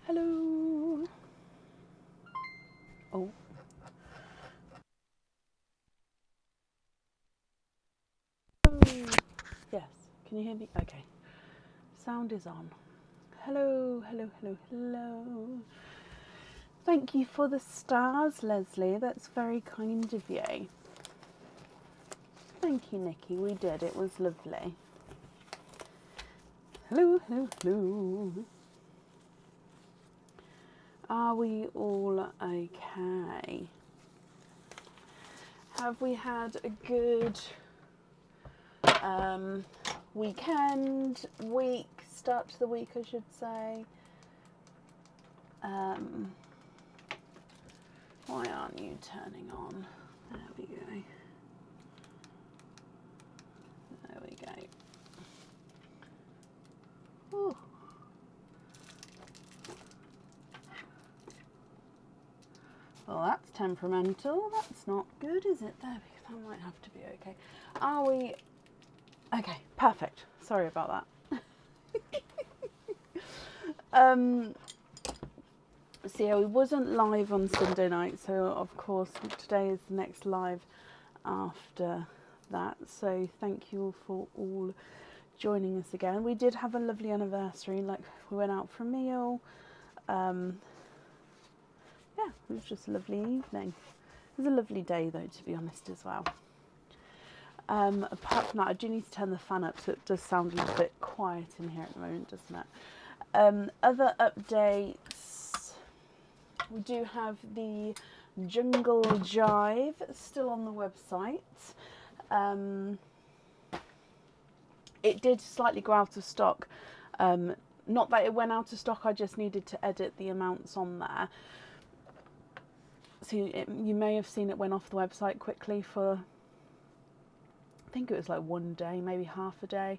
Hello. Oh. Hello. Yes. Can you hear me? Okay. Sound is on. Hello, hello, hello, hello. Thank you for the stars, Leslie. That's very kind of you. Thank you, Nikki. We did. It was lovely. Hello, hello, hello. Are we all okay? Have we had a good week, start to the week, I should say? Why aren't you turning on? There we go. There we go. Ooh. Well, that's temperamental. That's not good, is it? There, because that might have to be okay. Are we? Okay, perfect. Sorry about that. So yeah, we wasn't live on Sunday night, so of course today is the next live after that. So thank you all for all joining us again. We did have a lovely anniversary. Like, we went out for a meal. Yeah, it was just a lovely evening. It was a lovely day though, to be honest, as well. Apart from that, I do need to turn the fan up, so it does sound a little bit quiet in here at the moment, doesn't it? Other updates, we do have the Jungle Jive still on the website. It did slightly go out of stock. Not that it went out of stock, I just needed to edit the amounts on there. So you may have seen it went off the website quickly for, I think it was like one day, maybe half a day.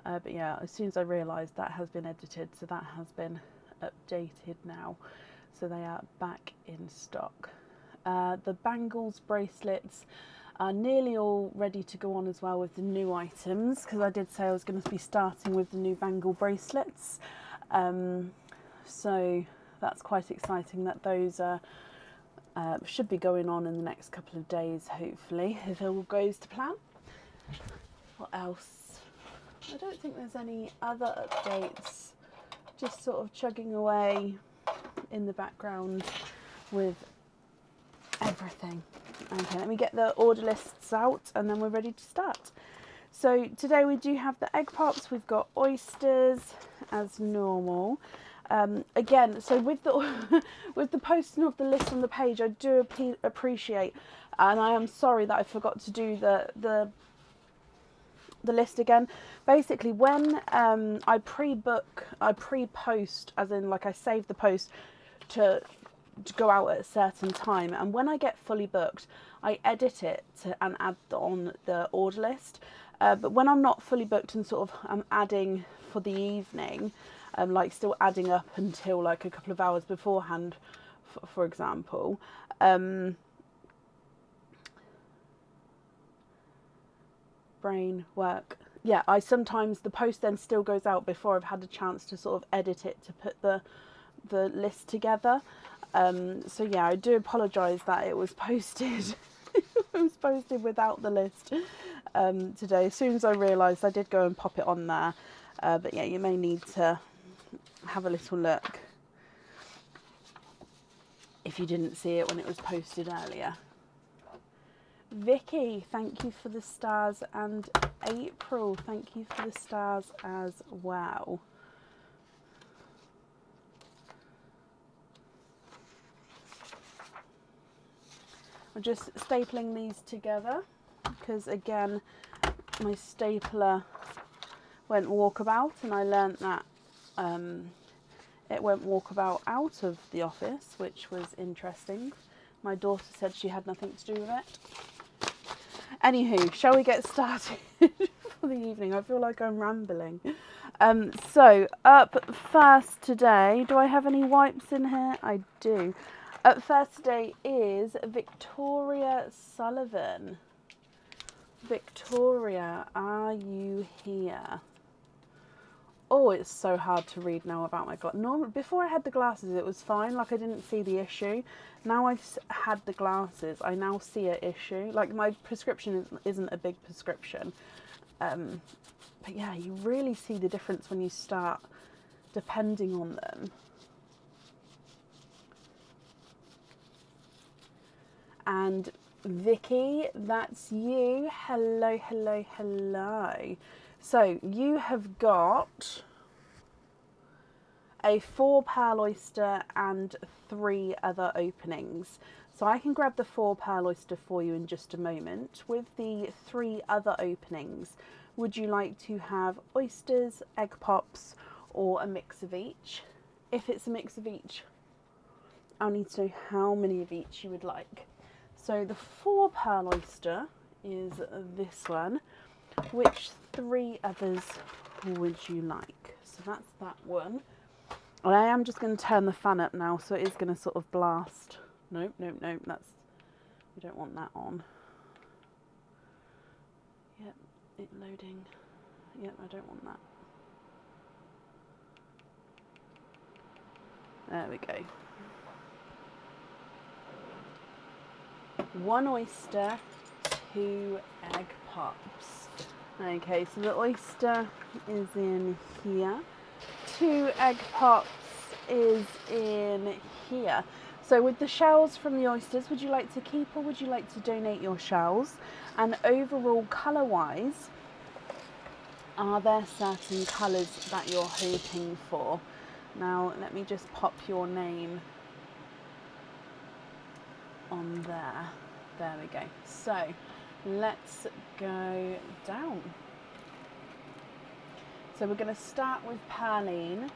But yeah, as soon as I realised that has been edited, so that has been updated now. So they are back in stock. The bangles, bracelets are nearly all ready to go on as well with the new items, because I did say I was going to be starting with the new bangle bracelets. So that's quite exciting that those should be going on in the next couple of days, hopefully, if it all goes to plan. What else? I don't think there's any other updates. Just sort of chugging away in the background with everything. Okay, let me get the order lists out and then we're ready to start. So today we do have the egg pops. We've got oysters as normal. Again, so with the with the posting of the list on the page, I do appreciate, and I am sorry that I forgot to do the list again. Basically, when I pre-post, as in like I save the post to go out at a certain time, and when I get fully booked, I edit it and add on the order list. But when I'm not fully booked and sort of I'm adding for the evening, like still adding up until like a couple of hours beforehand, for example. Brain work. Yeah, I sometimes, the post then still goes out before I've had a chance to sort of edit it to put the list together. So yeah, I do apologise that it was posted. It was posted without the list today. As soon as I realised, I did go and pop it on there. But yeah, you may need to have a little look if you didn't see it when it was posted earlier. Vicky, thank you for the stars, and April, thank you for the stars as well. I'm just stapling these together because, again, my stapler went walkabout and I learnt that it went walkabout out of the office, which was interesting. My daughter said she had nothing to do with it. Anywho, shall we get started for the evening? I feel like I'm rambling. So, up first today, do I have any wipes in here? I do. Up first today is Victoria Sullivan. Victoria, are you here? Oh, it's so hard to read now about my glasses. Normally, before I had the glasses, it was fine. Like, I didn't see the issue. Now I've had the glasses, I now see an issue. Like, my prescription isn't a big prescription. But yeah, you really see the difference when you start depending on them. And Vicky, that's you. Hello, hello, hello. So you have got a 4 pearl oyster and 3 other openings. So I can grab the 4 pearl oyster for you in just a moment. With the 3 other openings, would you like to have oysters, egg pops, or a mix of each? If it's a mix of each, I'll need to know how many of each you would like. So the 4 pearl oyster is this one. Which 3 others would you like? So that's that one. And I am just going to turn the fan up now, so it is going to sort of blast. Nope, nope, nope, that's, we don't want that on. Yep, it loading. Yep, I don't want that. There we go. 1 oyster, 2 egg pops. Okay, so the oyster is in here. 2 egg pops is in here. So with the shells from the oysters, would you like to keep or would you like to donate your shells? And overall, colour-wise, are there certain colours that you're hoping for? Now, let me just pop your name on there. There we go. So, let's go down. So we're going to start with Perline,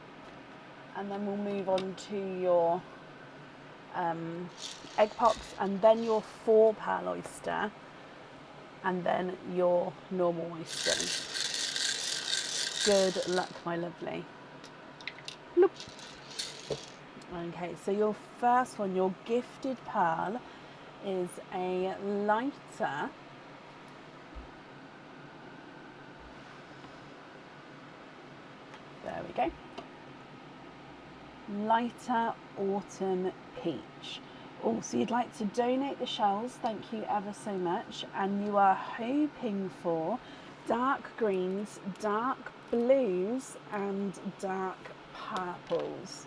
and then we'll move on to your egg pops, and then your 4 pearl oyster, and then your normal oyster. Good luck, my lovely. Look. Okay, so your first one, your gifted pearl, is a lighter there we go, lighter autumn peach. Oh, so you'd like to donate the shells, thank you ever so much, and you are hoping for dark greens, dark blues and dark purples.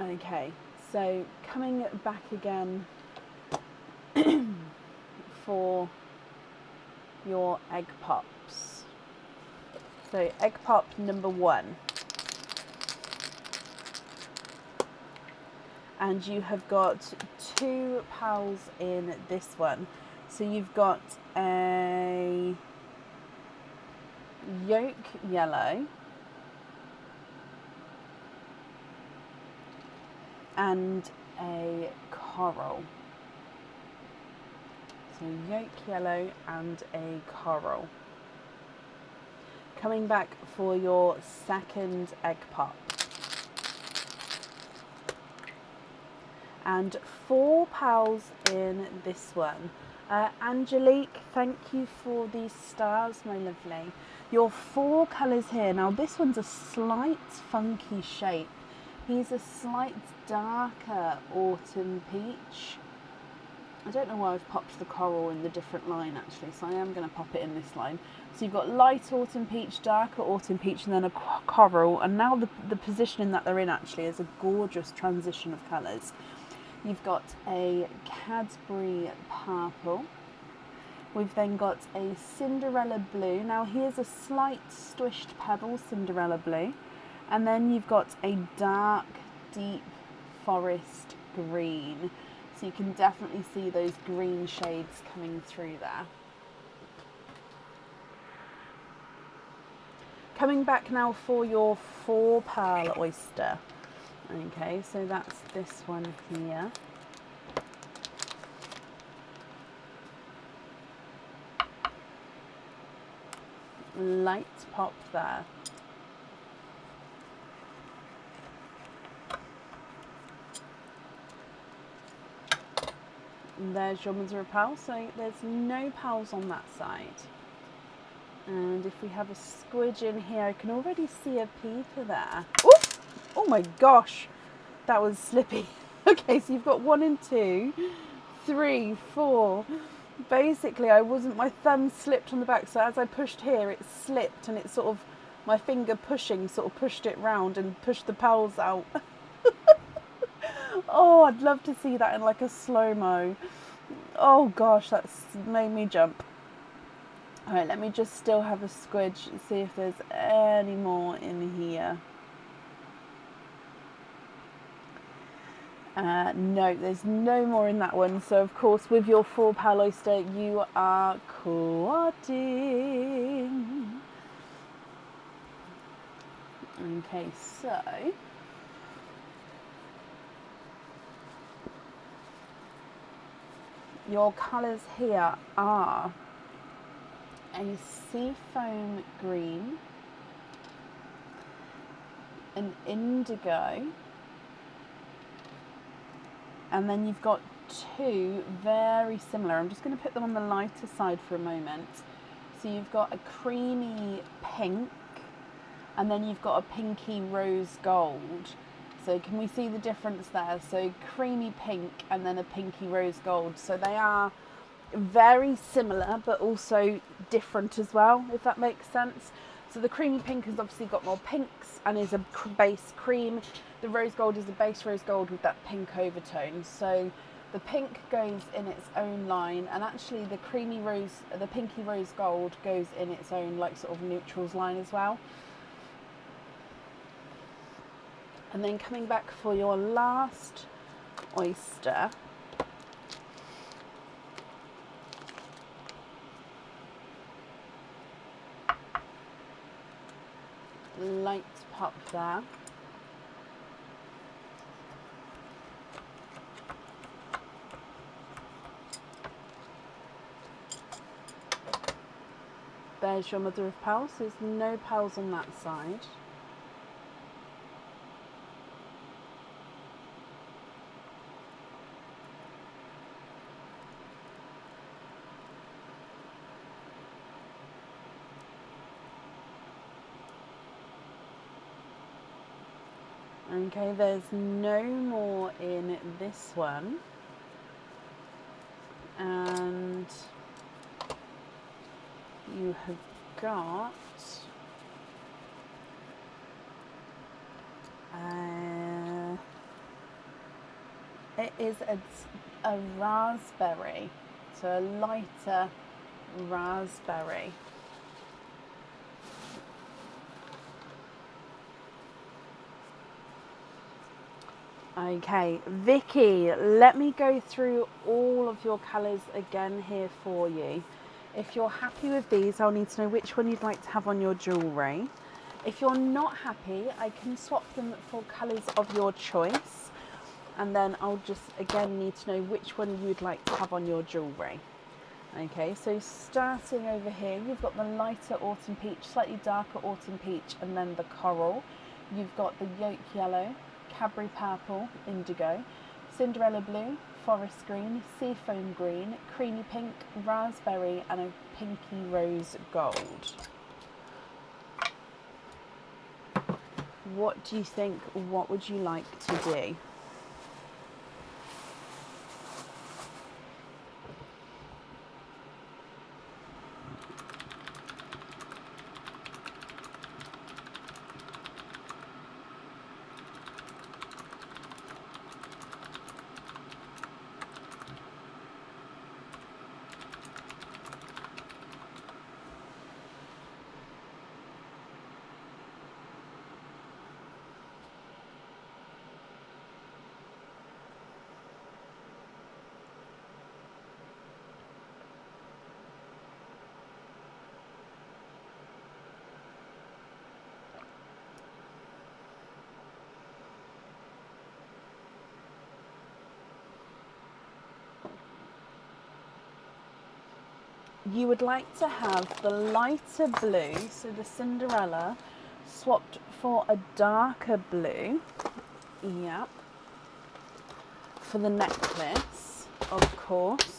Okay, so coming back again for your egg pops. So egg pop number 1. And you have got 2 pearls in this one. So you've got a yolk yellow and a coral. So yolk yellow and a coral. Coming back for your second egg pop. And 4 pearls in this one. Angelique, thank you for these stars, my lovely. Your 4 colours here. Now this one's a slight funky shape. He's a slight darker autumn peach. I don't know why I've popped the coral in the different line actually, so I am going to pop it in this line. So you've got light autumn peach, darker autumn peach, and then a coral. And now the positioning that they're in actually is a gorgeous transition of colours. You've got a Cadbury purple. We've then got a Cinderella blue. Now here's a slight squished pebble Cinderella blue. And then you've got a dark, deep forest green. So you can definitely see those green shades coming through there. Coming back now for your 4 pearl oyster. Okay, so that's this one here. Light pop there. And there's your mother of pearl, so there's no pearls on that side. And if we have a squidge in here, I can already see a peeper there. Ooh! Oh my gosh, that was slippy. Okay, so you've got 1 and 2, 3, 4. Basically, my thumb slipped on the back, so as I pushed here, it slipped, and it sort of, my finger pushing sort of pushed it round and pushed the pals out. Oh, I'd love to see that in like a slow-mo. Oh gosh, that's made me jump. All right, let me just still have a squidge and see if there's any more in here. No, there's no more in that one. So of course, with your 4 pal oyster, you are quadding. Okay, so your colours here are a seafoam green, an indigo, and then you've got 2 very similar. I'm just going to put them on the lighter side for a moment. So you've got a creamy pink, and then you've got a pinky rose gold. So can we see the difference there? So creamy pink and then a pinky rose gold. So they are very similar, but also different as well, if that makes sense. So the creamy pink has obviously got more pinks and is a base cream. The rose gold is a base rose gold with that pink overtone. So the pink goes in its own line, and actually the pinky rose gold goes in its own like sort of neutrals line as well. And then coming back for your last oyster, light pop there. There's your mother of pearls. There's no pearls on that side. Okay, there's no more in this one. And you have got it is a raspberry, so a lighter raspberry. Okay, Vicky, let me go through all of your colours again here for you. If you're happy with these, I'll need to know which one you'd like to have on your jewellery. If you're not happy, I can swap them for colours of your choice. And then I'll just, again, need to know which one you'd like to have on your jewellery. Okay, so starting over here, you've got the lighter autumn peach, slightly darker autumn peach, and then the coral. You've got the yolk yellow, Cadbury purple, indigo, Cinderella blue, forest green, seafoam green, creamy pink, raspberry, and a pinky rose gold. What do you think? What would you like to do? You would like to have the lighter blue, so the Cinderella, swapped for a darker blue, yep, for the necklace, of course.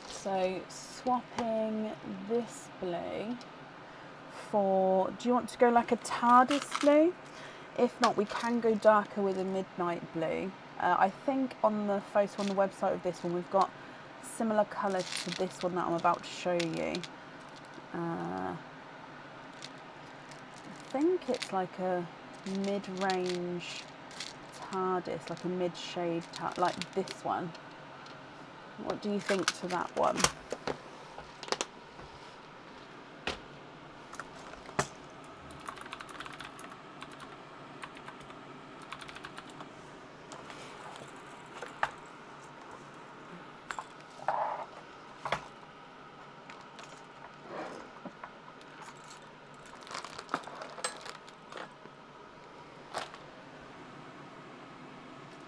So swapping this blue for, do you want to go like a TARDIS blue? If not, we can go darker with a midnight blue. I think on the photo on the website of this one, we've got similar colour to this one that I'm about to show you. I think it's like a mid-range TARDIS, like a mid-shade, like this one. What do you think to that one?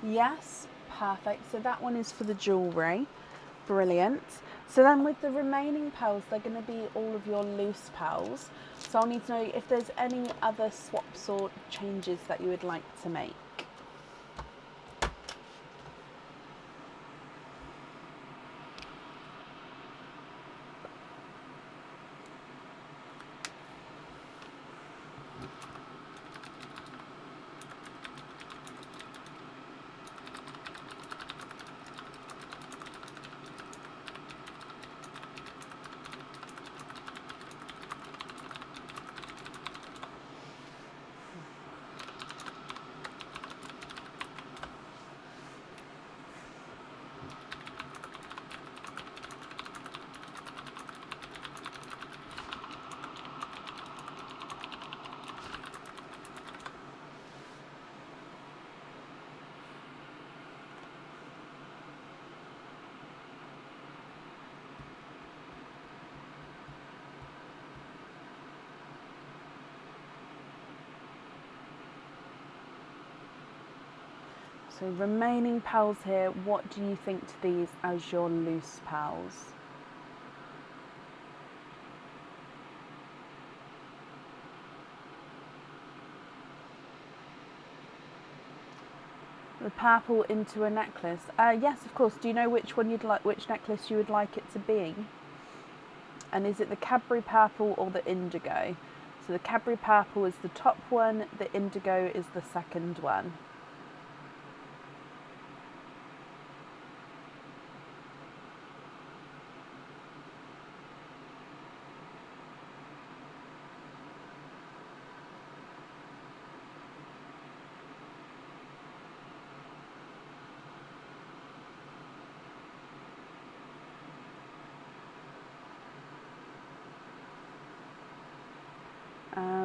Yes, perfect. So that one is for the jewellery. Brilliant. So then with the remaining pearls, they're going to be all of your loose pearls. So I'll need to know if there's any other swaps or changes that you would like to make. So remaining pearls here, what do you think to these as your loose pearls? The purple into a necklace. Yes, of course. Do you know which one you'd like, which necklace you would like it to be? And is it the Cadbury purple or the indigo? So the Cadbury purple is the top one, the indigo is the second one.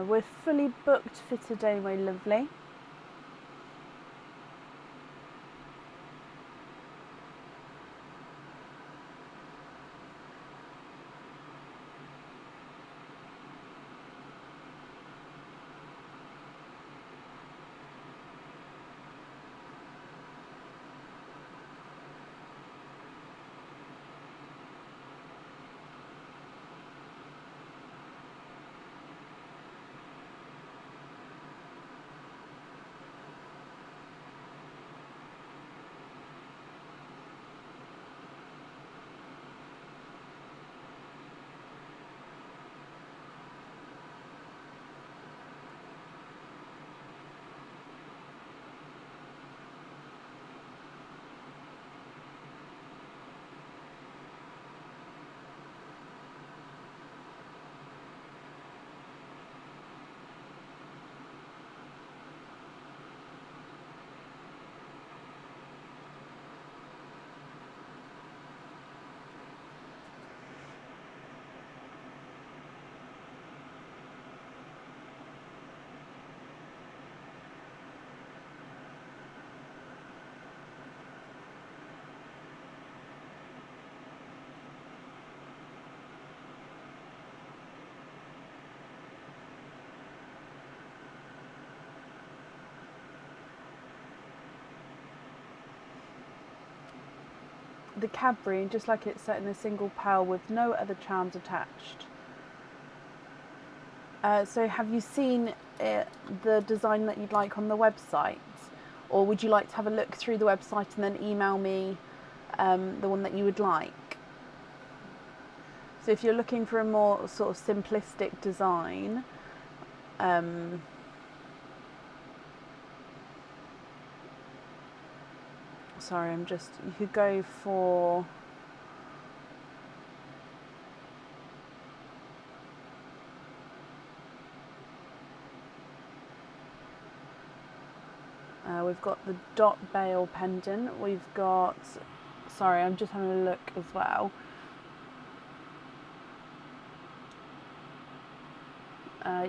We're fully booked for today, my lovely. The Cadbury, just like it's set in a single pearl with no other charms attached. So have you seen the design that you'd like on the website? Or would you like to have a look through the website and then email me the one that you would like? So if you're looking for a more sort of simplistic design, sorry, you could go for, we've got the dot bail pendant, we've got, sorry, I'm just having a look as well.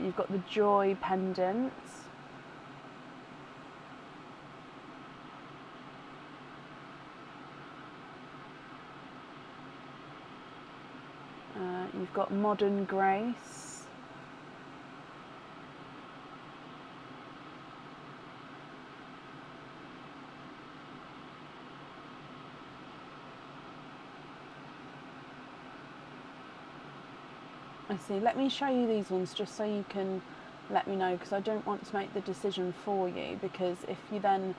You've got the joy pendant. You've got modern grace. I see. Let me show you these ones just so you can let me know, because I don't want to make the decision for you, because if you then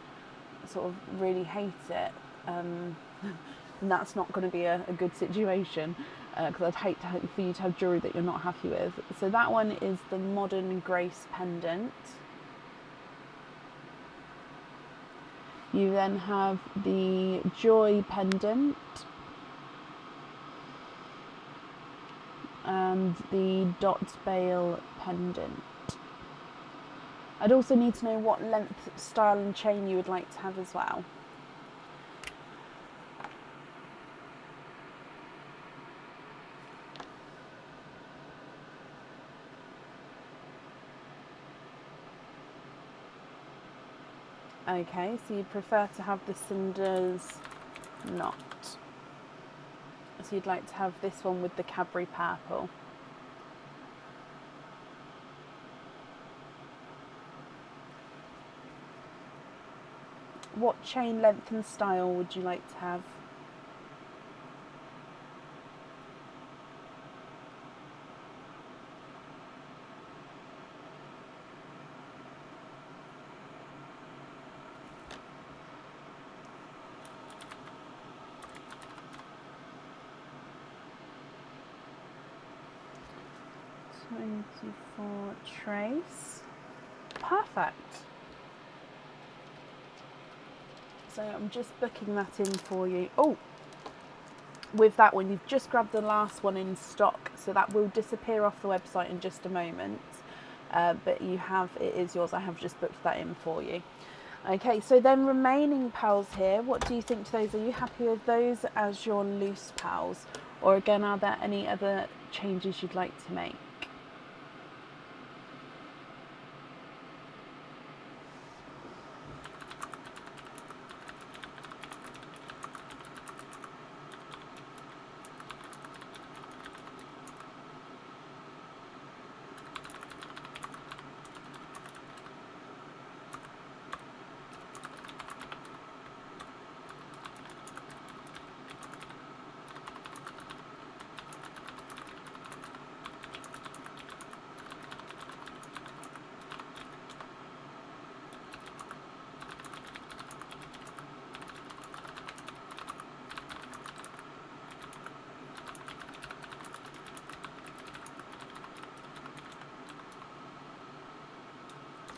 sort of really hate it, that's not going to be a good situation, because I'd hate for you to have jewellery that you're not happy with. So that one is the modern grace pendant. You then have the joy pendant and the dot bail pendant. I'd also need to know what length, style and chain you would like to have as well. Okay, so you'd prefer to have the cinders not. So you'd like to have this one with the Cadbury purple. What chain length and style would you like to have? For trace. Perfect. So I'm just booking that in for you. Oh, with that one, you've just grabbed the last one in stock, so that will disappear off the website in just a moment. But it is yours. I have just booked that in for you. Okay, so then remaining pearls here, what do you think to those? Are you happy with those as your loose pearls? Or again, are there any other changes you'd like to make?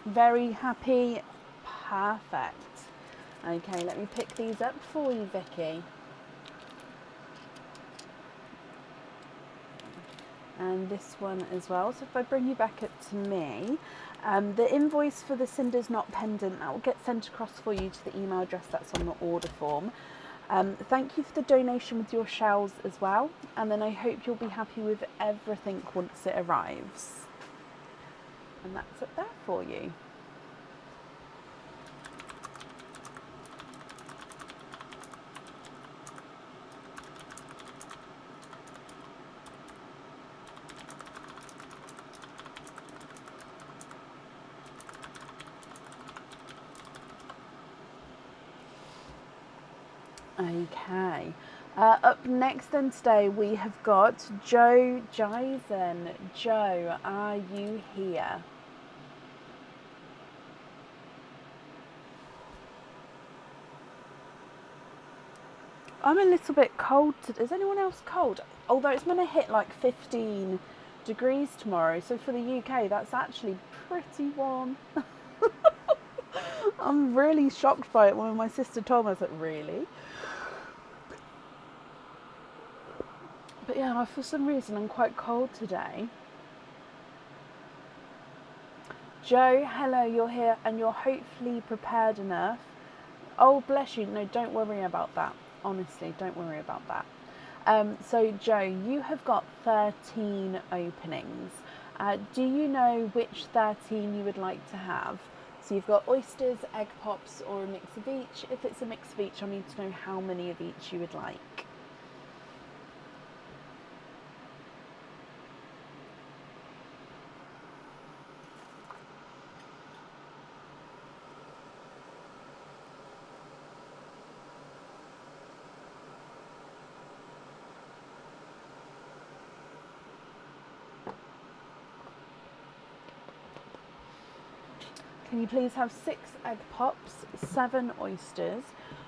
Very happy. Perfect. Okay, let me pick these up for you, Vicky. And this one as well. So if I bring you back up to me, the invoice for the Cinders Knot pendant, that will get sent across for you to the email address that's on the order form. Thank you for the donation with your shells as well. And then I hope you'll be happy with everything once it arrives. And that's up there for you. Okay, up next then today we have got Joe Jason. Joe, are you here? I'm a little bit cold. Is anyone else cold? Although it's going to hit like 15 degrees tomorrow. So for the UK, that's actually pretty warm. I'm really shocked by it. When my sister told me, I was like, really? But yeah, for some reason, I'm quite cold today. Joe, hello, you're here and you're hopefully prepared enough. Oh, bless you. No, don't worry about that. Honestly, don't worry about that. So, Joe, you have got 13 openings. Do you know which 13 you would like to have? So you've got oysters, egg pops, or a mix of each. If it's a mix of each, I need to know how many of each you would like. Can you please have 6 egg pops, 7 oysters,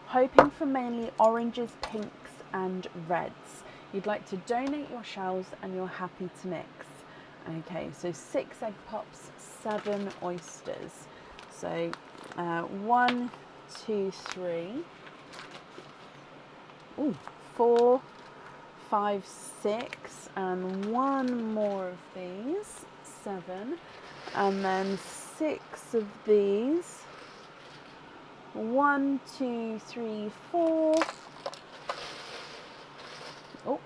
hoping for mainly oranges, pinks and reds. You'd like to donate your shells and you're happy to mix. Okay, so 6 egg pops, 7 oysters. So 1, 2, 3, 4, 5, 6, and 1 more of these, 7, and then 6 of these, 1, 2, 3, 4, oh,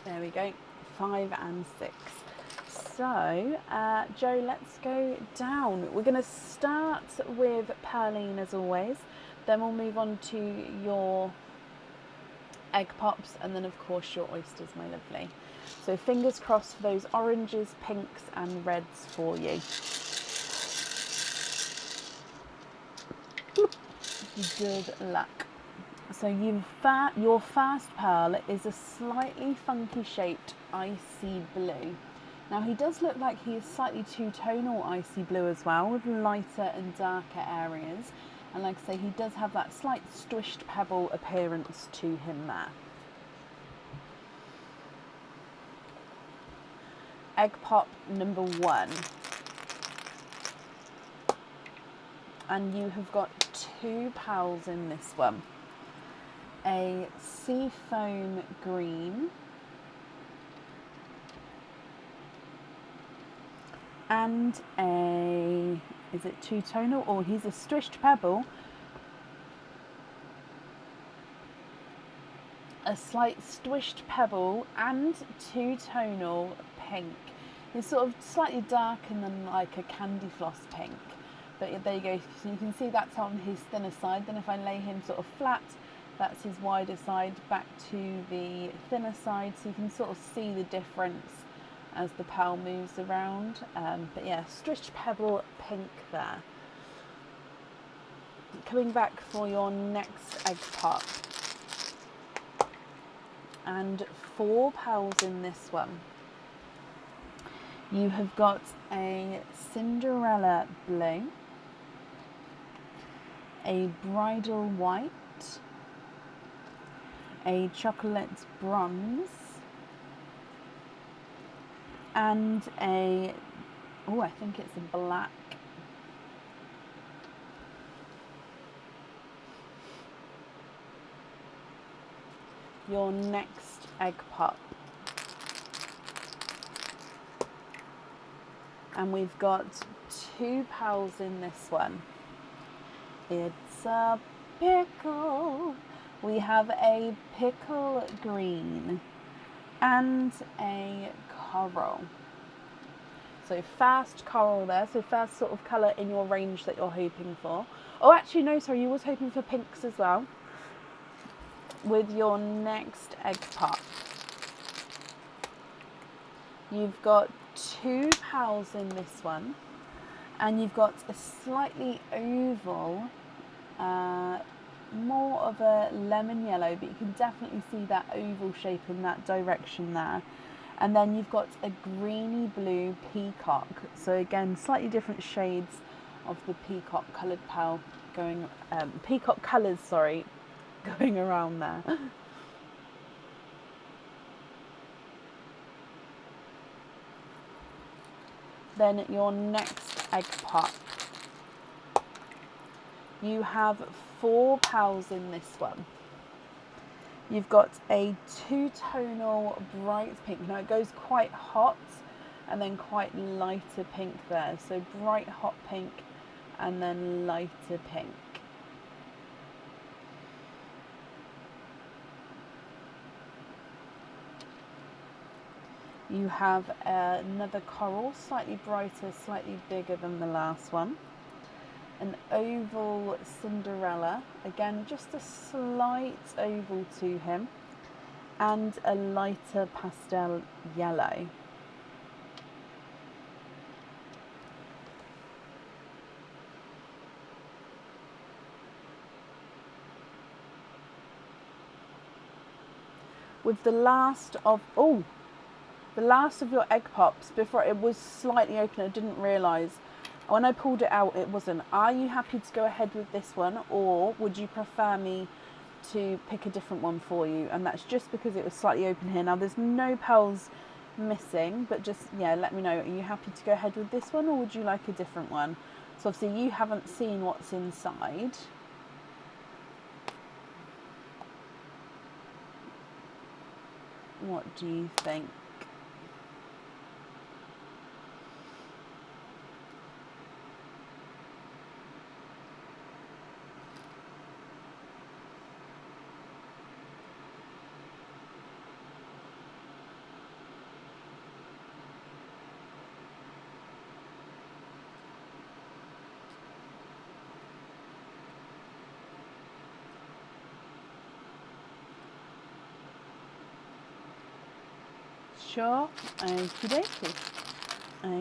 there we go, 5 and 6. So, Joe, let's go down. We're going to start with Pearline as always, then we'll move on to your egg pops, and then of course your oysters, my lovely. So fingers crossed for those oranges, pinks and reds for you. Good luck. So your first pearl is a slightly funky shaped icy blue. Now he does look like he is slightly two-tonal icy blue as well, with lighter and darker areas. And like I say, he does have that slight squished pebble appearance to him there. Egg pop number 1. And you have got 2 pearls in this one. A seafoam green and a, is it two-tonal? Oh, he's a squished pebble. A slight squished pebble and two-tonal pink. He's sort of slightly darker than like a candy floss pink. But there you go, so you can see that's on his thinner side. Then if I lay him sort of flat, that's his wider side, back to the thinner side, so you can sort of see the difference as the pearl moves around. But yeah, squished pebble pink there. Coming back for your next egg pop. And 4 pearls in this one. You have got a Cinderella blue, a bridal white, a chocolate bronze, and a, oh, I think it's a black. Your next egg pop. And we've got 2 pearls in this one. It's a pickle. We have a pickle green and a coral. So first coral there, so first sort of colour in your range that you're hoping for. Oh, actually no, sorry, you was hoping for pinks as well. With your next egg pop. You've got 2 pearls in this one, and you've got a slightly oval, more of a lemon yellow, but you can definitely see that oval shape in that direction there. And then you've got a greeny blue peacock. So again, slightly different shades of the peacock coloured pearl going, peacock colours, sorry, going around there. Then your next egg pop. You have 4 pals in this one. You've got a two-tonal bright pink. Now it goes quite hot and then quite lighter pink there. So bright hot pink and then lighter pink. You have another coral, slightly brighter, slightly bigger than the last one. An oval Cinderella, again just a slight oval to him, and a lighter pastel yellow. With the last of your egg pops, before it was slightly open, I didn't realise. When I pulled it out, it wasn't. Are you happy to go ahead with this one, or would you prefer me to pick a different one for you? And that's just because it was slightly open here. Now there's no pearls missing, but just, yeah, let me know. Are you happy to go ahead with this one, or would you like a different one? So obviously you haven't seen what's inside. What do you think? Sure, okie dokie.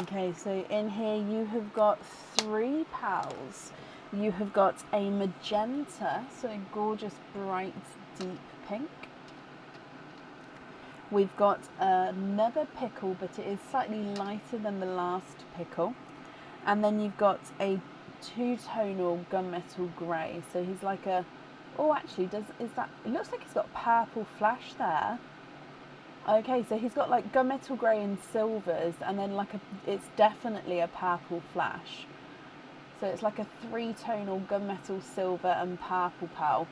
Okay, so in here you have got 3 pals. You have got a magenta, so a gorgeous bright deep pink. We've got another pickle, but it is slightly lighter than the last pickle. And then you've got a two-tonal gunmetal grey. So he's like a, oh actually, it looks like he's got purple flash there. Okay, so he's got like gunmetal grey and silvers, and then it's definitely a purple flash. So it's like a 3-tonal gunmetal, silver and purple pearl.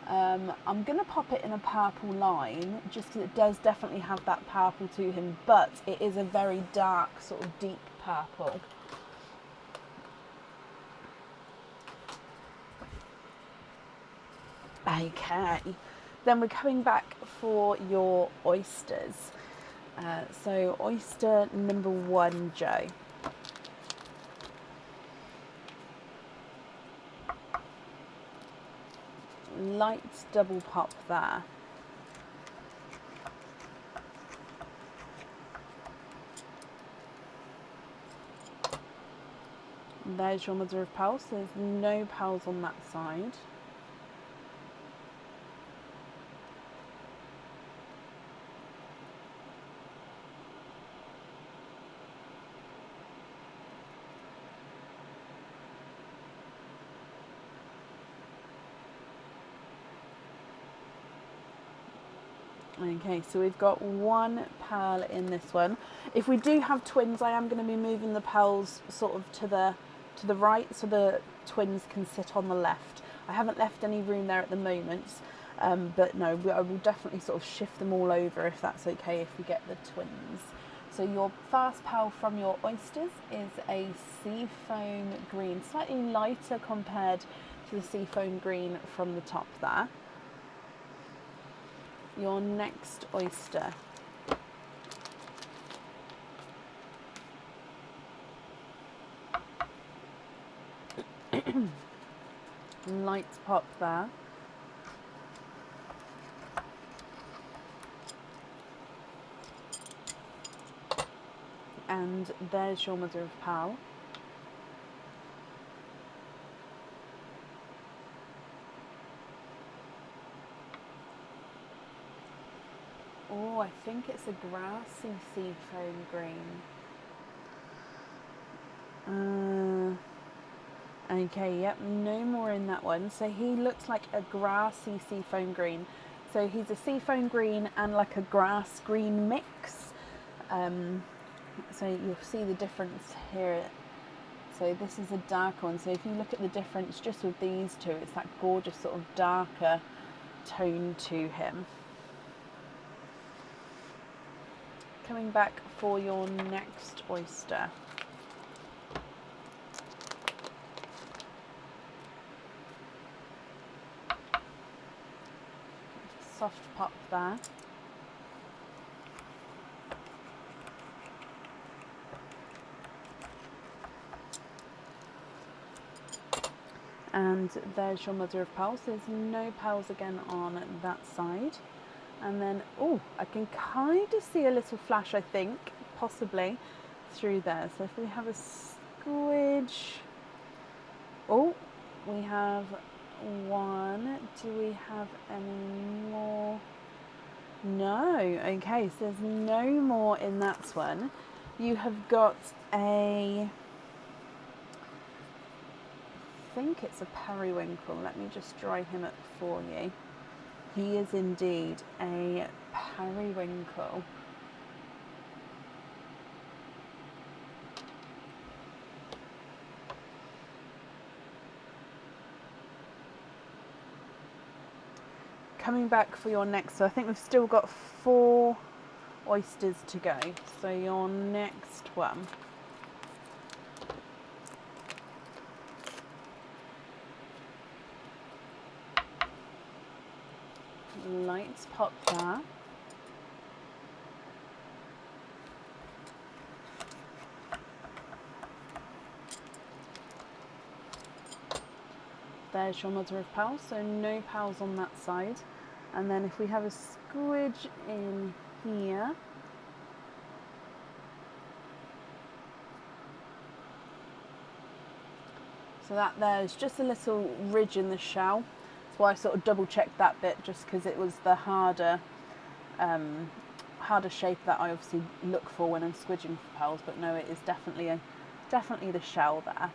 I'm going to pop it in a purple line, just because it does definitely have that purple to him, but it is a very dark, sort of deep purple. Okay. Then we're coming back for your oysters. So oyster number 1, Joe. Light double pop there. There's your mother of pearl, so there's no pearls on that side. Okay, so we've got 1 pearl in this one. If we do have twins, I am going to be moving the pearls sort of to the right, so the twins can sit on the left. I haven't left any room there at the moment, but no, I will definitely sort of shift them all over if that's okay, if we get the twins. So your first pearl from your oysters is a seafoam green, slightly lighter compared to the seafoam green from the top there. Your next oyster. Light pop there. And there's your mother of pearl. Oh, I think it's a grassy seafoam green. Okay, yep, no more in that one. So he looks like a grassy seafoam green. So he's a seafoam green and like a grass green mix. So you'll see the difference here. So this is a darker one. So if you look at the difference just with these two, it's that gorgeous sort of darker tone to him. Coming back for your next oyster. Soft pop there. And there's your mother of pearls. There's no pearls again on that side. And then, oh, I can kind of see a little flash, I think, possibly, through there. So if we have a squidge, oh, we have one. Do we have any more? No. Okay, so there's no more in that one. You have got a, I think it's a periwinkle. Let me just dry him up for you. He is indeed a periwinkle. Coming back for your next, so I think we've still got 4 oysters to go. So your next one. Lights pop there. There's your mother of pearls, so no pearls on that side. And then if we have a squidge in here, so that there's just a little ridge in the shell. That's why I sort of double checked that bit, just because it was the harder shape that I obviously look for when I'm squidging for pearls. But no, it is definitely the shell there.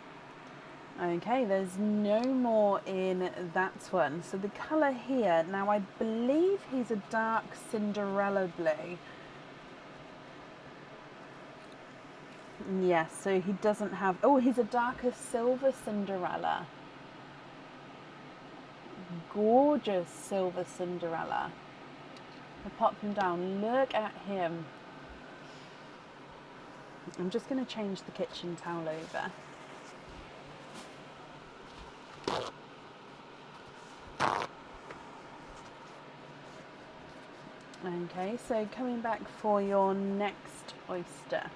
Okay, there's no more in that one. So the colour here, now I believe he's a dark Cinderella blue. Yes, so he doesn't have, oh, he's a darker silver Cinderella. Gorgeous silver Cinderella. I'll pop him down, look at him. I'm just going to change the kitchen towel over. Okay, so coming back for your next oyster.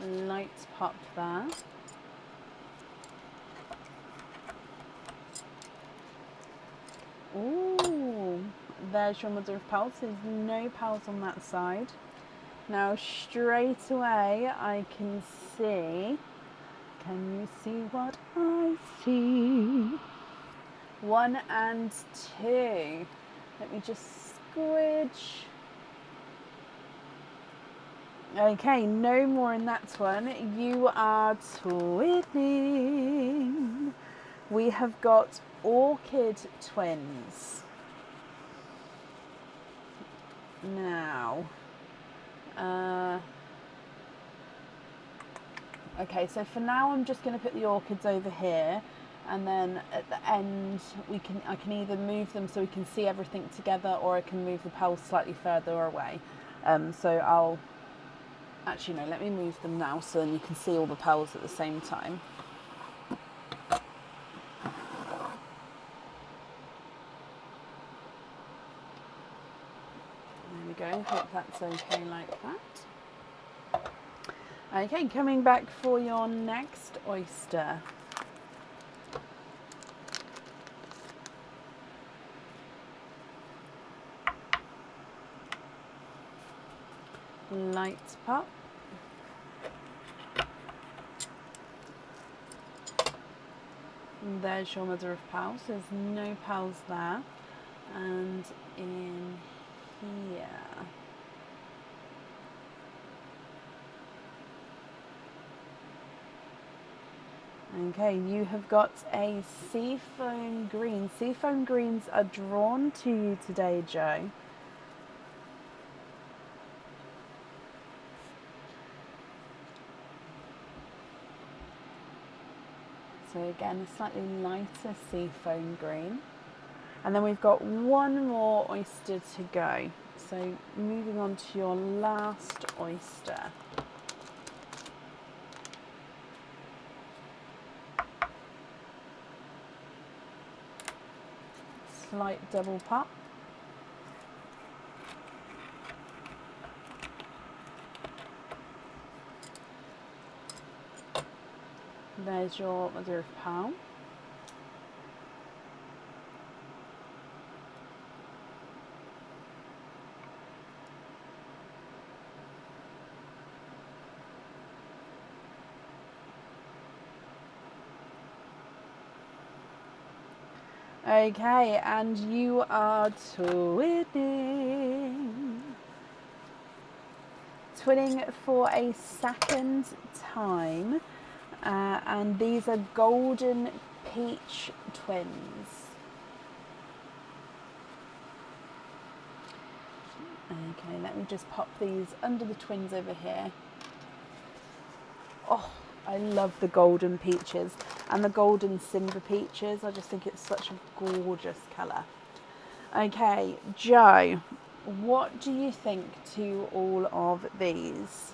Lights pop there. Ooh, there's your mother of pearls. There's no pearls on that side. Now straight away I can see, can you see what I see? 1 and 2. Let me just squidge. Okay, no more in that one. You are twinning. We have got orchid twins. Now, okay, so for now I'm just going to put the orchids over here, and then at the end I can either move them so we can see everything together, or I can move the petals slightly further away. So I'll actually no, let me move them now so then you can see all the petals at the same time. There we go, hope that's okay like that. Okay, coming back for your next oyster. Lights pop. And there's your mother of pearls. There's no pearls there. And in here. Okay, you have got a seafoam green. Seafoam greens are drawn to you today, Joe. So again, a slightly lighter seafoam green. And then we've got one more oyster to go. So moving on to your last oyster. Slight double pop. There's your mother of pearl. Okay, and you are twinning. Twinning for a second time. And these are golden peach twins. Okay, let me just pop these under the twins over here. Oh, I love the golden peaches and the golden cinder peaches. I just think it's such a gorgeous colour. Okay, Joe, what do you think to all of these?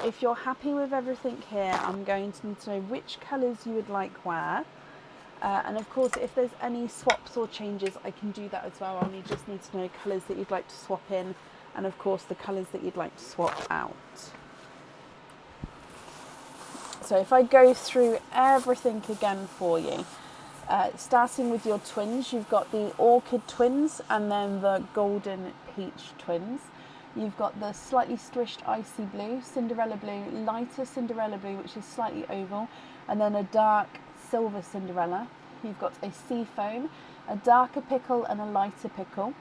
If you're happy with everything here, I'm going to need to know which colours you would like where. And of course, if there's any swaps or changes, I can do that as well. I'll just need to know colours that you'd like to swap in, and of course the colours that you'd like to swap out. So if I go through everything again for you, starting with your twins, you've got the orchid twins and then the golden peach twins. You've got the slightly strished icy blue, Cinderella blue, lighter Cinderella blue, which is slightly oval, and then a dark silver Cinderella. You've got a sea foam, a darker pickle and a lighter pickle,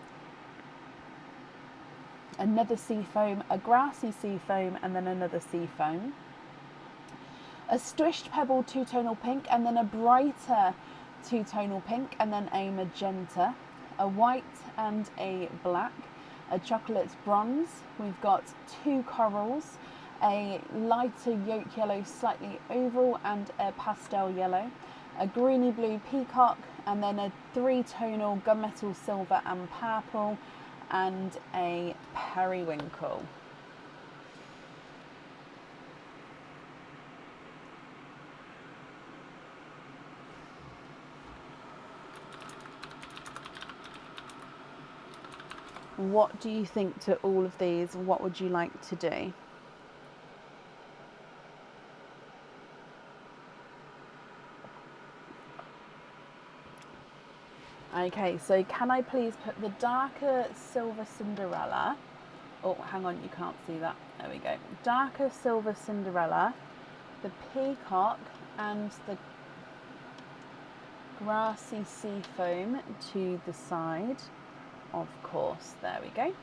another sea foam, a grassy sea foam, and then another sea foam, a strished pebble two-tonal pink, and then a brighter two-tonal pink, and then a magenta, a white and a black, a chocolate bronze. We've got two corals, a lighter yolk yellow, slightly oval, and a pastel yellow, a greeny blue peacock, and then a three-tonal gunmetal silver and purple, and a periwinkle. What do you think to all of these? What would you like to do? Okay, so can I please put the darker silver Cinderella? Oh, hang on, you can't see that. There we go. Darker silver Cinderella, the peacock, and the grassy sea foam to the side. Of course, there we go.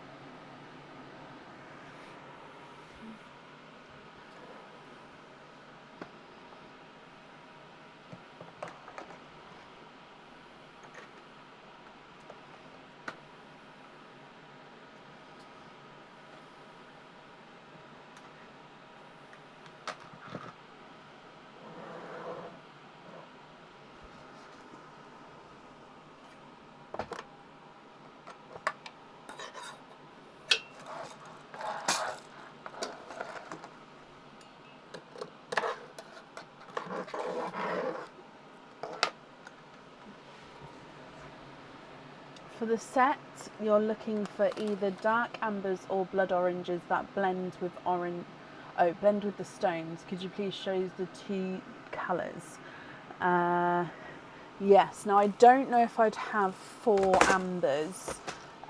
For the set, you're looking for either dark ambers or blood oranges that blend with blend with the stones. Could you please show the two colours? Yes. Now I don't know if I'd have 4 ambers,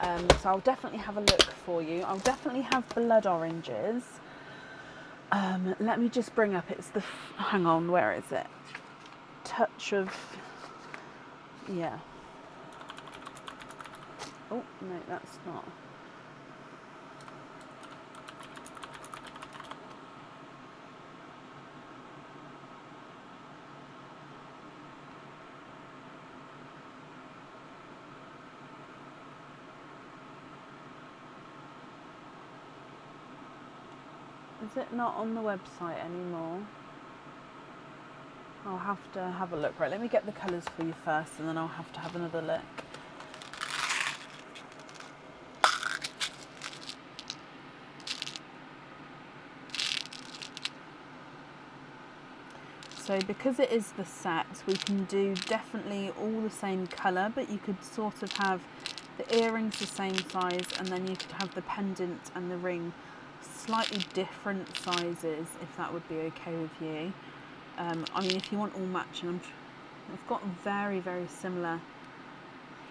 so I'll definitely have a look for you. I'll definitely have blood oranges. Let me just bring up. It's the hang on. Where is it? Touch of yeah. Oh, no, that's not. Is it not on the website anymore? I'll have to have a look. Right, let me get the colours for you first and then I'll have to have another look. So because it is the set, we can do definitely all the same colour, but you could sort of have the earrings the same size and then you could have the pendant and the ring slightly different sizes, if that would be okay with you. I mean, if you want all matching, I've got very, very similar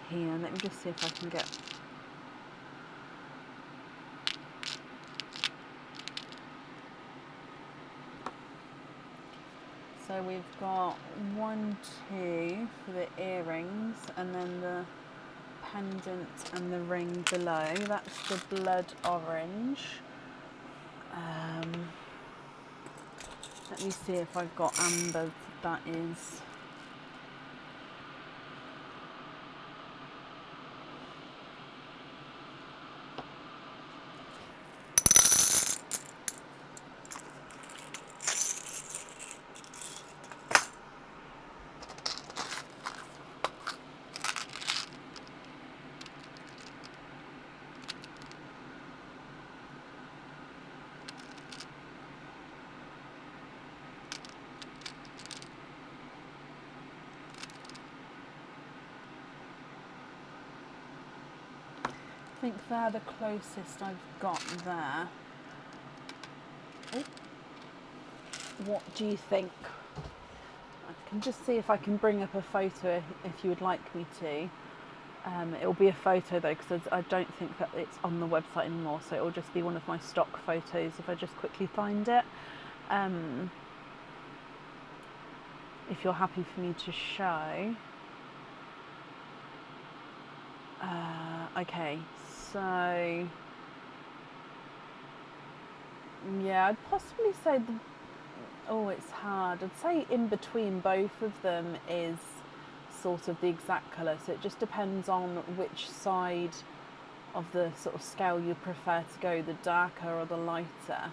here. Let me just see if I can get... So we've got 1, 2 for the earrings and then the pendant and the ring below. That's the blood orange. Let me see if I've got amber, that is. I think they're the closest I've got there. Oh. What do you think? I can just see if I can bring up a photo if you would like me to. It'll be a photo though, because I don't think that it's on the website anymore, so it'll just be one of my stock photos if I just quickly find it. If you're happy for me to show. Okay, so yeah, I'd possibly say it's hard. I'd say in between both of them is sort of the exact colour, so it just depends on which side of the sort of scale you prefer to go, the darker or the lighter.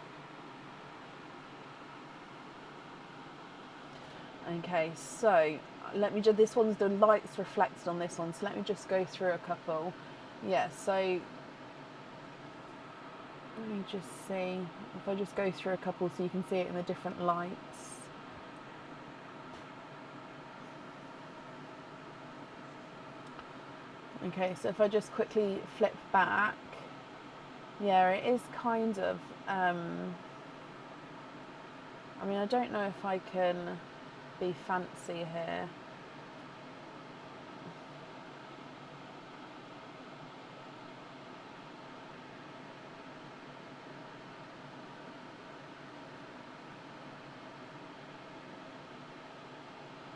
Okay, so let me just, this one's the lights reflected on this one, so let me just go through a couple. Yeah, so let me just see if I just go through a couple so you can see it in the different lights. Okay, so if I just quickly flip back, yeah, it is kind of, I mean, I don't know if I can be fancy here.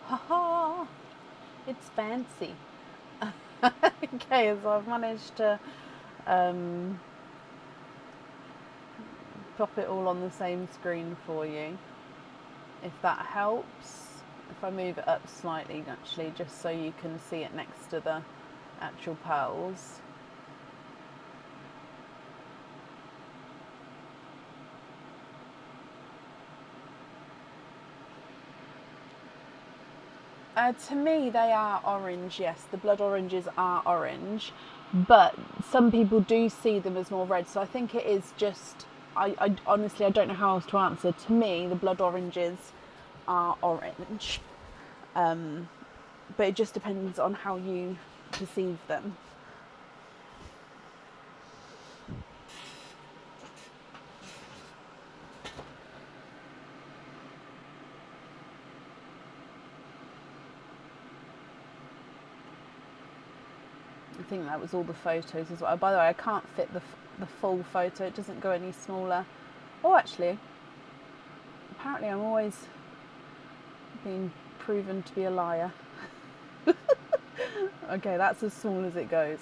Haha, it's fancy. Okay, so I've managed to pop it all on the same screen for you, if that helps. If I move it up slightly, actually, just so you can see it next to the actual pearls. To me, they are orange, yes. The blood oranges are orange, but some people do see them as more red. So I think it is just, I honestly, I don't know how else to answer. To me, the blood oranges are orange. But it just depends on how you perceive them. I think that was all the photos as well. By the way, I can't fit the full photo. It doesn't go any smaller. Oh, actually, apparently I'm always being proven to be a liar. Okay, that's as small as it goes.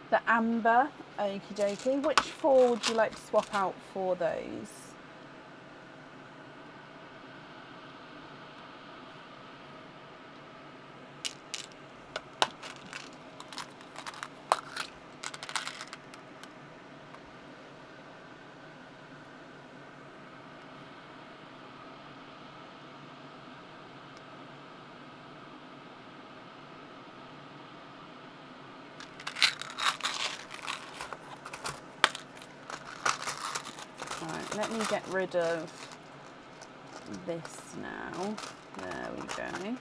The amber, okie dokie. Which 4 would you like to swap out for those? let me get rid of this now. There we go.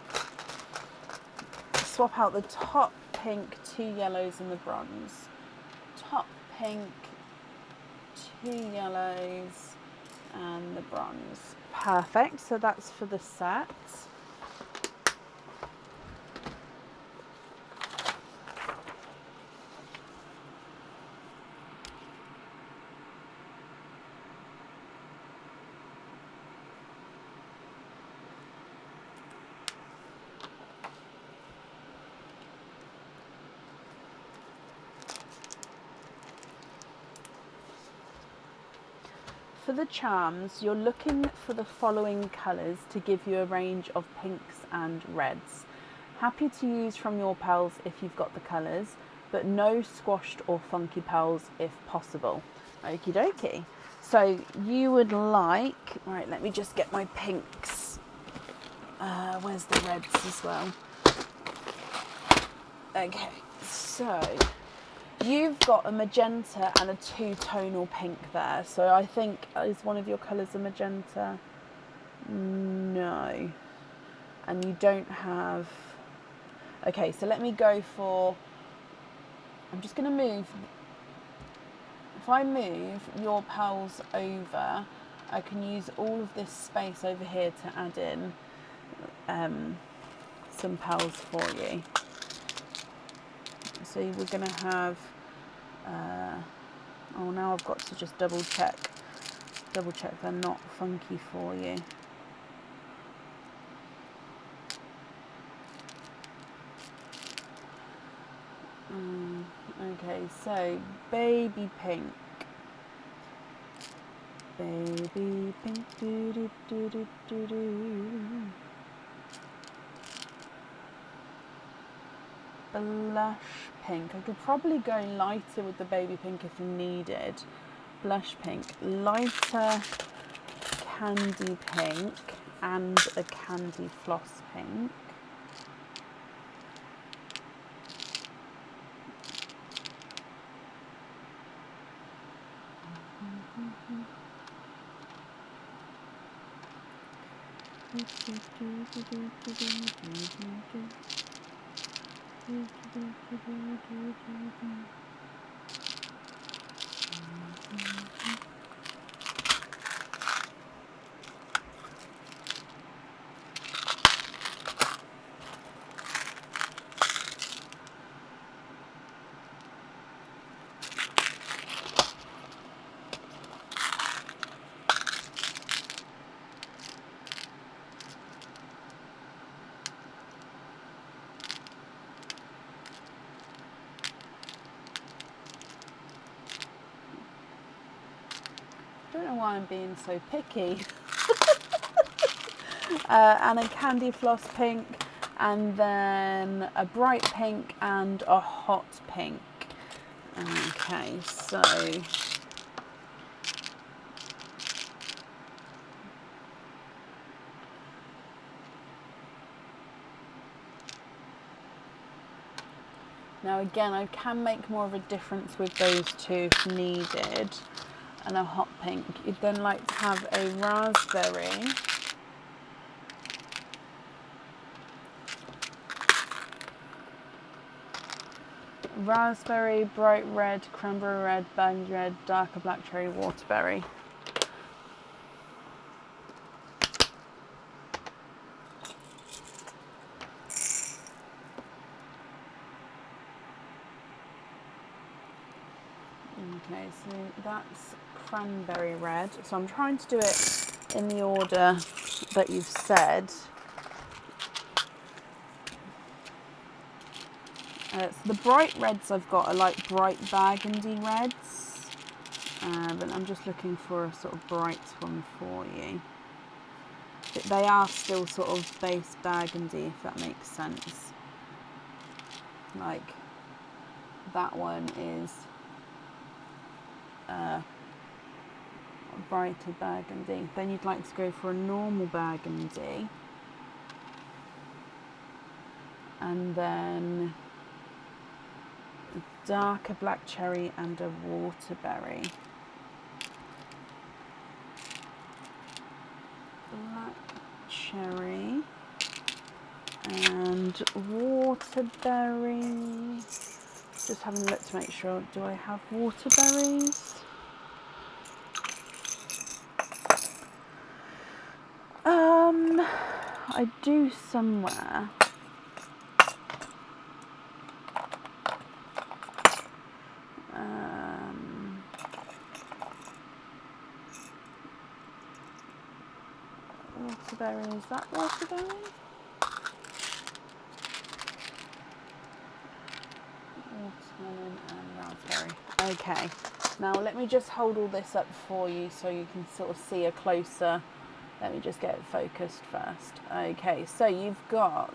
Swap out the top pink, 2 yellows and the bronze. Top pink, 2 yellows and the bronze. Perfect, so that's for the set. For the charms, you're looking for the following colours to give you a range of pinks and reds. Happy to use from your pals if you've got the colours, but no squashed or funky pals if possible. Okie dokie. So you would like, right, let me just get my pinks. Where's the reds as well? Okay, so you've got a magenta and a 2-tonal pink there. So I think, is one of your colours a magenta? No. And you don't have... Okay, so let me go for... I'm just going to move... If I move your pals over, I can use all of this space over here to add in some pals for you. So we're going to have... oh, now I've got to just double check they're not funky for you. Okay, so baby pink, do do do do do do. Blush pink. I could probably go lighter with the baby pink if needed. Blush pink, lighter candy pink and a candy floss pink. I don't know why I'm being so picky. And a candy floss pink, and then a bright pink and a hot pink. Okay, so now again, I can make more of a difference with those two if needed. And a hot pink. You'd then like to have a raspberry, bright red, cranberry red, burgundy red, darker black cherry, waterberry. Okay, so that's cranberry red. So I'm trying to do it in the order that you've said. So the bright reds I've got are like bright burgundy reds, but I'm just looking for a sort of bright one for you. But they are still sort of base burgundy, if that makes sense. Like that one is brighter burgundy. Then you'd like to go for a normal burgundy, and then a darker black cherry and a waterberry. cherry and waterberry. Just having a look to make sure, do I have waterberries? I do somewhere. Waterberry, is that waterberry? Watermelon and raspberry. Okay, now let me just hold all this up for you so you can sort of see a closer. Let me just get it focused first. Okay, so you've got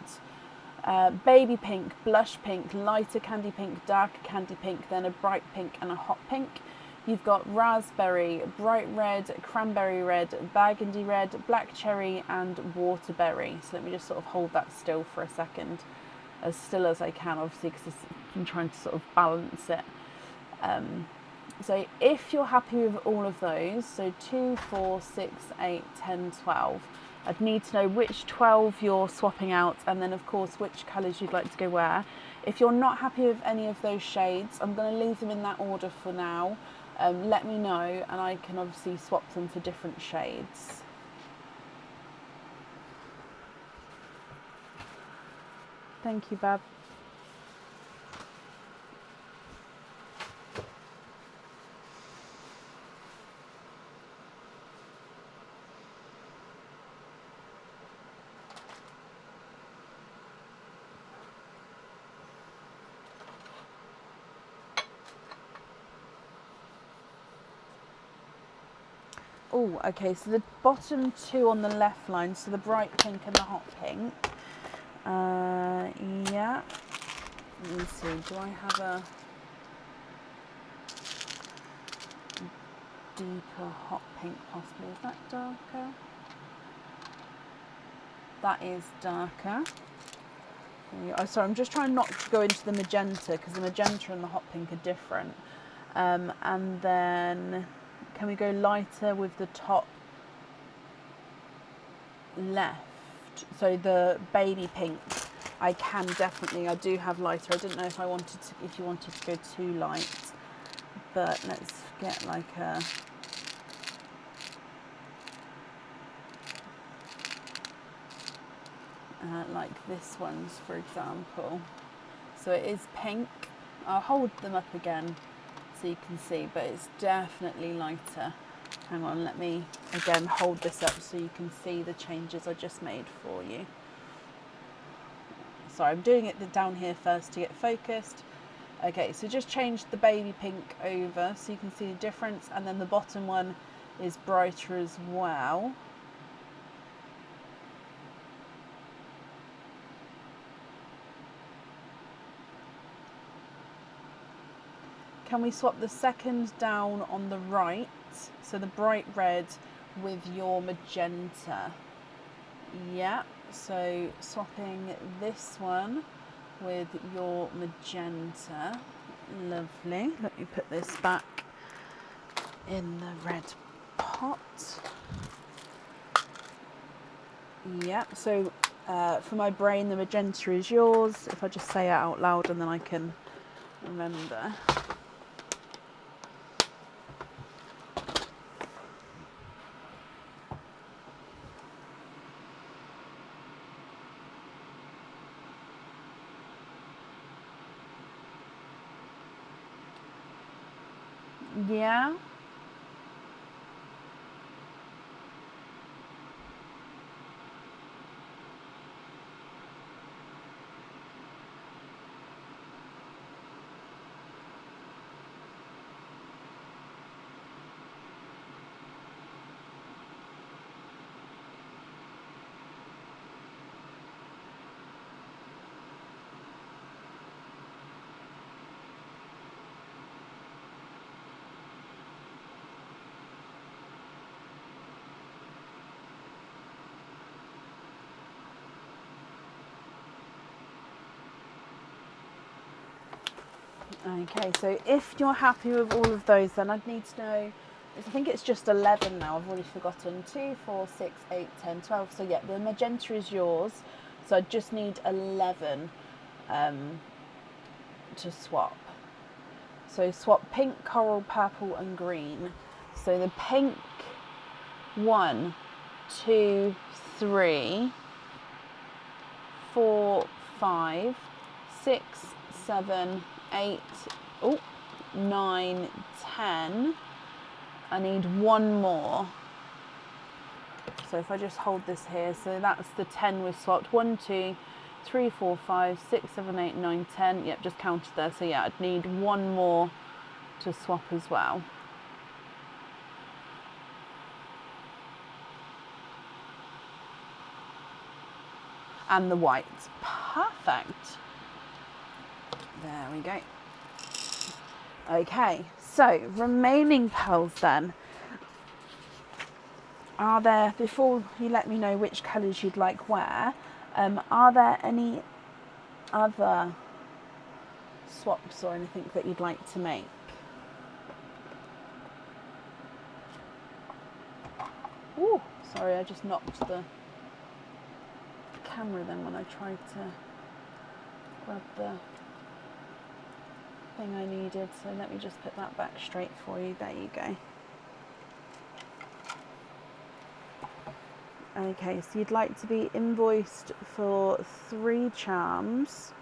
baby pink, blush pink, lighter candy pink, darker candy pink, then a bright pink and a hot pink. You've got raspberry, bright red, cranberry red, burgundy red, black cherry and waterberry. So let me just sort of hold that still for a second, as still as I can, obviously, because I'm trying to sort of balance it. So if you're happy with all of those, so 2, 4, 6, 8, 10, 12, I'd need to know which 12 you're swapping out, and then of course which colours you'd like to go where. If you're not happy with any of those shades, I'm going to leave them in that order for now. Let me know and I can obviously swap them for different shades. Thank you, Bab. Oh, okay, so the bottom two on the left line, so the bright pink and the hot pink. Yeah. Let me see, do I have a deeper hot pink possibly? Is that darker? That is darker. Oh, sorry, I'm just trying not to go into the magenta because the magenta and the hot pink are different. And then can we go lighter with the top left? So the baby pink, I can definitely, I do have lighter. I didn't know if you wanted to go too light, but let's get like a, like this one's, for example. So it is pink. I'll hold them up again so you can see, but it's definitely lighter. Hang on, let me again hold this up so you can see the changes I just made for you. Sorry, I'm doing it down here first to get focused. Okay, so just change the baby pink over so you can see the difference, and then the bottom one is brighter as well. Can we swap the second down on the right, so the bright red with your magenta? Yeah, so swapping this one with your magenta. Lovely. Let me put this back in the red pot. Yeah, so for my brain, the magenta is yours. If I just say it out loud and then I can remember. Yeah. Okay, so if you're happy with all of those, then I'd need to know I think it's just 11 now. I've already forgotten. 2, 4, 6, 8, 10, 12. So yeah, the magenta is yours. So I just need 11 to swap. So swap pink, coral, purple and green. So the pink, 1, 2, 3, 4, 5, 6, 7, 8, 9, 10. I need one more. So if I just hold this here, so that's the 10 we've swapped. 1, 2, 3, 4, 5, 6, 7, 8, 9, 10. Yep, just counted there. So yeah, I'd need one more to swap as well. And the white. Perfect. There we go. Okay, so remaining pearls then. Are there, before you let me know which colours you'd like where, are there any other swaps or anything that you'd like to make? Oh, sorry, I just knocked the camera then when I tried to grab the thing I needed. So let me just put that back straight for you. There you go. Okay, so you'd like to be invoiced for 3 charms.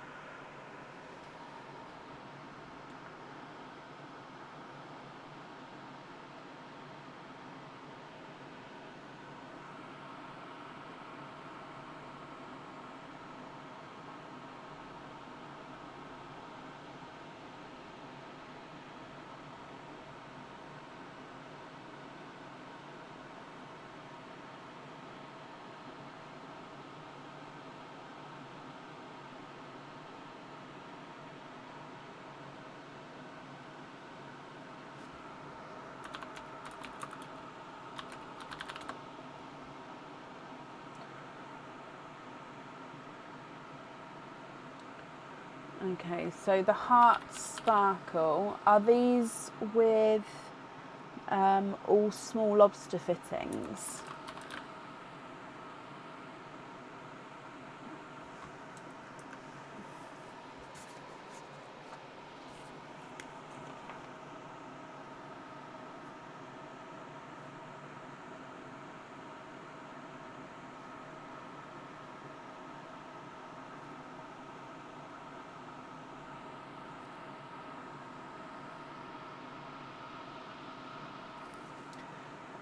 Okay, so the heart sparkle, are these with all small lobster fittings?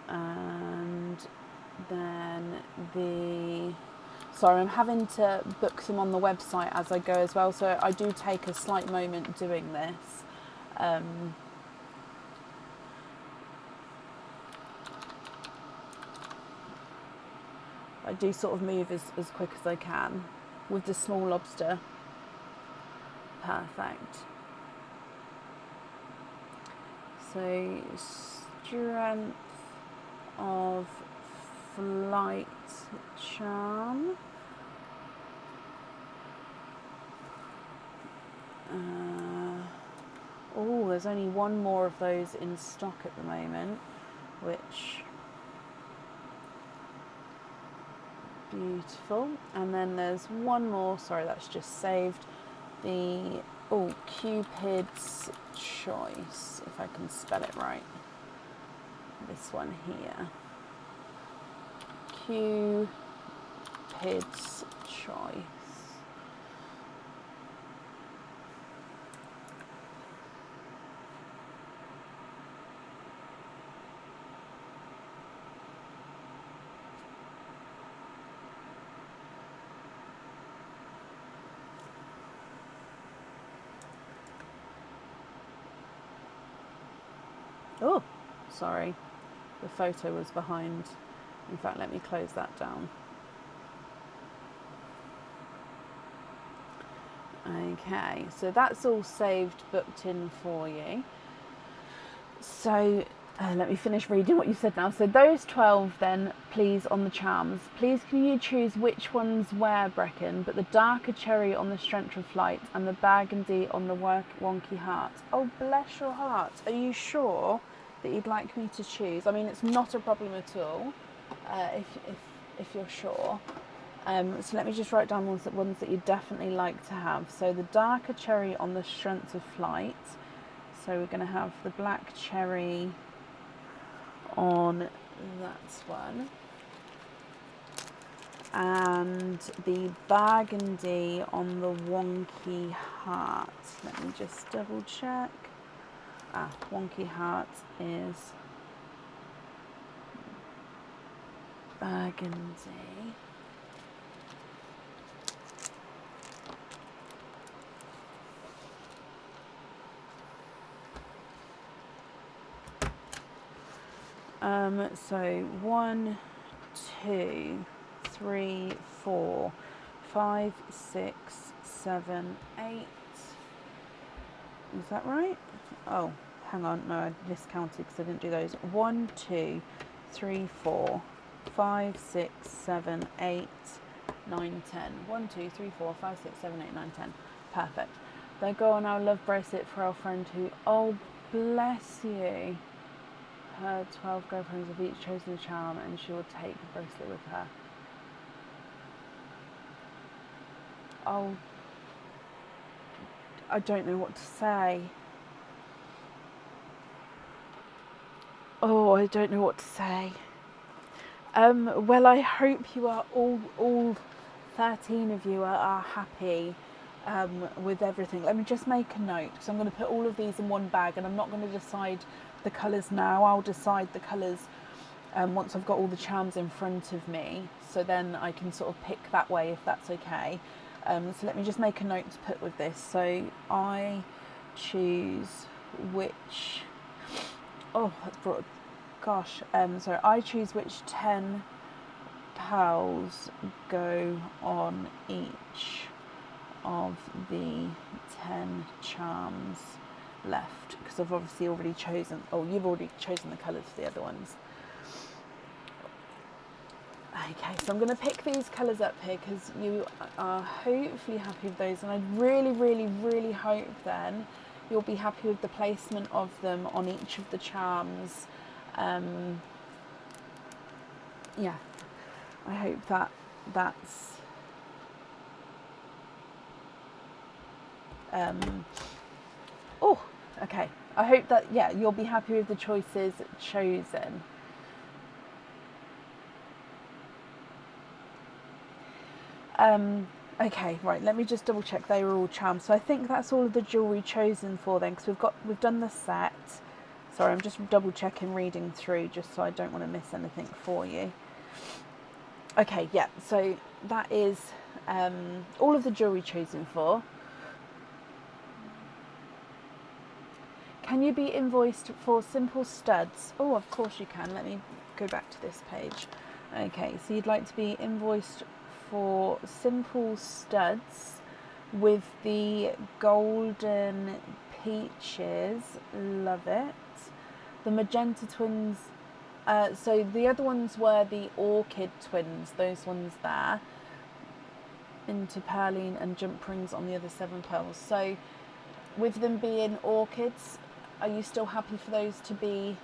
And then sorry, I'm having to book them on the website as I go as well, so I do take a slight moment doing this. I do sort of move as quick as I can with the small lobster. Perfect. So strength of flight charm. Oh, there's only one more of those in stock at the moment, which beautiful. And then there's one more, sorry, that's just saved. The Cupid's Choice, if I can spell it right. This one here. Cupid's Choice. Oh, sorry, the photo was behind. In fact, let me close that down. Okay, so that's all saved, booked in for you. So let me finish reading what you said now. So those 12 then, please, on the charms. Please can you choose which ones wear Brecken, but the darker cherry on the strength of flight and the burgundy on the wonky heart. Oh, bless your heart. Are you sure? that you'd like me to choose. I mean, it's not a problem at all, if you're sure. So let me just write down ones that you'd definitely like to have. So the darker cherry on the Strength of Flight. So we're going to have the black cherry on that one. And the burgundy on the Wonky Heart. Let me just double check. Wonky Heart is burgundy. So 1, 2, 3, 4, 5, 6, 7, 8. Is that right? Oh, hang on. No, I discounted because I didn't do those. 1, 2, 3, 4, 5, 6, 7, 8, 9, 10. 1, 2, 3, 4, 5, 6, 7, 8, 9, 10. Perfect. They go on our love bracelet for our friend who, oh, bless you. Her 12 girlfriends have each chosen a charm and she will take the bracelet with her. Oh, I don't know what to say. Oh, I don't know what to say. Well, I hope you are all 13 of you are happy with everything. Let me just make a note, because I'm going to put all of these in one bag, and I'm not going to decide the colours now. I'll decide the colours once I've got all the charms in front of me, so then I can sort of pick that way if that's okay. So let me just make a note to put with this. So I choose which, oh, that's brought, gosh, so I choose which 10 pearls go on each of the 10 charms left, because I've obviously already chosen, oh, you've already chosen the colours for the other ones. Okay, so I'm going to pick these colours up here because you are hopefully happy with those, and I really hope then you'll be happy with the placement of them on each of the charms. Yeah, I hope that's oh, okay. I hope that, yeah, you'll be happy with the choices chosen. Okay, right, let me just double check they were all charms. So I think that's all of the jewellery chosen for then, because we've done the set. Sorry, I'm just double checking, reading through, just so I don't want to miss anything for you. Okay, yeah, so that is all of the jewellery chosen for. Can you be invoiced for simple studs? Oh, of course you can. Let me go back to this page. Okay, so you'd like to be invoiced for simple studs with the golden peaches. Love it. The magenta twins. So the other ones were the orchid twins, those ones there. Into perline and jump rings on the other 7 pearls. So with them being orchids, are you still happy for those to be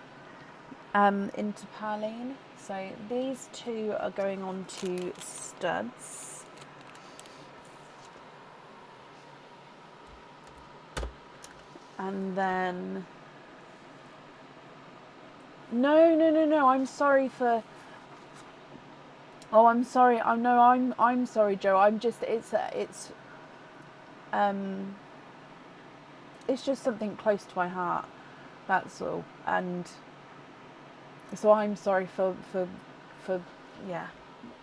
into perline? So these 2 are going on to studs. And then no, I'm sorry for, oh, I'm sorry. I'm sorry, Joe. I'm just, it's just something close to my heart, that's all. And so I'm sorry for yeah,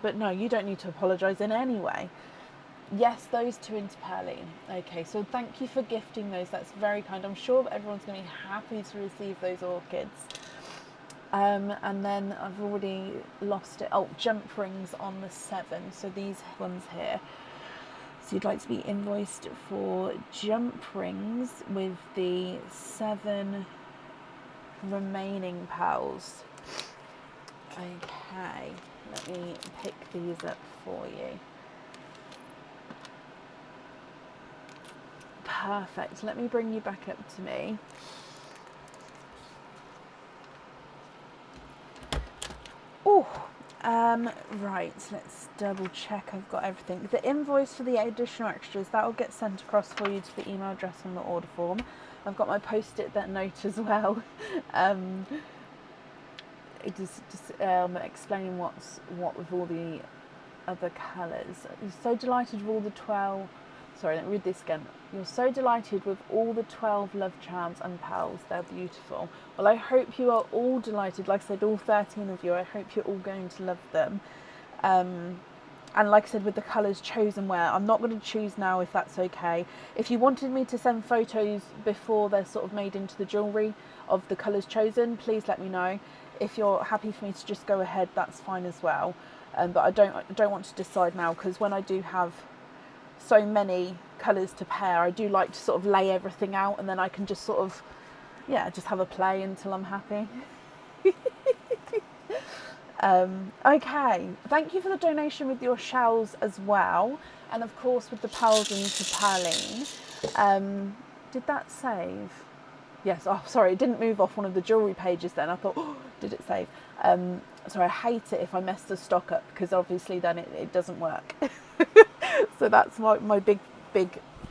but no, you don't need to apologise in any way. Yes, those 2 into perline. Okay, so thank you for gifting those. That's very kind. I'm sure everyone's going to be happy to receive those orchids. And then I've already lost it. Oh, jump rings on the 7. So these ones here. So you'd like to be invoiced for jump rings with the 7 remaining pearls. Okay, let me pick these up for you. Perfect. Let me bring you back up to me. Right, let's double check I've got everything. The invoice for the additional extras, that will get sent across for you to the email address on the order form. I've got my post-it that note as well. It is just explaining what with all the other colours. You're so delighted with all the 12... Sorry, let me read this again. You're so delighted with all the 12 love charms and pearls. They're beautiful. Well, I hope you are all delighted. Like I said, all 13 of you. I hope you're all going to love them. And like I said, with the colours chosen where, I'm not going to choose now if that's okay. If you wanted me to send photos before they're sort of made into the jewellery of the colours chosen, please let me know. If you're happy for me to just go ahead, that's fine as well. But I don't want to decide now, because when I do have so many colours to pair, I do like to sort of lay everything out, and then I can just sort of, yeah, just have a play until I'm happy. Okay, thank you for the donation with your shells as well, and of course with the pearls into Perline. Did that save? Yes. Oh, sorry, it didn't move off one of the jewellery pages then. I thought, oh, did it save? Sorry, I hate it if I mess the stock up, because obviously then it doesn't work. So that's my big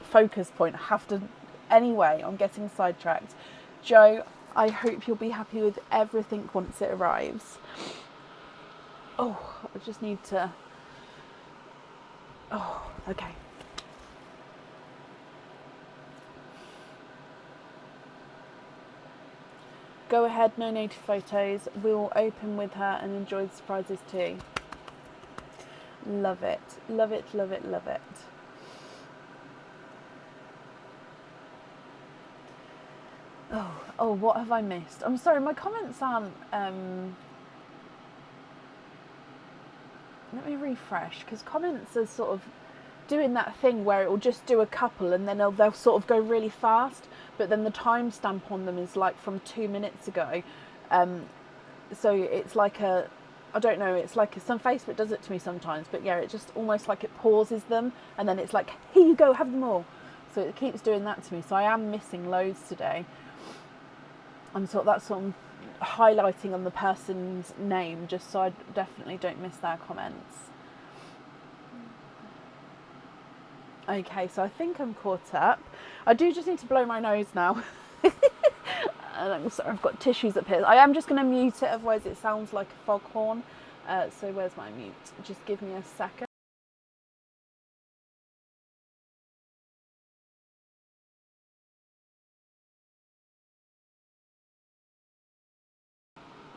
focus point. I have to, anyway, I'm getting sidetracked. Joe, I hope you'll be happy with everything once it arrives. Oh, I just need to... Oh, okay. Go ahead, no native photos. We'll open with her and enjoy the surprises too. Love it, love it, love it, love it. Oh, what have I missed? I'm sorry, my comments aren't... Let me refresh, because comments are sort of doing that thing where it will just do a couple and then they'll sort of go really fast, but then the timestamp on them is like from 2 minutes ago. So it's like a... I don't know, it's like some Facebook does it to me sometimes, but yeah, it just almost like it pauses them and then it's like, here you go, have them all. So it keeps doing that to me. So I am missing loads today. I'm that's sort of highlighting on the person's name just so I definitely don't miss their comments. Okay, so I think I'm caught up. I do just need to blow my nose now. And I'm sorry, I've got tissues up here. I am just going to mute it, otherwise it sounds like a foghorn. So where's my mute? Just give me a second.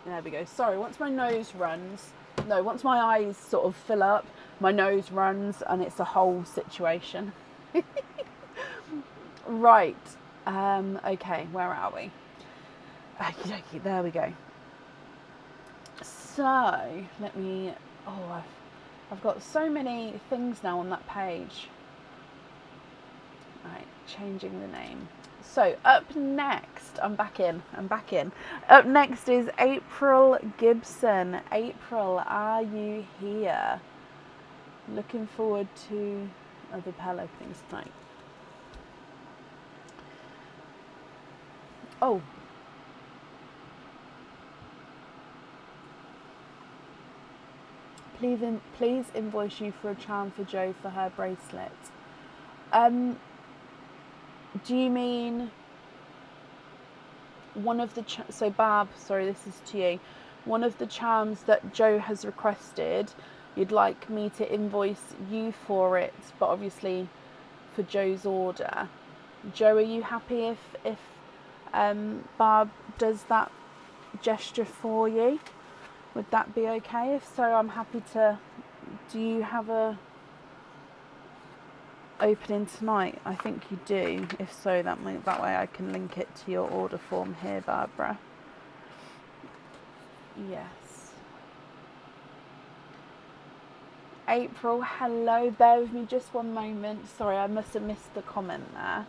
There we go. Sorry, once my eyes sort of fill up, my nose runs and it's a whole situation. Right. Okay, where are we? Okie dokie, there we go. So, let me... Oh, I've got so many things now on that page. Right, changing the name. So, up next, I'm back in. Up next is April Gibson. April, are you here? Looking forward to other pearl openings tonight. Oh. Please invoice you for a charm for Jo for her bracelet. Do you mean one of the... So Barb, sorry, this is to you. One of the charms that Jo has requested, you'd like me to invoice you for it, but obviously for Jo's order. Jo, are you happy if Barb does that gesture for you? Would that be okay? If so, I'm happy to... Do you have a opening tonight? I think you do. If so, that way I can link it to your order form here, Barbara. Yes. April, hello. Bear with me just one moment. Sorry, I must have missed the comment there.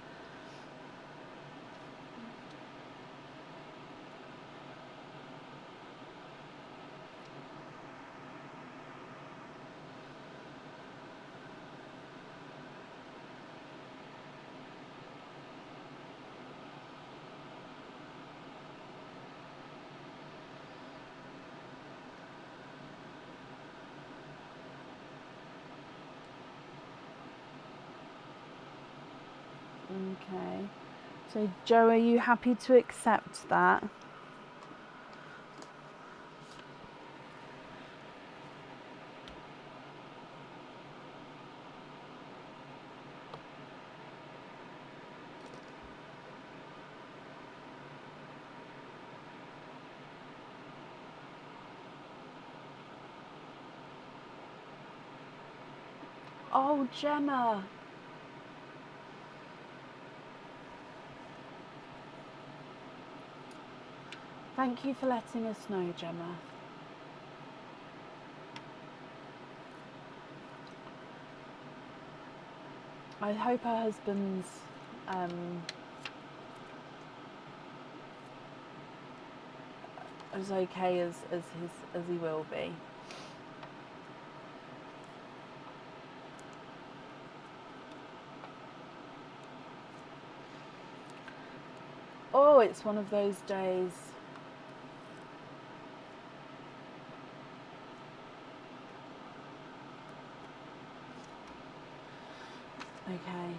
Okay. So Joe, are you happy to accept that? Oh, Gemma. Thank you for letting us know, Gemma. I hope her husband's as okay as he will be. Oh, it's one of those days. Okay.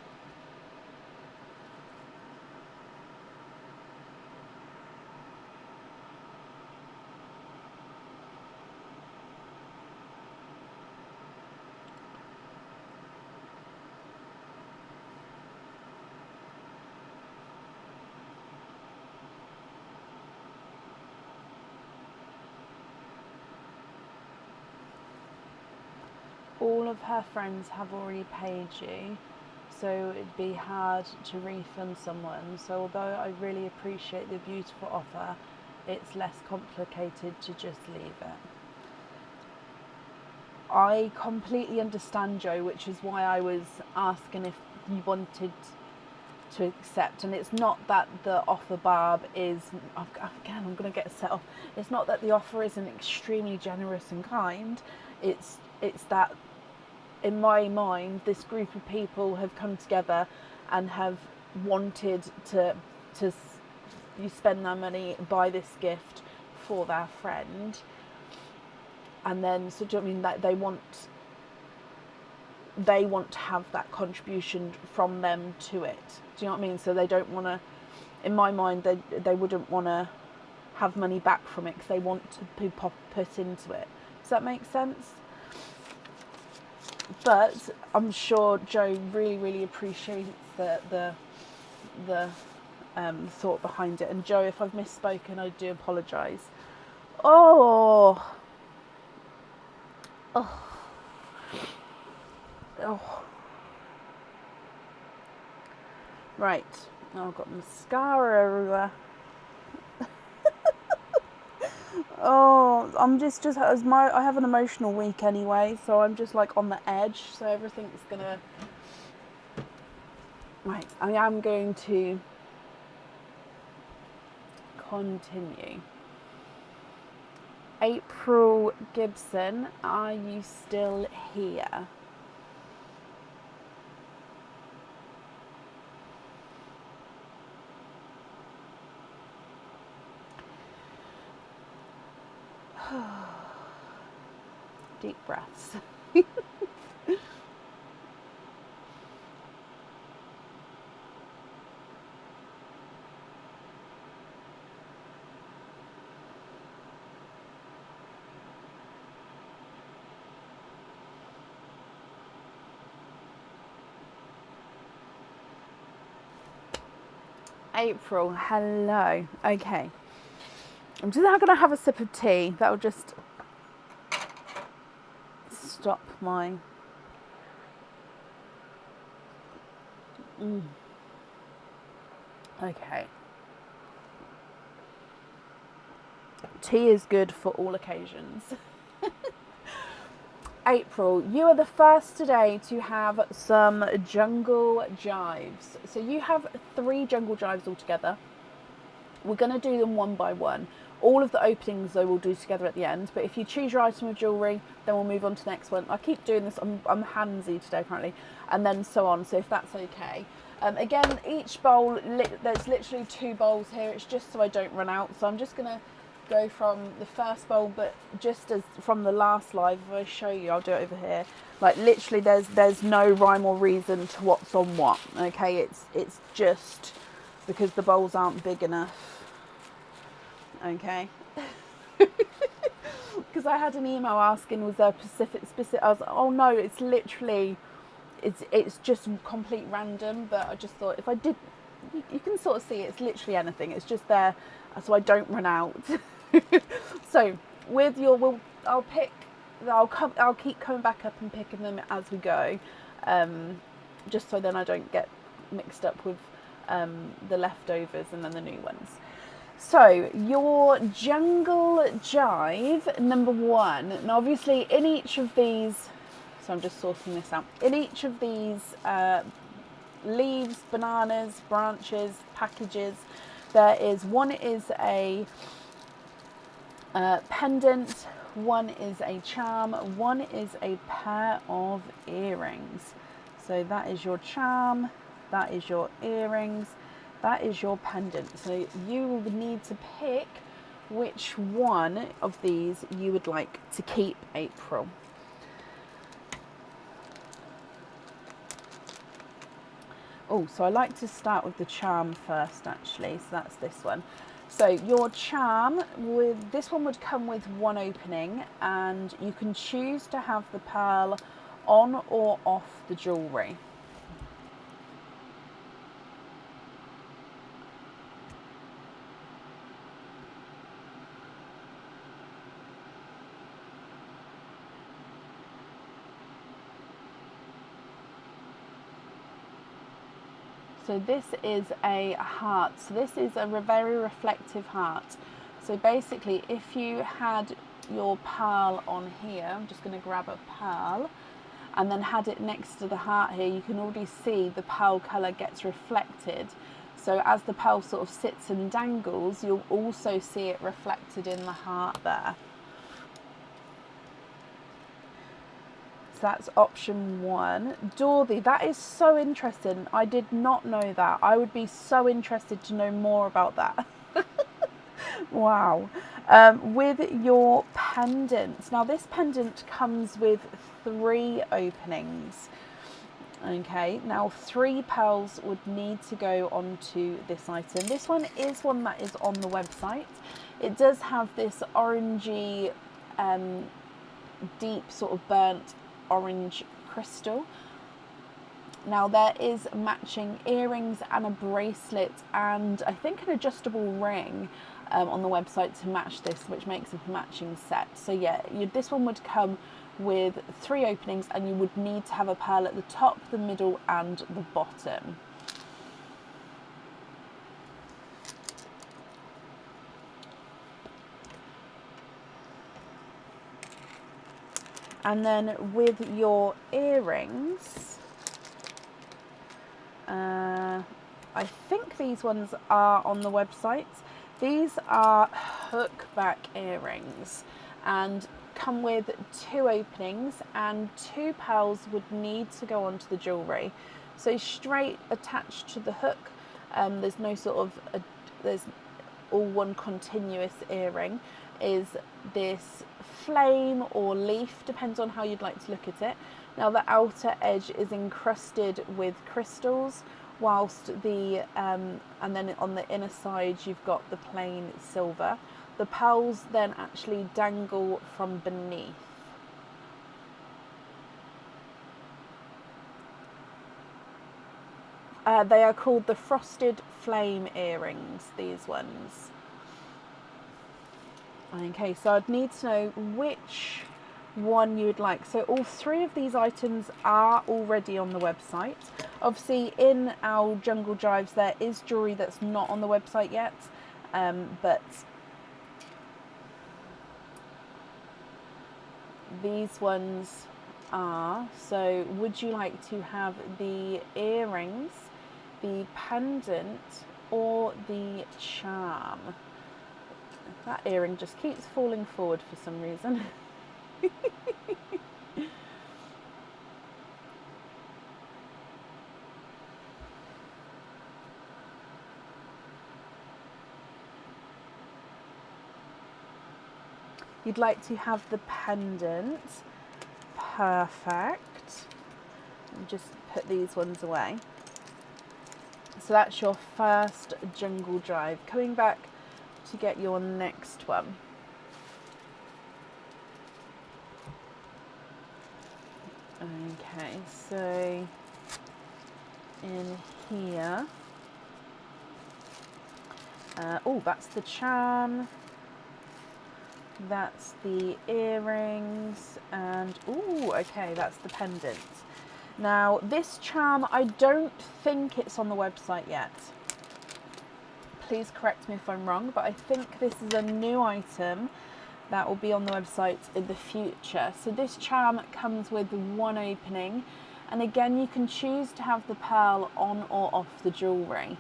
All of her friends have already paid you, so it'd be hard to refund someone. So although I really appreciate the beautiful offer, it's less complicated to just leave it. I completely understand, Joe, which is why I was asking if you wanted to accept. And it's not that the offer, Barb, is, again, I'm going to get set off. It's not that the offer isn't extremely generous and kind. It's that, in my mind, this group of people have come together and have wanted to you spend their money, buy this gift for their friend, and then, so do you know what I mean, that they want to have that contribution from them to it. Do you know what I mean? So they don't want to, in my mind, they wouldn't want to have money back from it because they want to be put into it. Does that make sense? But I'm sure Joe really, really appreciates the thought behind it. And Joe, if I've misspoken, I do apologise. Oh. Right. Oh, I've got mascara everywhere. Oh, I'm just as I have an emotional week anyway, so I'm just like on the edge. So everything's gonna. Right. I am going to continue. April Gibson, are you still here? Deep breaths. April, hello. Okay. I'm just now going to have a sip of tea. That'll just stop my... Okay. Tea is good for all occasions. April, you are the first today to have some jungle jives. So you have 3 jungle jives altogether. We're going to do them one by one. All of the openings, though, we'll do together at the end. But if you choose your item of jewellery, then we'll move on to the next one. I keep doing this. I'm handsy today, apparently. And then so on. So if that's okay. Again, each bowl, there's literally 2 bowls here. It's just so I don't run out. So I'm just going to go from the first bowl, but just as from the last live, if I show you, I'll do it over here. Like literally, there's no rhyme or reason to what's on what. Okay, it's just because the bowls aren't big enough. Okay. Because I had an email asking, was there specific? I was like, oh no, it's literally, it's just complete random. But I just thought if I did, you can sort of see it's literally anything. It's just there, so I don't run out. So with your, I'll keep coming back up and picking them as we go, just so then I don't get mixed up with the leftovers and then the new ones. So your jungle jive number 1. Now obviously in each of these, so I'm just sorting this out. In each of these leaves, bananas, branches, packages, there is one is a pendant, one is a charm, one is a pair of earrings. So that is your charm, that is your earrings, that is your pendant. So you will need to pick which one of these you would like to keep, April. Oh, so I like to start with the charm first actually, so that's this one. So your charm, this one would come with 1 opening, and you can choose to have the pearl on or off the jewellery. So this is a heart. So this is a very reflective heart. So basically, if you had your pearl on here, I'm just going to grab a pearl, and then had it next to the heart here, you can already see the pearl colour gets reflected. So as the pearl sort of sits and dangles, you'll also see it reflected in the heart there. So that's option 1. Dorothy, that is so interesting. I did not know that. I would be so interested to know more about that. Wow. With your pendant. Now this pendant comes with 3 openings. Okay, now 3 pearls would need to go onto this item. This one is one that is on the website. It does have this orangey, deep sort of burnt orange crystal. Now there is matching earrings and a bracelet and I think an adjustable ring on the website to match this, which makes a matching set. So yeah, this one would come with 3 openings, and you would need to have a pearl at the top, the middle and the bottom. And then with your earrings, I think these ones are on the website. These are hook back earrings and come with 2 openings, and 2 pearls would need to go onto the jewellery. So straight attached to the hook, there's no sort of, there's all one continuous earring, is this flame or leaf, depends on how you'd like to look at it. Now the outer edge is encrusted with crystals, whilst the and then on the inner side you've got the plain silver. The pearls then actually dangle from beneath. They are called the frosted flame earrings, these ones. Okay, so I'd need to know which one you would like. So all 3 of these items are already on the website. Obviously in our jungle jives there is jewellery that's not on the website yet, but these ones are. So would you like to have the earrings, the pendant or the charm? That earring just keeps falling forward for some reason. you'd like to have the pendant. Perfect. And just put these ones away. So that's your first jungle drive. Coming back to get your next one. Okay, so in here, oh, that's the charm, that's the earrings, and oh, okay, that's the pendant. Now, this charm, I don't think it's on the website yet. Please correct me if I'm wrong, but I think this is a new item that will be on the website in the future. So this charm comes with one opening, and again you can choose to have the pearl on or off the jewellery.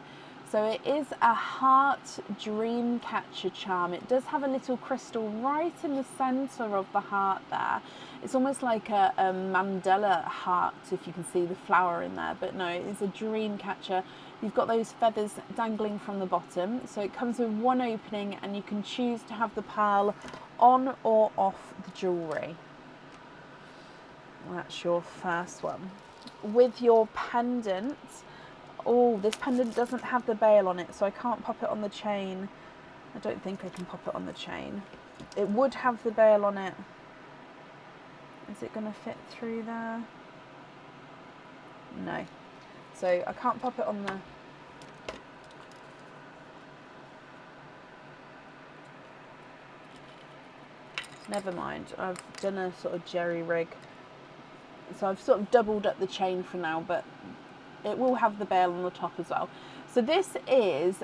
So it is a heart dream catcher charm. It does have a little crystal right in the centre of the heart there. It's almost like a mandala heart, if you can see the flower in there, but no, it's a dream catcher. You've got those feathers dangling from the bottom, so it comes with one opening, and you can choose to have the pearl on or off the jewellery. That's your first one. With your pendant, oh, this pendant doesn't have the bail on it, so I can't pop it on the chain. I don't think I can pop it on the chain. It would have the bail on it. Is it going to fit through there? No. So I can't pop it on the... Never mind, I've done a sort of jerry rig. So I've sort of doubled up the chain for now, but it will have the bail on the top as well. So this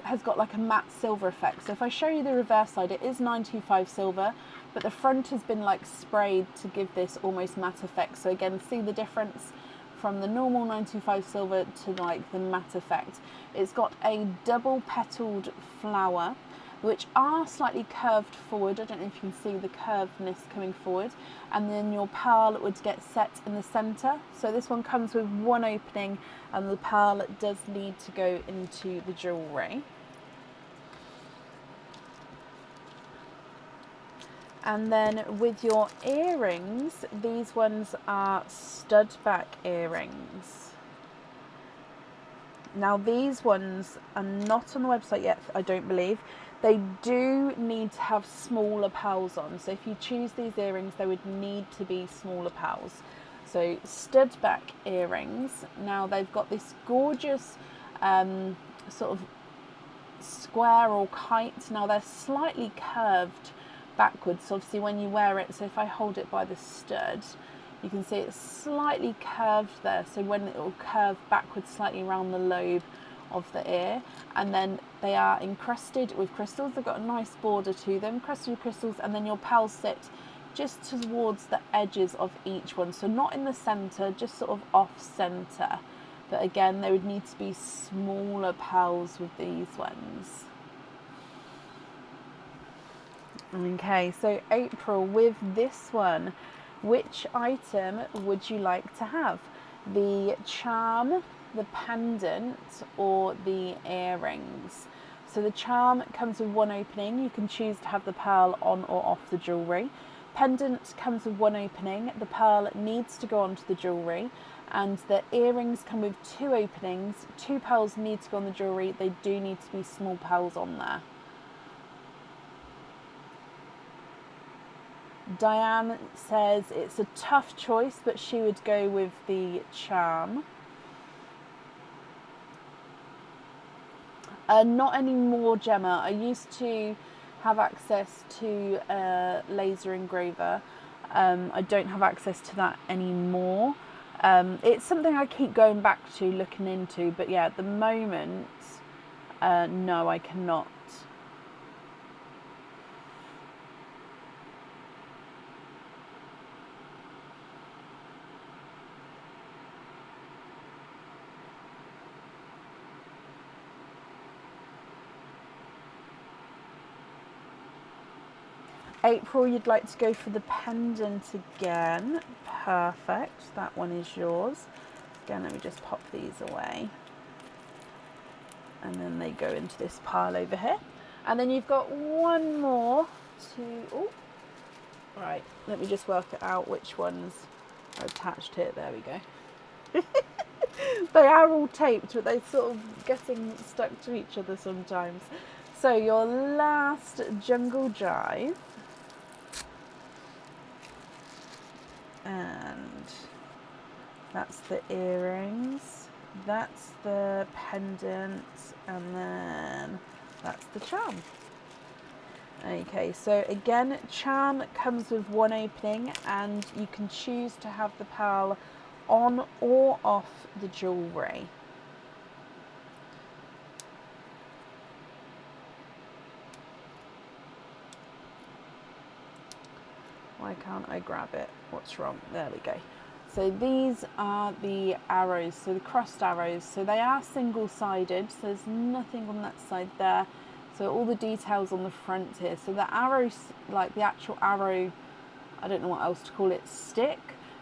has got like a matte silver effect. So if I show you the reverse side, it is 925 silver, but the front has been like sprayed to give this almost matte effect. So again, see the difference from the normal 925 silver to like the matte effect. It's got a double petaled flower, which are slightly curved forward. I don't know if you can see the curvedness coming forward. And then your pearl would get set in the centre. So this one comes with one opening, and the pearl does need to go into the jewellery. And then with your earrings, these ones are stud back earrings. Now these ones are not on the website yet, I don't believe. They do need to have smaller pearls on. So if you choose these earrings, they would need to be smaller pearls. So stud back earrings. Now they've got this gorgeous sort of square or kite. Now they're slightly curved backwards. So obviously when you wear it, so if I hold it by the stud, you can see it's slightly curved there. So when it will curve backwards slightly around the lobe of the ear, and then they are encrusted with crystals. They've got a nice border to them, encrusted with crystals, and then your pearls sit just towards the edges of each one. So not in the centre, just sort of off centre. But again, there would need to be smaller pearls with these ones. Okay, so April, with this one, which item would you like to have? The charm, the pendant, or the earrings? So the charm comes with one opening. You can choose to have the pearl on or off the jewellery. Pendant comes with one opening. The pearl needs to go onto the jewellery. And the earrings come with two openings. Two pearls need to go on the jewellery. They do need to be small pearls on there. Diane says it's a tough choice, but she would go with the charm. Not anymore, Gemma. I used to have access to a laser engraver. I don't have access to that anymore. It's something I keep going back to, looking into, but yeah, at the moment, no, I cannot. April, you'd like to go for the pendant again. Perfect. That one is yours. Again, let me just pop these away. And then they go into this pile over here. And then you've got one more to... Oh, Right, let me just work it out which ones are attached here. There we go. They are all taped, but they're sort of getting stuck to each other sometimes. So your last Jungle Jive. And that's the earrings. That's the pendant. And then that's the charm. Okay, so again, charm comes with one opening, and you can choose to have the pearl on or off the jewellery. Why can't I grab it? What's wrong? There we go. So these are the arrows, so the crossed arrows. So they are single-sided, so there's nothing on that side there. So all the details on the front here. So the arrows, like the actual arrow, I don't know what else to call it, stick,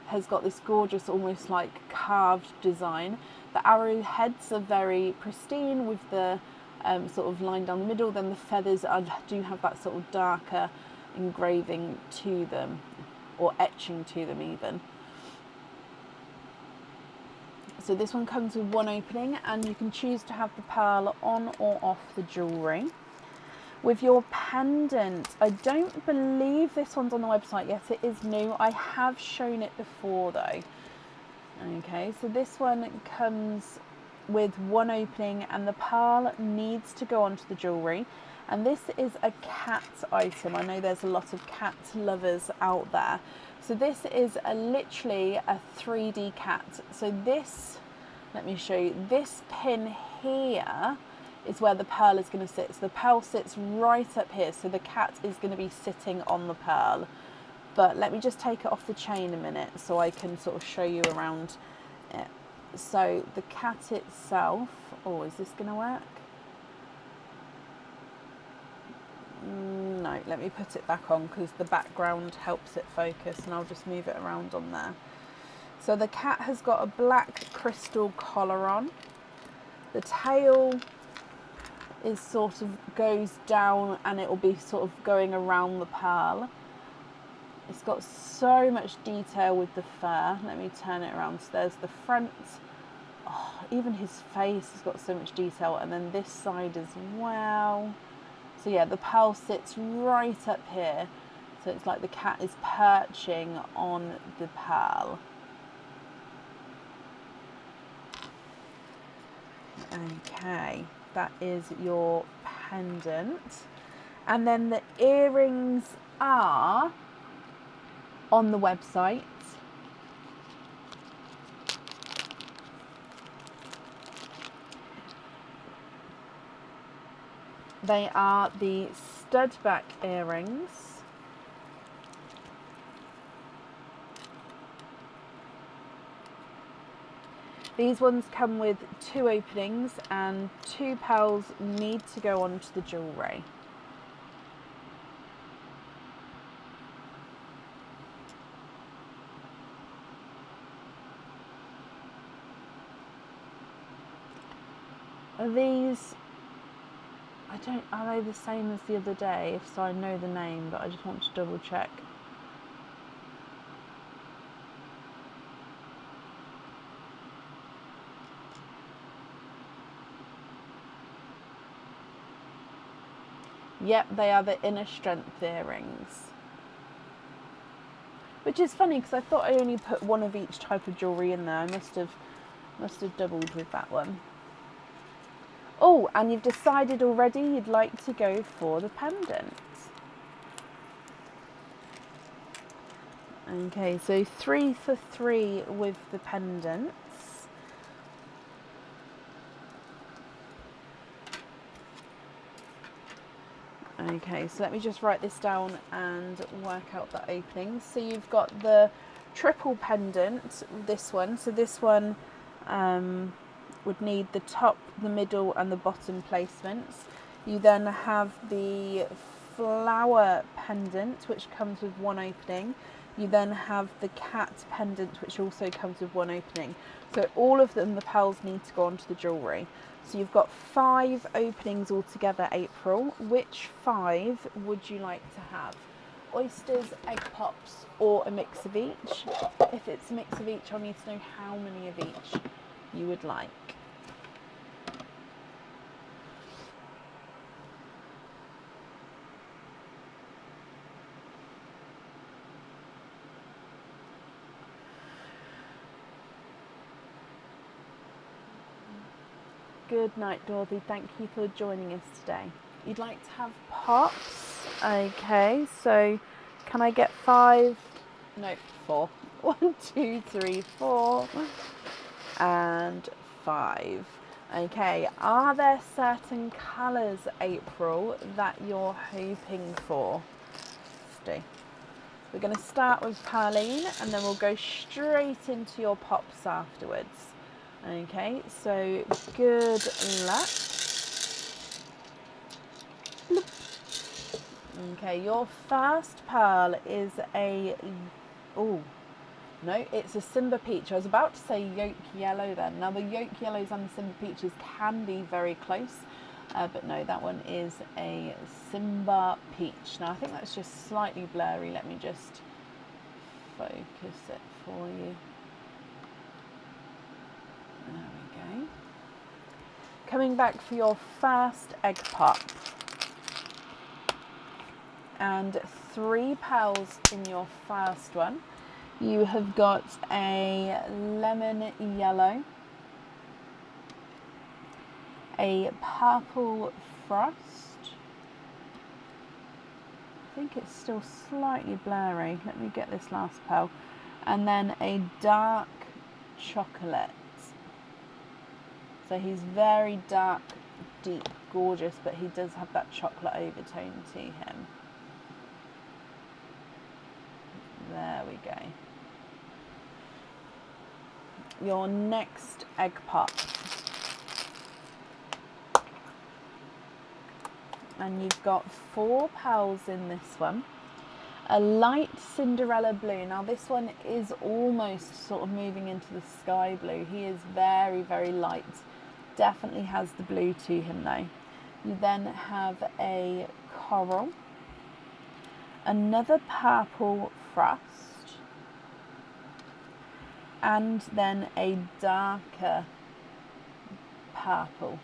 has got this gorgeous, almost like carved design. The arrow heads are very pristine with the sort of line down the middle. Then the feathers do have that sort of darker engraving to them, or etching to them even. So this one comes with one opening, and you can choose to have the pearl on or off the jewellery. With your pendant, I don't believe this one's on the website yet. It is new. I have shown it before though. Okay, so this one comes with one opening, and the pearl needs to go onto the jewellery. And this is a cat item. I know there's a lot of cat lovers out there. So this is literally a 3D cat. So this, let me show you, this pin here is where the pearl is going to sit. So the pearl sits right up here. So the cat is going to be sitting on the pearl. But let me just take it off the chain a minute so I can sort of show you around it. So the cat itself, oh, is this going to work? No, let me put it back on because the background helps it focus, and I'll just move it around on there. So the cat has got a black crystal collar on. The tail is sort of goes down, and it will be sort of going around the pearl. It's got so much detail with the fur. Let me turn it around. So there's the front. Oh, even his face has got so much detail, and then this side as well. So yeah, the pearl sits right up here. So it's like the cat is perching on the pearl. Okay, that is your pendant. And then the earrings are on the website. They are the stud back earrings. These ones come with two openings, and two pearls need to go onto the jewellery. Are these, are they the same as the other day? If so, I know the name, but I just want to double check. Yep, they are the inner strength earrings. Which is funny because I thought I only put one of each type of jewellery in there. I must have doubled with that one. Oh, and you've decided already you'd like to go for the pendant. Okay, so 3 for 3 with the pendants. Okay, so let me just write this down and work out the openings. So you've got the triple pendant, this one. So this one would need the top, the middle and the bottom placements. You then have the flower pendant, which comes with one opening. You then have the cat pendant, which also comes with one opening. So all of them, the pearls need to go onto the jewellery. So you've got 5 openings altogether, April. Which 5 would you like to have? oysters, egg pops, or a mix of each? If it's a mix of each, I'll need to know how many of each you would like. Good night, Dorothy. Thank you for joining us today. You'd like to have pops? Okay, so can I get 5? No, 4. 1, 2, 3, 4, and 5. Okay, are there certain colours, April, that you're hoping for? We're going to start with Pearline and then we'll go straight into your pops afterwards. Okay, so good luck. Okay, your first pearl is a, oh, no, it's a Simba Peach. I was about to say yolk yellow then. Now the yolk yellows and the Simba Peaches can be very close, but no, that one is a Simba Peach. Now I think that's just slightly blurry. Let me just focus it for you. There we go. Coming back for your first egg pop. And 3 pearls in your first one. You have got a lemon yellow, a purple frost. I think it's still slightly blurry. Let me get this last pearl. And then a dark chocolate. So he's very dark, deep, gorgeous, but he does have that chocolate overtone to him. There we go. Your next egg pop. And you've got 4 pearls in this one. A light Cinderella blue. Now this one is almost sort of moving into the sky blue. He is very, very light. Definitely has the blue to him though. You then have a coral. Another purple frost. And then a darker purple.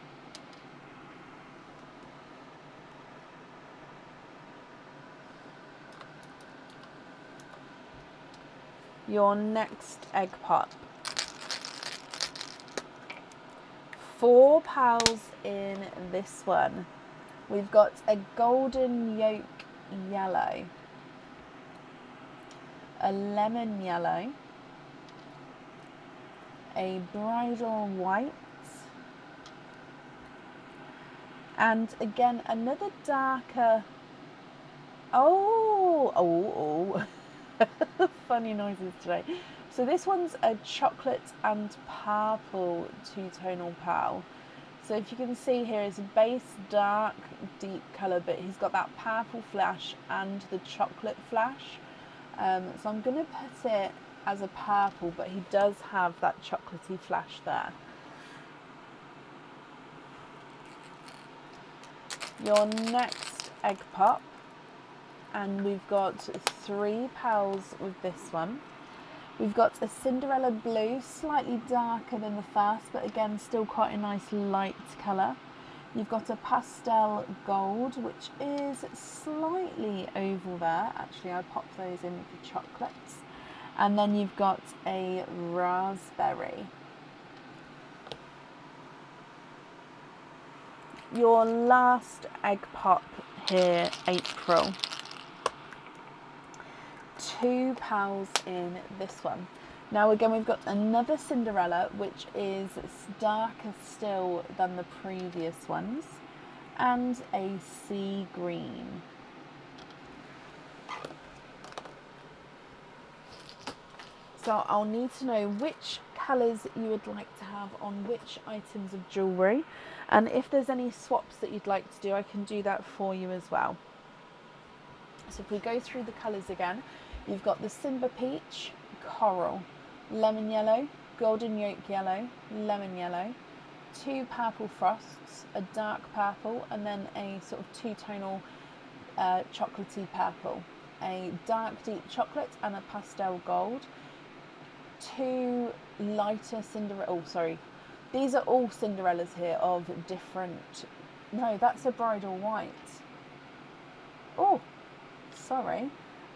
Your next egg pop. 4 pearls in this one. We've got a golden yolk yellow, a lemon yellow, a bridal white, and again another darker, funny noises today. So this one's a chocolate and purple two-tonal pearl. So if you can see here, it's a base dark deep colour, but he's got that purple flash and the chocolate flash. So I'm going to put it as a purple, but he does have that chocolatey flash there. Your next egg pop, and we've got 3 pearls with this one. We've got a Cinderella blue, slightly darker than the first, but again still quite a nice light colour. You've got a pastel gold, which is slightly oval there. Actually, I popped those in for chocolates. And then you've got a raspberry. Your last egg pop here, April. 2 pearls in this one. Now again, we've got another Cinderella, which is darker still than the previous ones, and a sea green. So I'll need to know which colours you would like to have on which items of jewellery, and if there's any swaps that you'd like to do, I can do that for you as well. So if we go through the colours again, you've got the Simba Peach, coral, lemon yellow, golden yolk yellow, lemon yellow, 2 purple frosts, a dark purple, and then a sort of two-tonal chocolatey purple. a dark deep chocolate and a pastel gold. 2 lighter Cinderella, oh sorry, these are all Cinderellas here of different, no, that's a bridal white. Oh, sorry,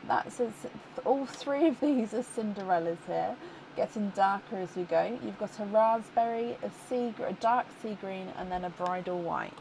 that's all 3 of these are Cinderellas here, getting darker as we go. You've got a raspberry, a dark sea green, and then a bridal white.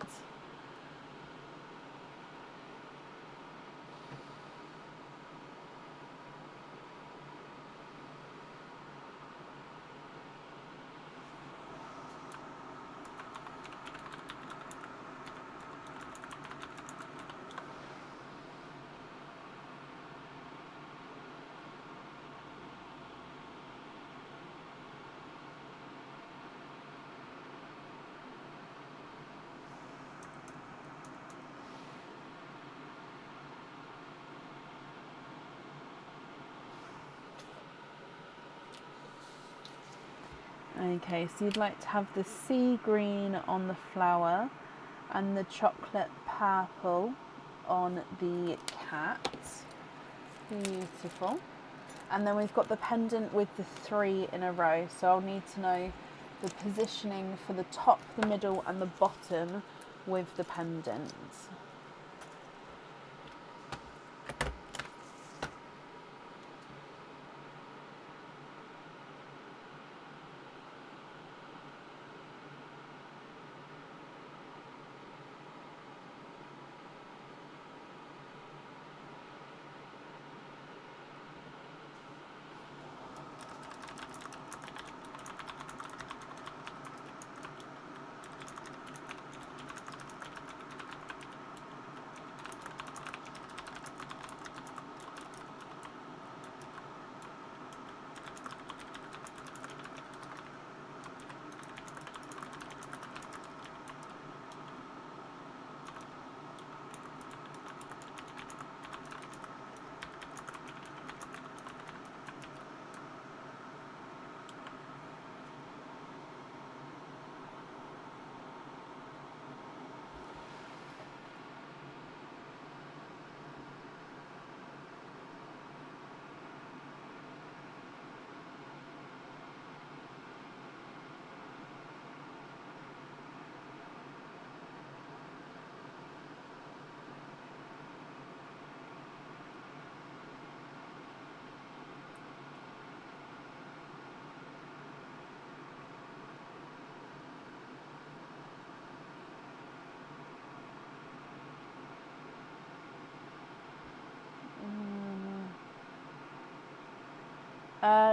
Okay, so you'd like to have the sea green on the flower and the chocolate purple on the cat. Beautiful. And then we've got the pendant with the 3 in a row. So I'll need to know the positioning for the top, the middle and the bottom with the pendant.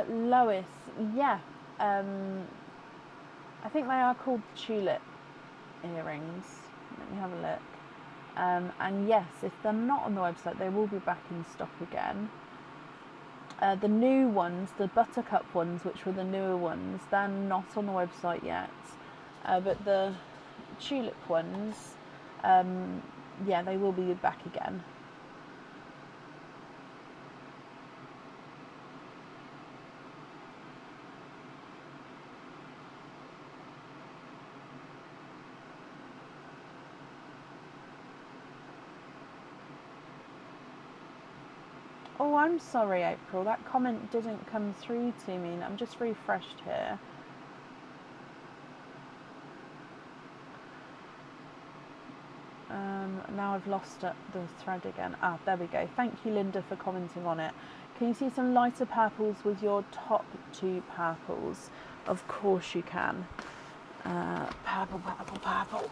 Lois, yeah, I think they are called tulip earrings. Let me have a look. And yes, if they're not on the website, they will be back in stock again. The new ones, the buttercup ones, which were the newer ones, they're not on the website yet. But the tulip ones, yeah, they will be back again. Oh, I'm sorry, April. That comment didn't come through to me. I'm just refreshed here. Now I've lost the thread again. Ah, there we go. Thank you, Linda, for commenting on it. Can you see some lighter purples with your top 2 purples? Of course you can. Purple, purple, purple.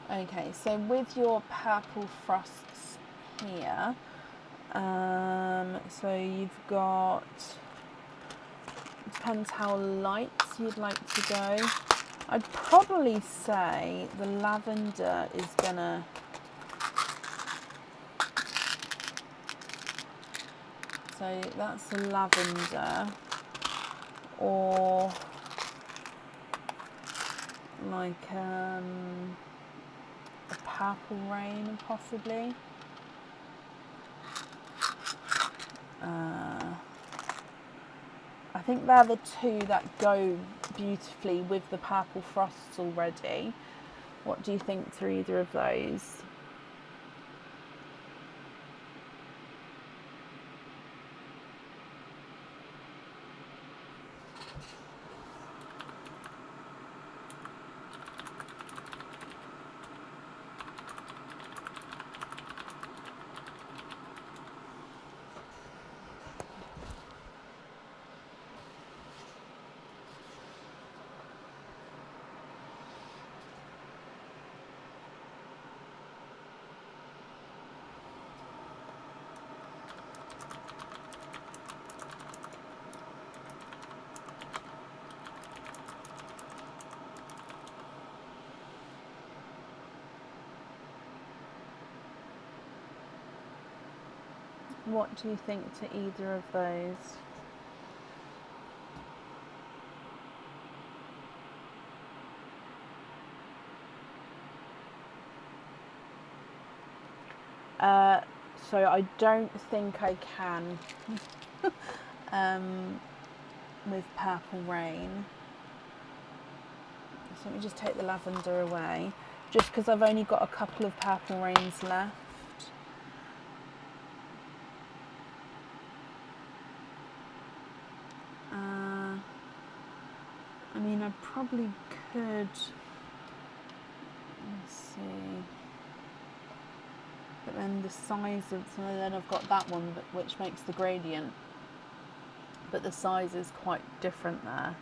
Okay, so with your purple frosts here, so you've got, it depends how light you'd like to go. I'd probably say the lavender is gonna, so that's the lavender, or like a purple rain possibly. I think they're the 2 that go beautifully with the purple frosts already. What do you think to either of those? What do you think to either of those? So I don't think I can with Purple Rain. So let me just take the lavender away, just because I've only got a couple of Purple Rains left. I mean, I probably could, let's see, but then the size of, so then I've got that one which makes the gradient, but the size is quite different there.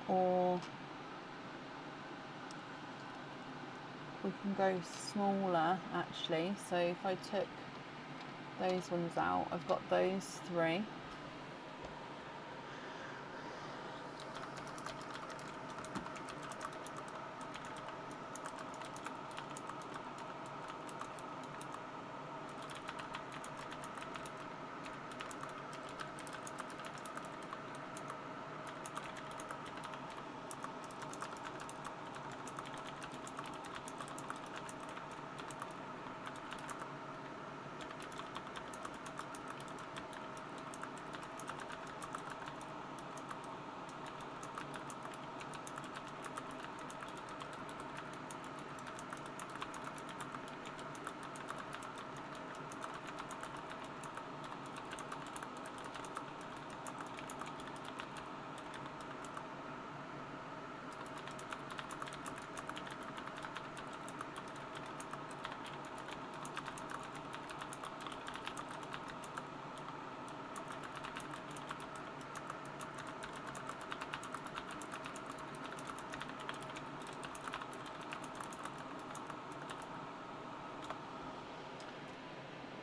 Or we can go smaller actually, so if I took those ones out, I've got those three.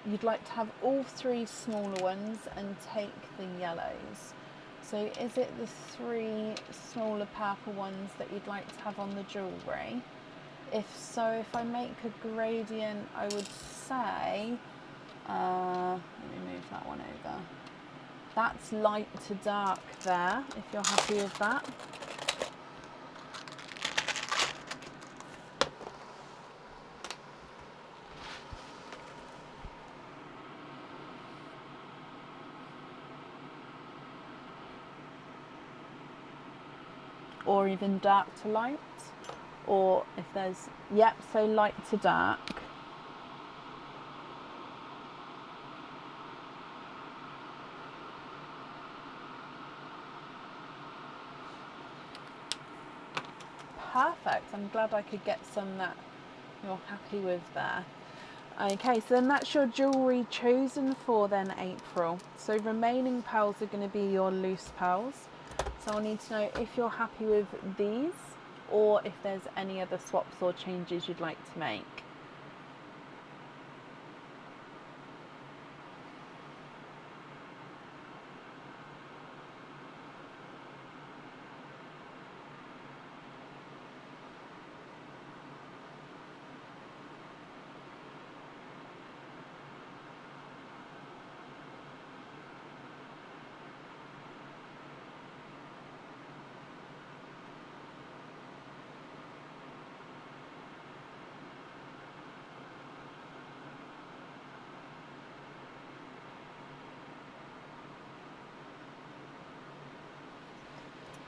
You'd like to have all three smaller ones and take the yellows. So is it the three smaller purple ones that you'd like to have on the jewellery? If so, if I make a gradient, I would say, let me move that one over. That's light to dark there, if you're happy with that. Or even dark to light, or if there's, yep, so light to dark. Perfect, I'm glad I could get some that you're happy with there. Okay, so then that's your jewellery chosen for then April. So remaining pearls are going to be your loose pearls. So I'll need to know if you're happy with these or if there's any other swaps or changes you'd like to make.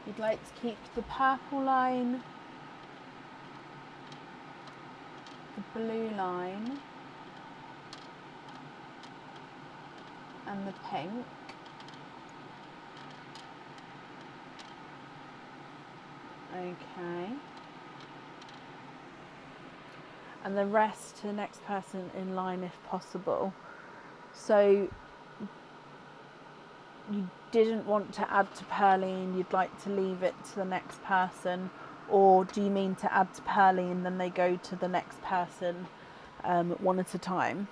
You'd like to keep the purple line, the blue line, and the pink. Okay. And the rest to the next person in line if possible. So you didn't want to add to Pearline, you'd like to leave it to the next person, or do you mean to add to Pearline then they go to the next person one at a time?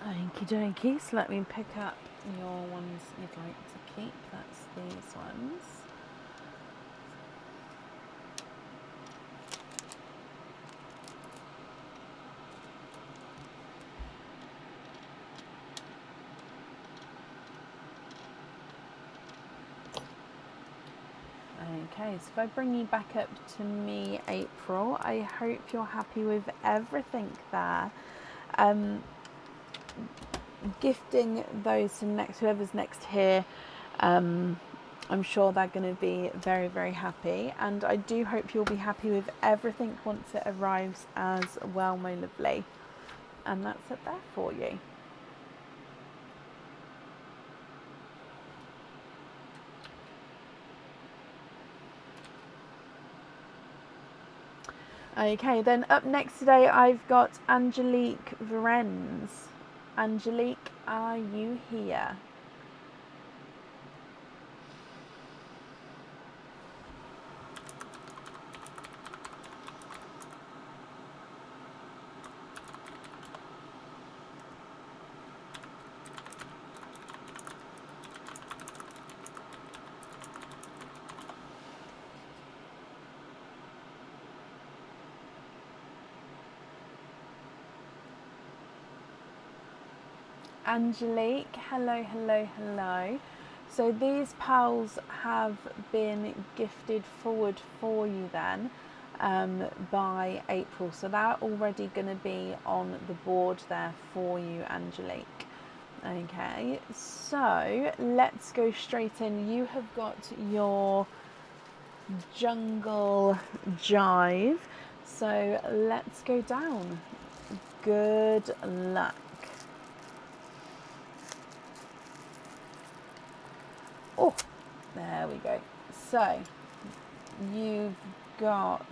Okie dokie, so let me pick up your ones you'd like to keep. That's these ones. Okay, so if I bring you back up to me, April, I hope you're happy with everything there. Gifting those to next, whoever's next here, I'm sure they're going to be very, very happy, and I do hope you'll be happy with everything once it arrives as well, my lovely. And that's it there for you. Okay, then up next today I've got Angelique Varennes. Angelique, are you here? Angelique, hello, hello, hello. So these pearls have been gifted forward for you then by April. So they're already going to be on the board there for you, Angelique. Okay, so let's go straight in. You have got your jungle jive. So let's go down. Good luck. Oh, there we go. So you've got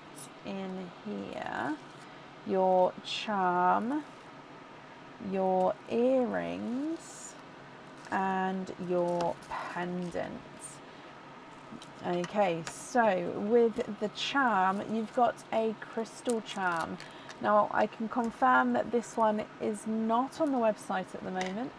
in here your charm, your earrings, and your pendant. Okay, so with the charm, you've got a crystal charm. Now I can confirm that this one is not on the website at the moment.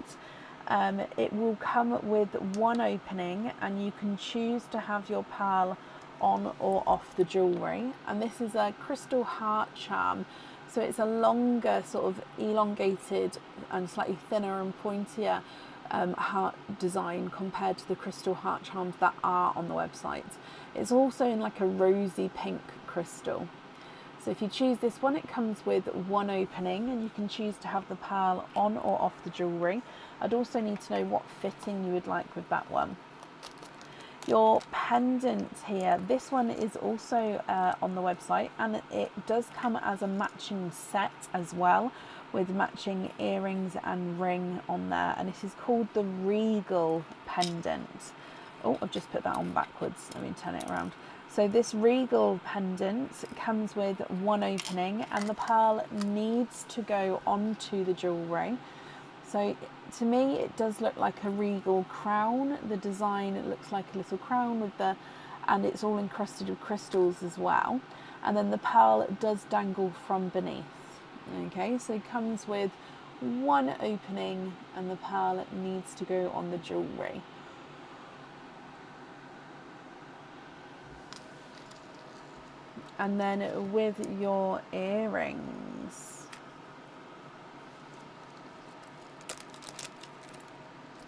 It will come with one opening, and you can choose to have your pearl on or off the jewellery. And this is a crystal heart charm, so it's a longer, sort of elongated and slightly thinner and pointier heart design compared to the crystal heart charms that are on the website. It's also in like a rosy pink crystal. So if you choose this one, it comes with one opening, and you can choose to have the pearl on or off the jewellery. I'd also need to know what fitting you would like with that one. Your pendant here, this one is also on the website, and it does come as a matching set as well, with matching earrings and ring on there, and it is called the Regal pendant. Oh, I've just put that on backwards. Let me turn it around. So this Regal pendant comes with one opening, and the pearl needs to go onto the jewellery. So to me, it does look like a regal crown. The design, it looks like a little crown with and it's all encrusted with crystals as well. And then the pearl does dangle from beneath. Okay, so it comes with one opening and the pearl needs to go on the jewellery. And then with your earrings,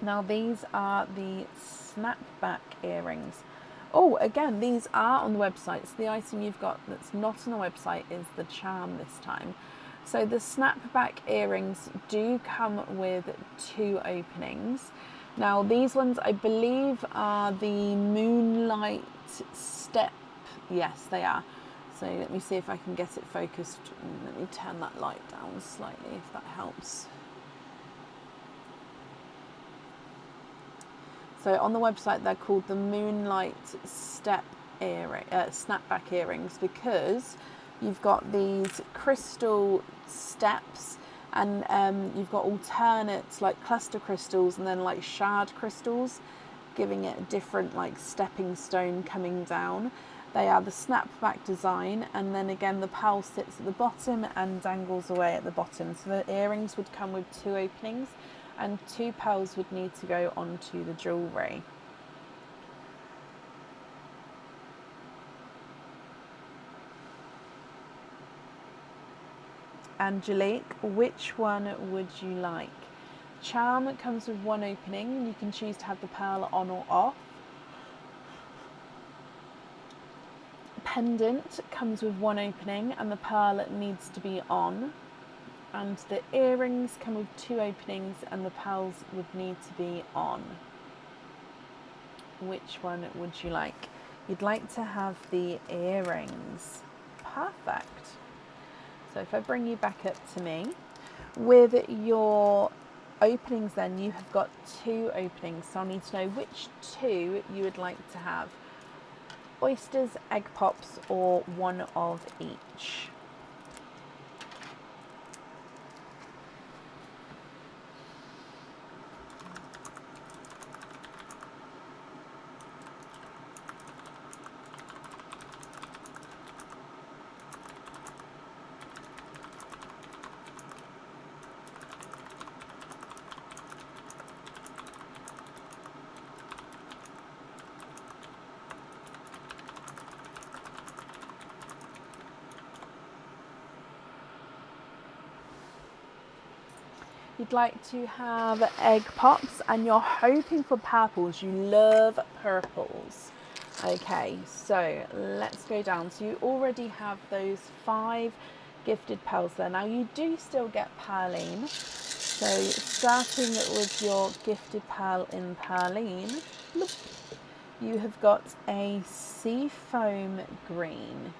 now these are the snapback earrings. Oh, again, these are on the website. So the item you've got that's not on the website is the charm this time. So the snapback earrings do come with 2 openings. Now these ones I believe are the moonlight step. Yes, they are. So let me see if I can get it focused. Let me turn that light down slightly if that helps. So on the website they're called the moonlight step snapback earrings, because you've got these crystal steps and you've got alternates like cluster crystals and then like shard crystals, giving it a different like stepping stone coming down. They are the snapback design, and then again the pearl sits at the bottom and dangles away at the bottom. So the earrings would come with 2 openings and 2 pearls would need to go onto the jewellery. Angelique, which one would you like? Charm comes with 1 opening and you can choose to have the pearl on or off. Pendant comes with 1 opening and the pearl needs to be on. And the earrings come with 2 openings and the pearls would need to be on. Which one would you like? You'd like to have the earrings. Perfect. So if I bring you back up to me, with your openings then you have got 2 openings. So I need to know which 2 you would like to have. Oysters, egg pops, or 1 of each. You'd like to have egg pops and you're hoping for purples. You love purples. Okay, so let's go down. So you already have those 5 gifted pearls there. Now you do still get Pearline. So starting with your gifted pearl in Pearline, you have got a seafoam green.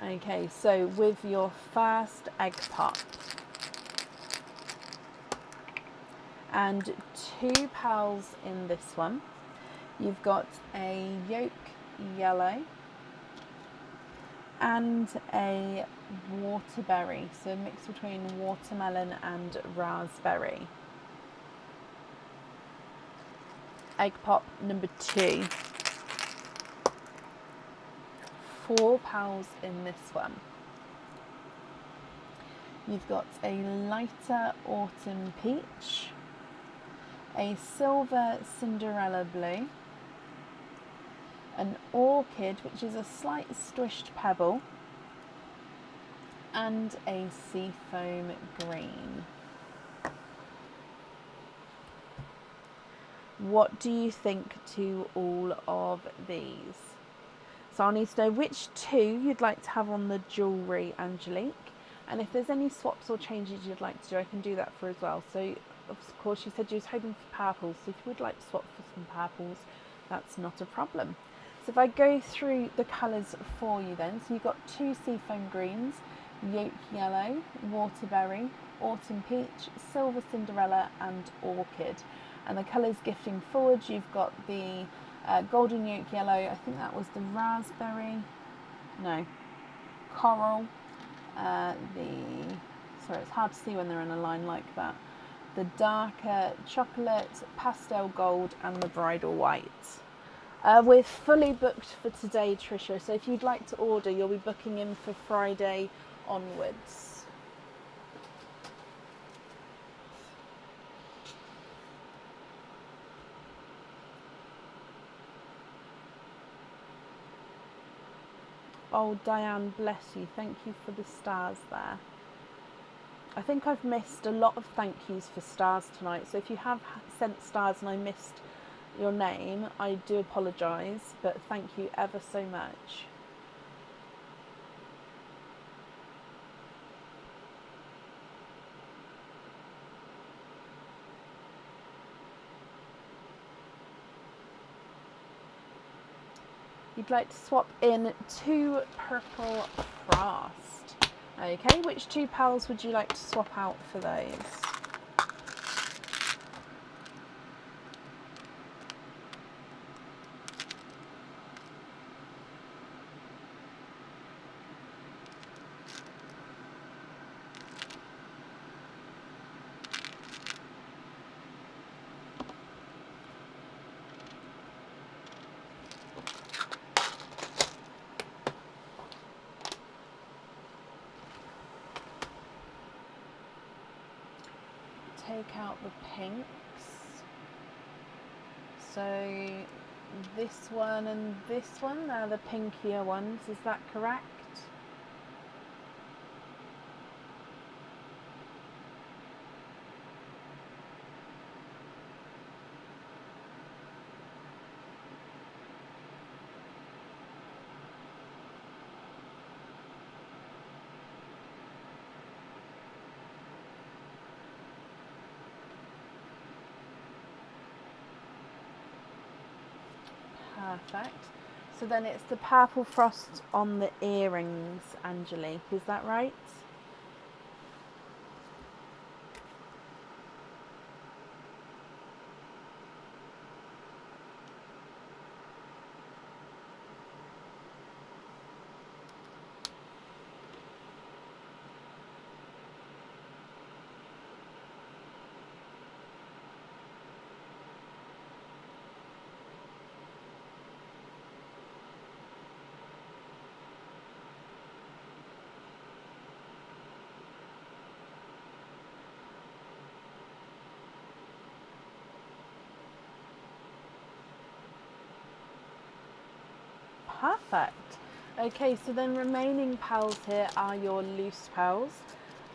Okay, so with your first egg pop and 2 pearls in this one, you've got a yolk yellow and a waterberry, so a mix between watermelon and raspberry. Egg pop number 2. 4 pearls in this one. You've got a lighter autumn peach, a silver Cinderella blue, an orchid, which is a slight squished pebble, and a seafoam green. What do you think to all of these? So I'll need to know which 2 you'd like to have on the jewellery, Angelique. And if there's any swaps or changes you'd like to do, I can do that for as well. So, of course, you said you was hoping for purples. So if you would like to swap for some purples, that's not a problem. So if I go through the colours for you then. So you've got 2 seafoam greens, yolk yellow, waterberry, autumn peach, silver Cinderella and orchid. And the colours gifting forward, you've got the golden yolk yellow, I think that was the raspberry, no, coral, sorry, it's hard to see when they're in a line like that, the darker chocolate, pastel gold and the bridal white. We're fully booked for today, Tricia, so if you'd like to order, you'll be booking in for Friday onwards. Oh, Diane, bless you. Thank you for the stars there. I think I've missed a lot of thank yous for stars tonight, so if you have sent stars and I missed your name, I do apologise, but thank you ever so much. You'd like to swap in 2 purple frost. Okay, which 2 pals would you like to swap out for those? Take out the pinks. So this one and this one, they're the pinkier ones, is that correct? Perfect. So then it's the purple frost on the earrings, Angelique, is that right? Perfect. Okay, so then remaining pals here are your loose pals.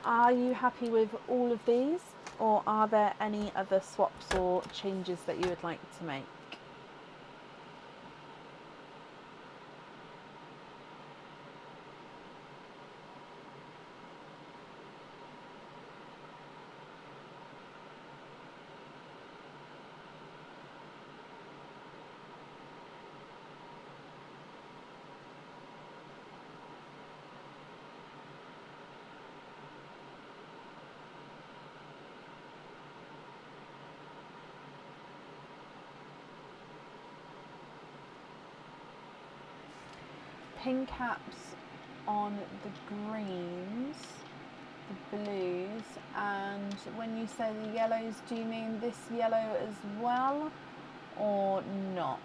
Are you happy with all of these, or are there any other swaps or changes that you would like to make? Pink caps on the greens, the blues, and when you say the yellows, do you mean this yellow as well or not?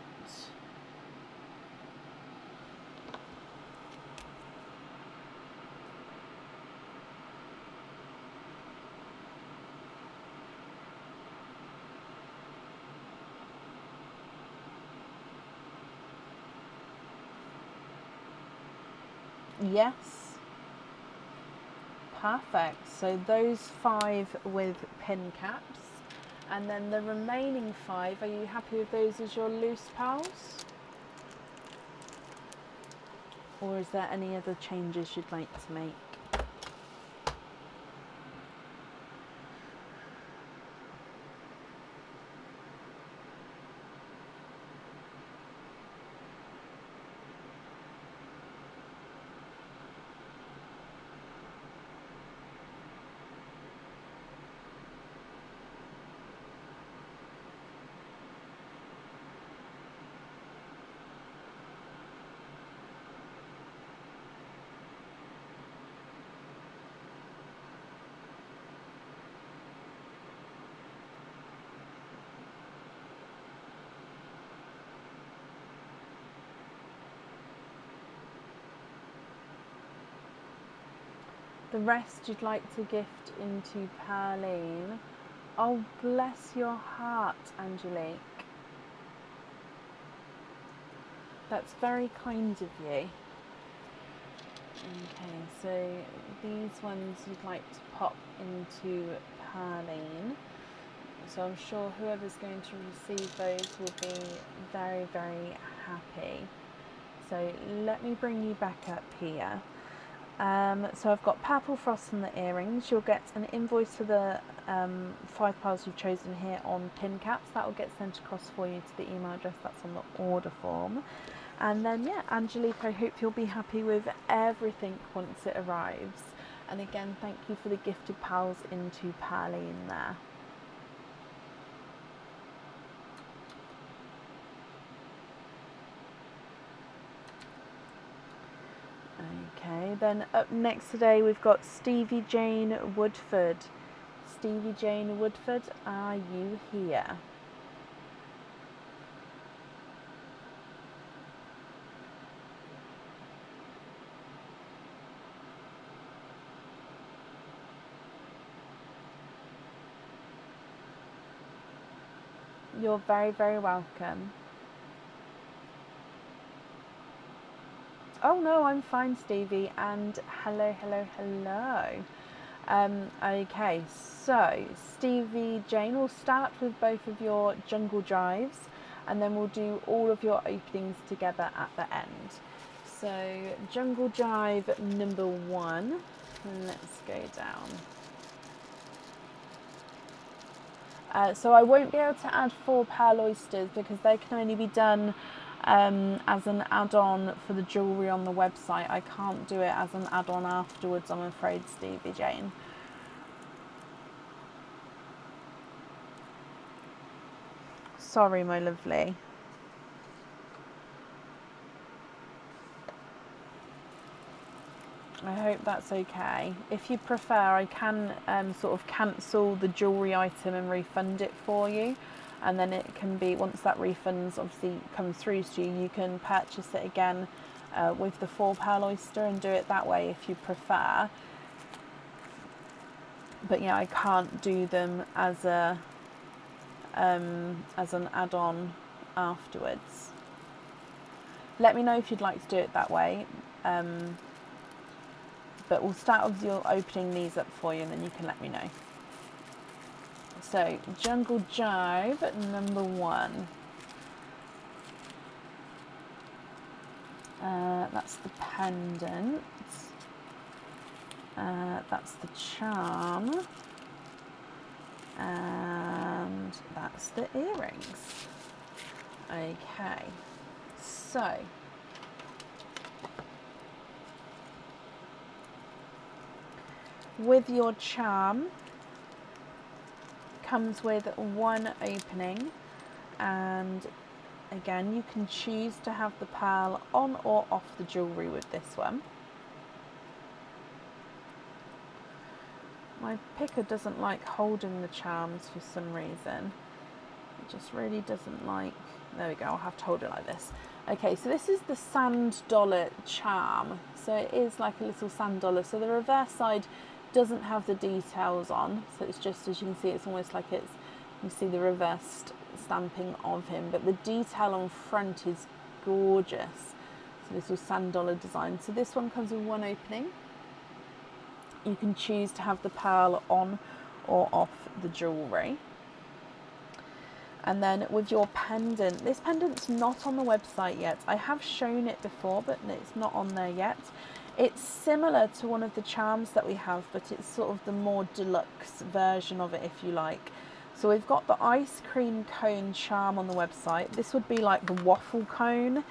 Yes. Perfect. So those 5 with pin caps, and then the remaining 5, are you happy with those as your loose pals? Or is there any other changes you'd like to make? The rest you'd like to gift into Perline. Oh, bless your heart, Angelique. That's very kind of you. Okay, so these ones you'd like to pop into Perline. So I'm sure whoever's going to receive those will be very, very happy. So let me bring you back up here. So I've got Purple Frost and the earrings. You'll get an invoice for the 5 piles you've chosen here on pin caps. That will get sent across for you to the email address that's on the order form. And then, yeah, Angelique, I hope you'll be happy with everything once it arrives. And again, thank you for the gifted pals into Perline there. Okay, then up next today we've got Stevie Jane Woodford. Stevie Jane Woodford, are you here? You're very, very welcome. Oh no, I'm fine, Stevie, and hello, hello, hello. Okay, so Stevie Jane, will start with both of your jungle jives, and then we'll do all of your openings together at the end. So jungle jive number 1, let's go down. So I won't be able to add 4 pearl oysters because they can only be done as an add-on for the jewellery on the website. I can't do it as an add-on afterwards, I'm afraid, Stevie Jane. Sorry, my lovely. I hope that's okay. If you prefer, I can sort of cancel the jewellery item and refund it for you. And then it can be, once that refund obviously comes through to you, you can purchase it again with the 4 pearl oyster and do it that way if you prefer. But yeah, I can't do them as an add-on afterwards. Let me know if you'd like to do it that way. But we'll start with your opening these up for you and then you can let me know. So, Jungle Jive number 1. That's the pendant. That's the charm. And that's the earrings. Okay, so with your charm comes with 1 opening, and again you can choose to have the pearl on or off the jewellery with this one. My picker doesn't like holding the charms for some reason. It just really doesn't like, there we go, I'll have to hold it like this. Okay, so this is the sand dollar charm. So it is like a little sand dollar. So the reverse side doesn't have the details on. So it's just, as you can see, it's almost like it's, you see the reversed stamping of him. But the detail on front is gorgeous. So this was sand dollar design. So this one comes with 1 opening. You can choose to have the pearl on or off the jewellery. And then with your pendant, this pendant's not on the website yet. I have shown it before, but it's not on there yet. It's similar to one of the charms that we have, but it's sort of the more deluxe version of it, if you like. So we've got the ice cream cone charm on the website. This would be like the waffle cone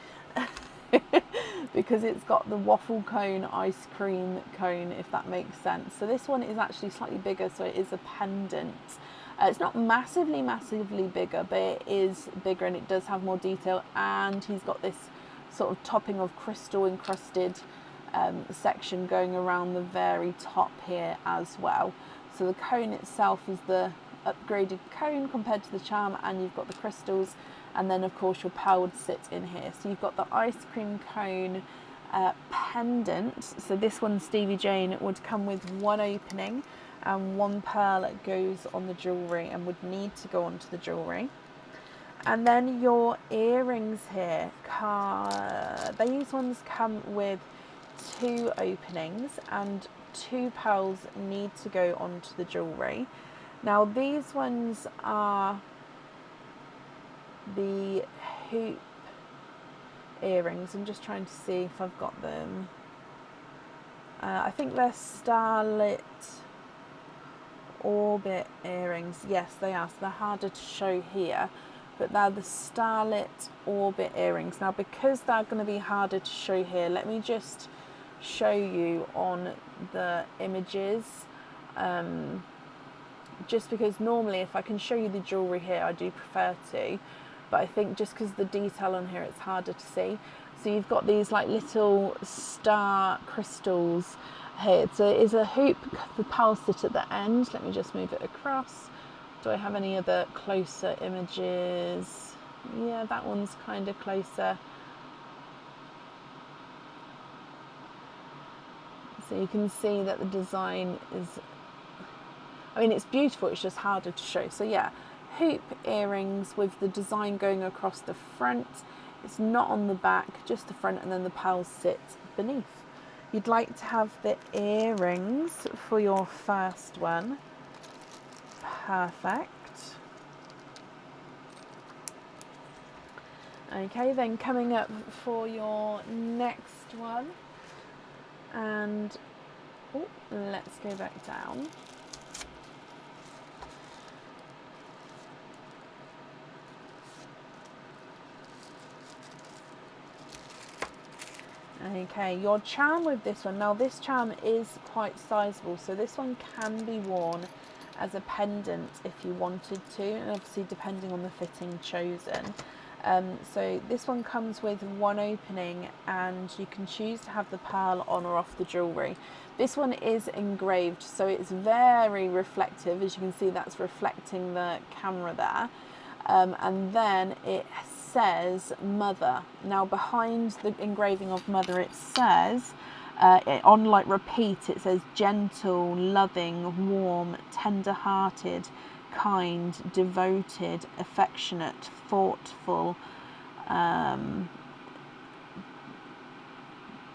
because it's got the waffle cone, ice cream cone, if that makes sense. So this one is actually slightly bigger, so it is a pendant. It's not massively bigger, but it is bigger and it does have more detail, and he's got this sort of topping of crystal encrusted section going around the very top here as well. So the cone itself is the upgraded cone compared to the charm, and you've got the crystals, and then of course your pearl would sit in here. So you've got the ice cream cone pendant. So this one, Stevie Jane, would come with one opening and one pearl that goes on the jewellery and would need to go onto the jewellery. And then your earrings here, these ones come with two openings and two pearls need to go onto the jewellery. Now these ones are the hoop earrings. I'm just trying to see if I've got them. I think they're starlit orbit earrings. Yes, they are. So they're harder to show here, but they're the starlit orbit earrings. Now because they're going to be harder to show here, let me just show you on the images, just because normally if I can show you the jewellery here I do prefer to, but I think just because the detail on here it's harder to see. So you've got these like little star crystals here. So it is a hoop, the pearls sit at the end. Let me just move it across. Do I have any other closer images? Yeah, that one's kind of closer. So you can see that the design is, I mean, it's beautiful, it's just harder to show. So yeah, hoop earrings with the design going across the front. It's not on the back, just the front, and then the pearls sit beneath. You'd like to have the earrings for your first one. Perfect. Okay, then coming up for your next one. And let's go back down. Okay, your charm with this one. Now this charm is quite sizable, so this one can be worn as a pendant if you wanted to, and obviously depending on the fitting chosen. So this one comes with one opening and you can choose to have the pearl on or off the jewellery. This one is engraved, so it's very reflective. As you can see, that's reflecting the camera there. And then it says Mother. Now behind the engraving of Mother it says, on like repeat, it says gentle, loving, warm, tender-hearted, kind, devoted, affectionate, thoughtful,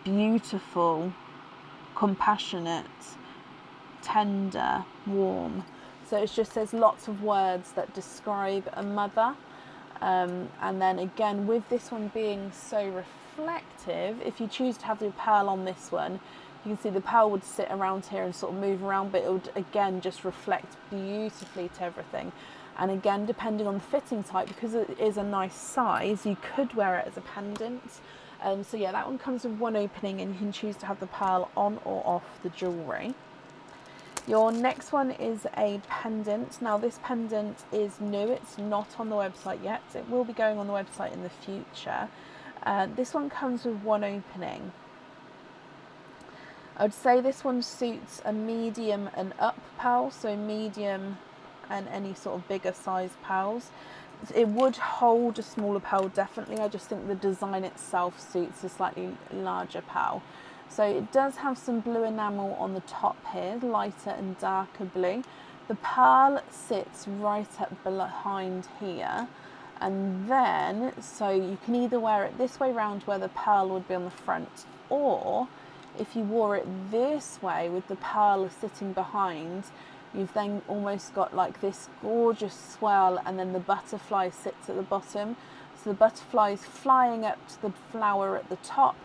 beautiful, compassionate, tender, warm. So it just says lots of words that describe a mother. And then again, with this one being so reflective, if you choose to have the pearl on this one, you can see the pearl would sit around here and sort of move around, but it would again just reflect beautifully to everything. And again, depending on the fitting type, because it is a nice size, you could wear it as a pendant. So yeah, that one comes with one opening and you can choose to have the pearl on or off the jewellery. Your next one is a pendant. Now this pendant is new, it's not on the website yet. It will be going on the website in the future. This one comes with one opening. I would say this one suits a medium and up pearl, so medium and any sort of bigger size pearls. It would hold a smaller pearl, definitely. I just think the design itself suits a slightly larger pearl. So it does have some blue enamel on the top here, lighter and darker blue. The pearl sits right up behind here. And then, so you can either wear it this way round where the pearl would be on the front, or if you wore it this way with the pearl sitting behind, you've then almost got like this gorgeous swirl and then the butterfly sits at the bottom. So the butterfly is flying up to the flower at the top,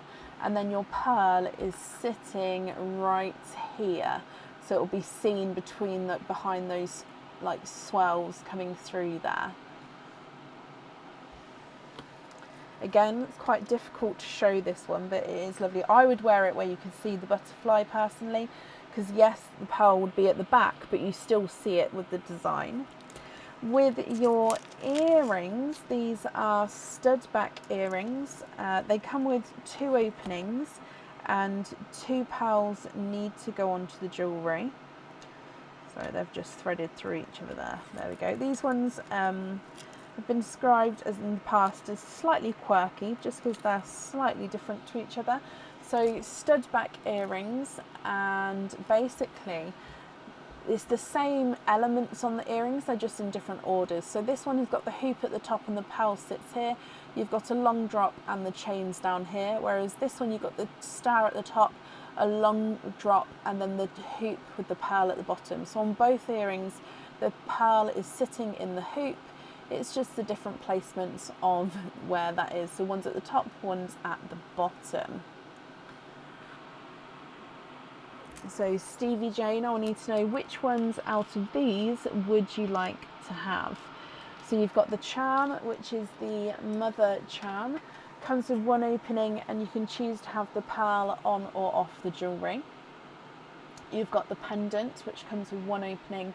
and then your pearl is sitting right here. So it will be seen between behind those like swells coming through there. Again, it's quite difficult to show this one, but it is lovely. I would wear it where you can see the butterfly personally, because yes, the pearl would be at the back, but you still see it with the design. With your earrings, these are stud back earrings. They come with two openings and two pearls need to go onto the jewellery. Sorry, they've just threaded through each other there. There we go. These ones have been described as in the past as slightly quirky, just because they're slightly different to each other. So stud back earrings, and basically it's the same elements on the earrings, they're just in different orders. So this one has got the hoop at the top and the pearl sits here. You've got a long drop and the chains down here, whereas this one you've got the star at the top, a long drop, and then the hoop with the pearl at the bottom. So on both earrings, the pearl is sitting in the hoop. It's just the different placements of where that is. So one's at the top, one's at the bottom. So Stevie Jane, I need to know which ones out of these would you like to have? So you've got the charm, which is the mother charm. Comes with one opening and you can choose to have the pearl on or off the jewellery. You've got the pendant, which comes with one opening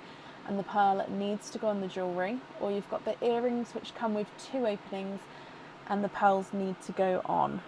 and the pearl needs to go on the jewellery. Or you've got the earrings, which come with two openings and the pearls need to go on.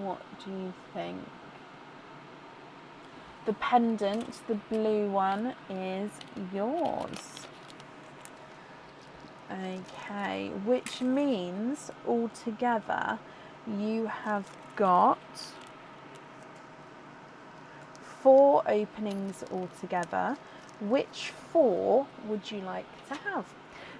What do you think? The pendant, the blue one, is yours. Okay, which means altogether you have got 4 openings altogether. Which 4 would you like to have?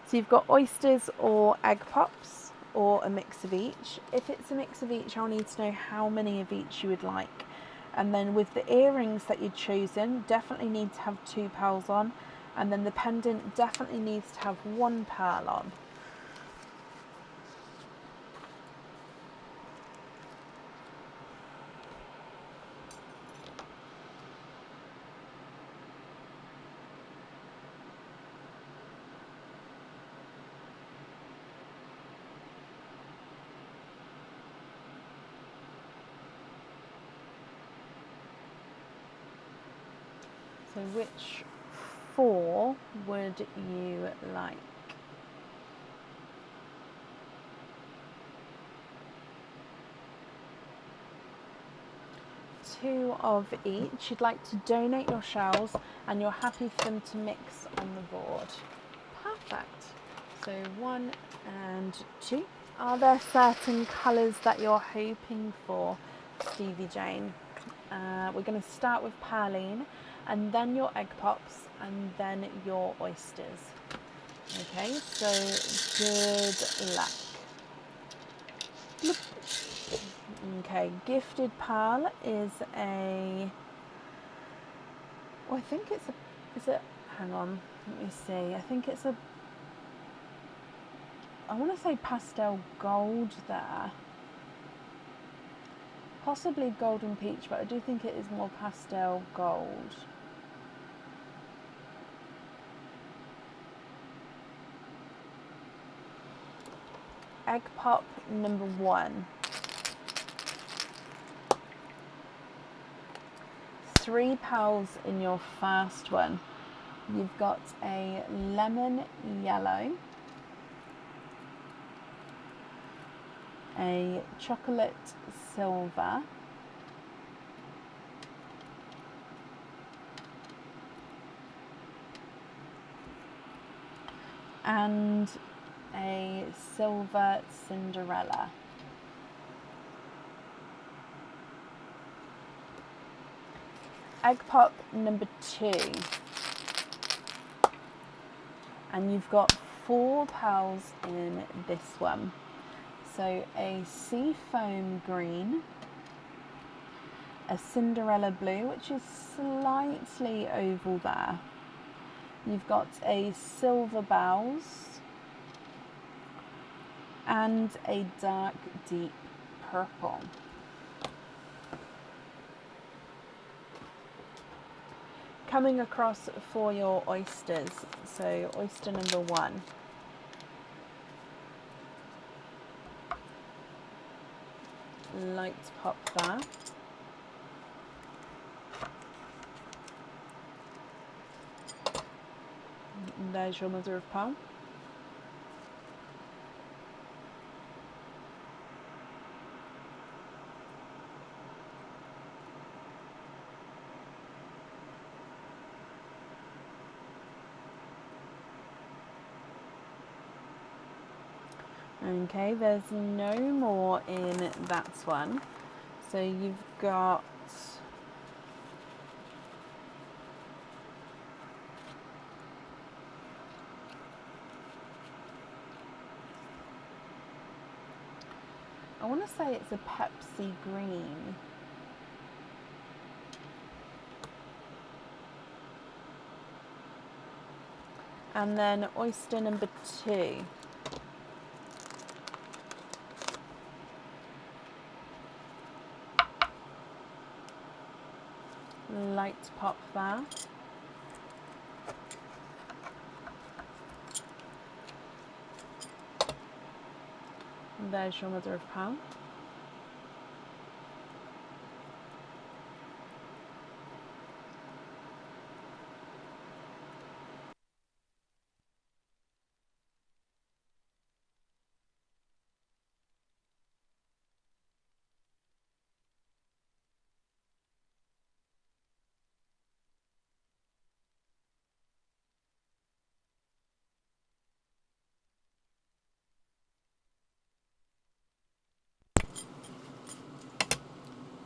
So you've got oysters or egg pops, or a mix of each. If it's a mix of each, I'll need to know how many of each you would like. And then with the earrings that you'd chosen, definitely need to have 2 pearls on. And then the pendant definitely needs to have 1 pearl on. So which 4 would you like? Two of each. You'd like to donate your shells and you're happy for them to mix on the board. Perfect. So 1 and 2. Are there certain colours that you're hoping for, Stevie Jane? We're going to start with Perline, and then your egg pops, and then your oysters. Okay, so good luck. Okay, gifted pearl is a, oh, I think it's a, is it, hang on, let me see, I think it's a, I want to say pastel gold there. Possibly golden peach, but I do think it is more pastel gold. Egg pop number 1. 3 pearls in your first one. You've got a lemon yellow, a chocolate silver, and a silver Cinderella. Egg pop number 2. And you've got 4 pearls in this one. So a sea foam green, a Cinderella blue, which is slightly oval there. You've got a silver bells and a dark deep purple. Coming across for your oysters, so oyster number 1. light pop there. And there's your mother of pearl. Okay, there's no more in that one. So you've got I want to say it's a Pepsi green. And then oyster number 2. Light pop there. And there's your mother of pearl.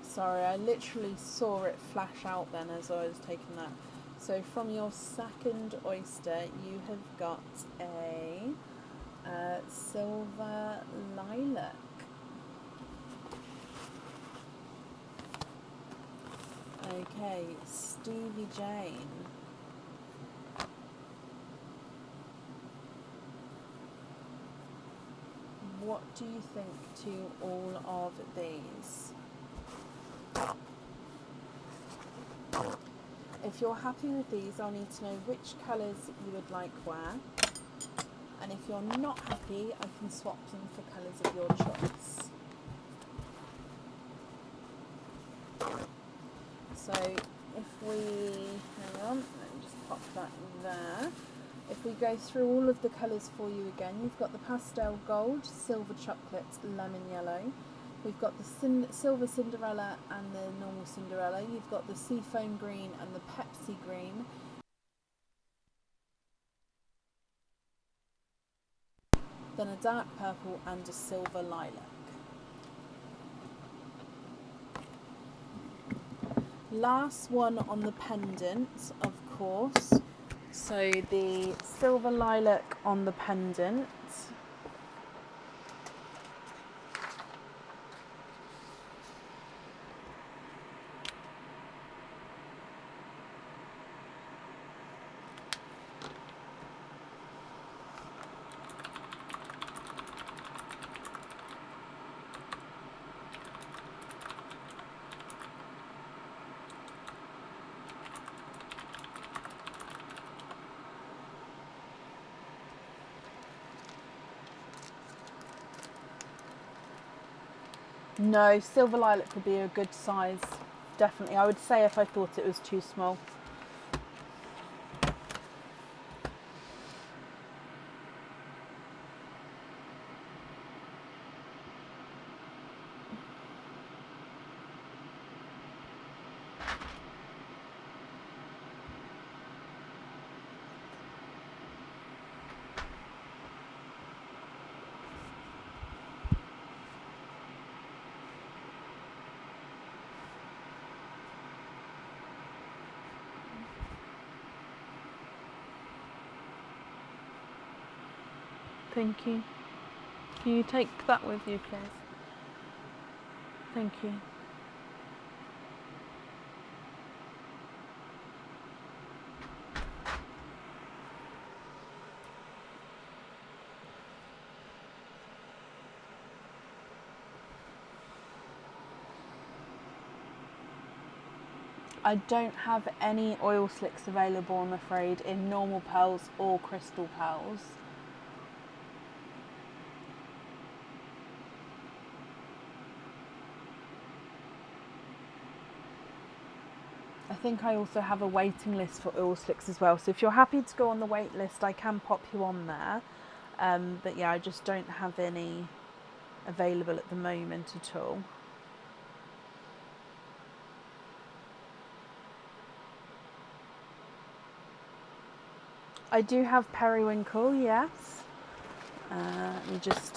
Sorry, I literally saw it flash out then as I was taking that. So from your second oyster, you have got a silver lilac. Okay, Stevie Jane. What do you think to all of these? If you're happy with these, I'll need to know which colours you would like where. And if you're not happy, I can swap them for colours of your choice. So if we, hang on, let me just pop that there. If we go through all of the colours for you again, you've got the pastel gold, silver chocolate, lemon yellow. We've got the silver Cinderella and the normal Cinderella. You've got the seafoam green and the Pepsi green. Then a dark purple and a silver lilac. Last one on the pendant, of course. So the silver lilac on the pendant. No, silver lilac would be a good size, definitely. I would say if I thought it was too small. Thank you. Can you take that with you, please? Thank you. I don't have any oil slicks available, I'm afraid, in normal pearls or crystal pearls. think I also have a waiting list for oil slicks as well. So if you're happy to go on the wait list, I can pop you on there. But yeah, I just don't have any available at the moment at all. I do have periwinkle, yes. Let me just...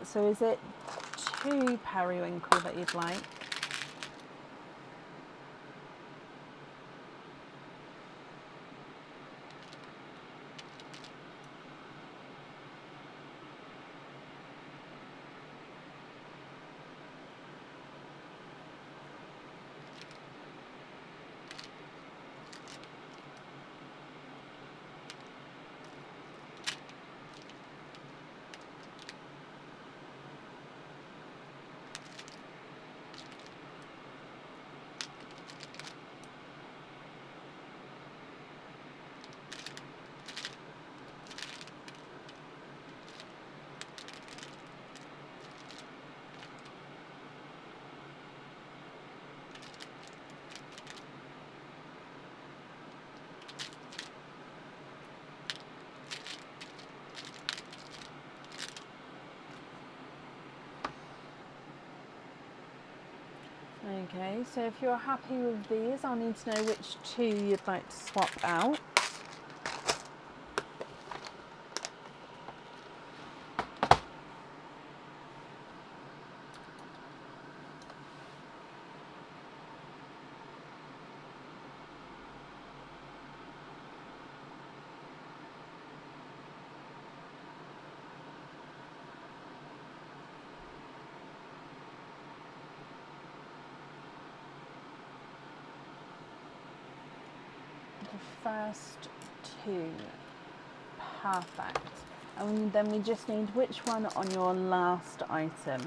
so is it 2 periwinkle that you'd like? Okay, so if you're happy with these, I'll need to know which 2 you'd like to swap out. The first 2, perfect. And then we just need which one on your last item.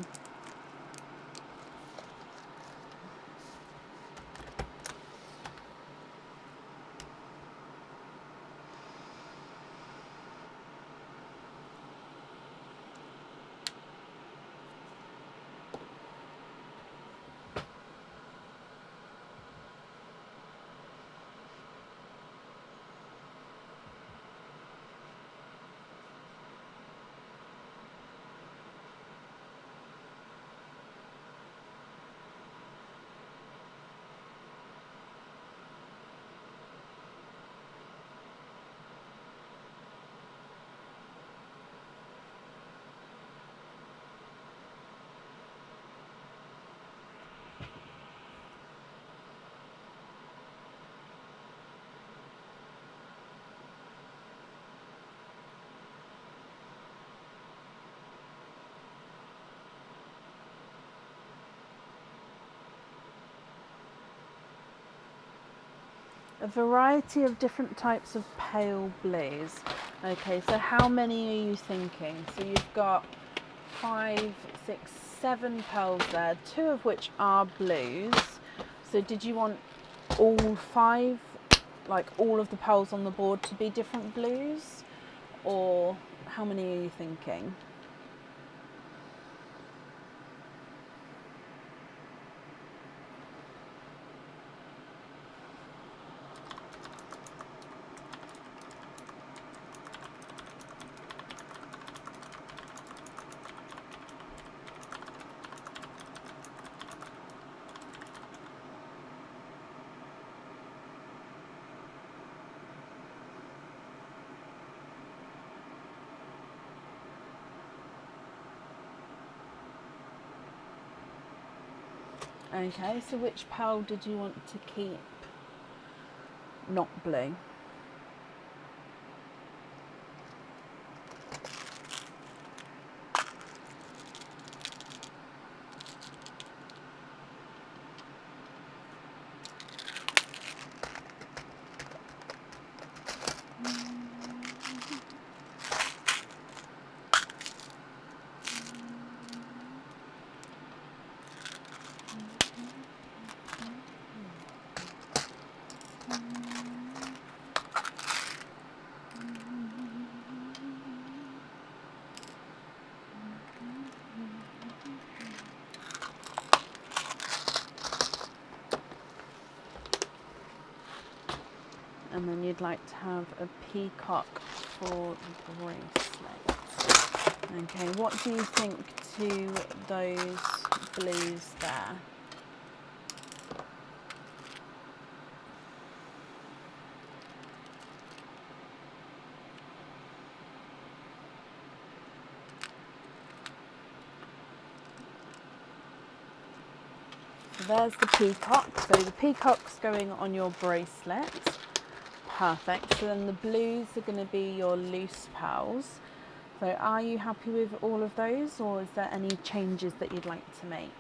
A variety of different types of pale blues. Okay, so how many are you thinking? So you've got 5, 6, 7 pearls there, 2 of which are blues. So did you want all 5, like all of the pearls on the board to be different blues? Or how many are you thinking? Okay, so which pearl did you want to keep not blue? you'd like to have a peacock for the bracelet. Okay, what do you think to those blues there? So there's the peacock. So the peacock's going on your bracelet. Perfect. So then the blues are going to be your loose pearls. So are you happy with all of those, or is there any changes that you'd like to make?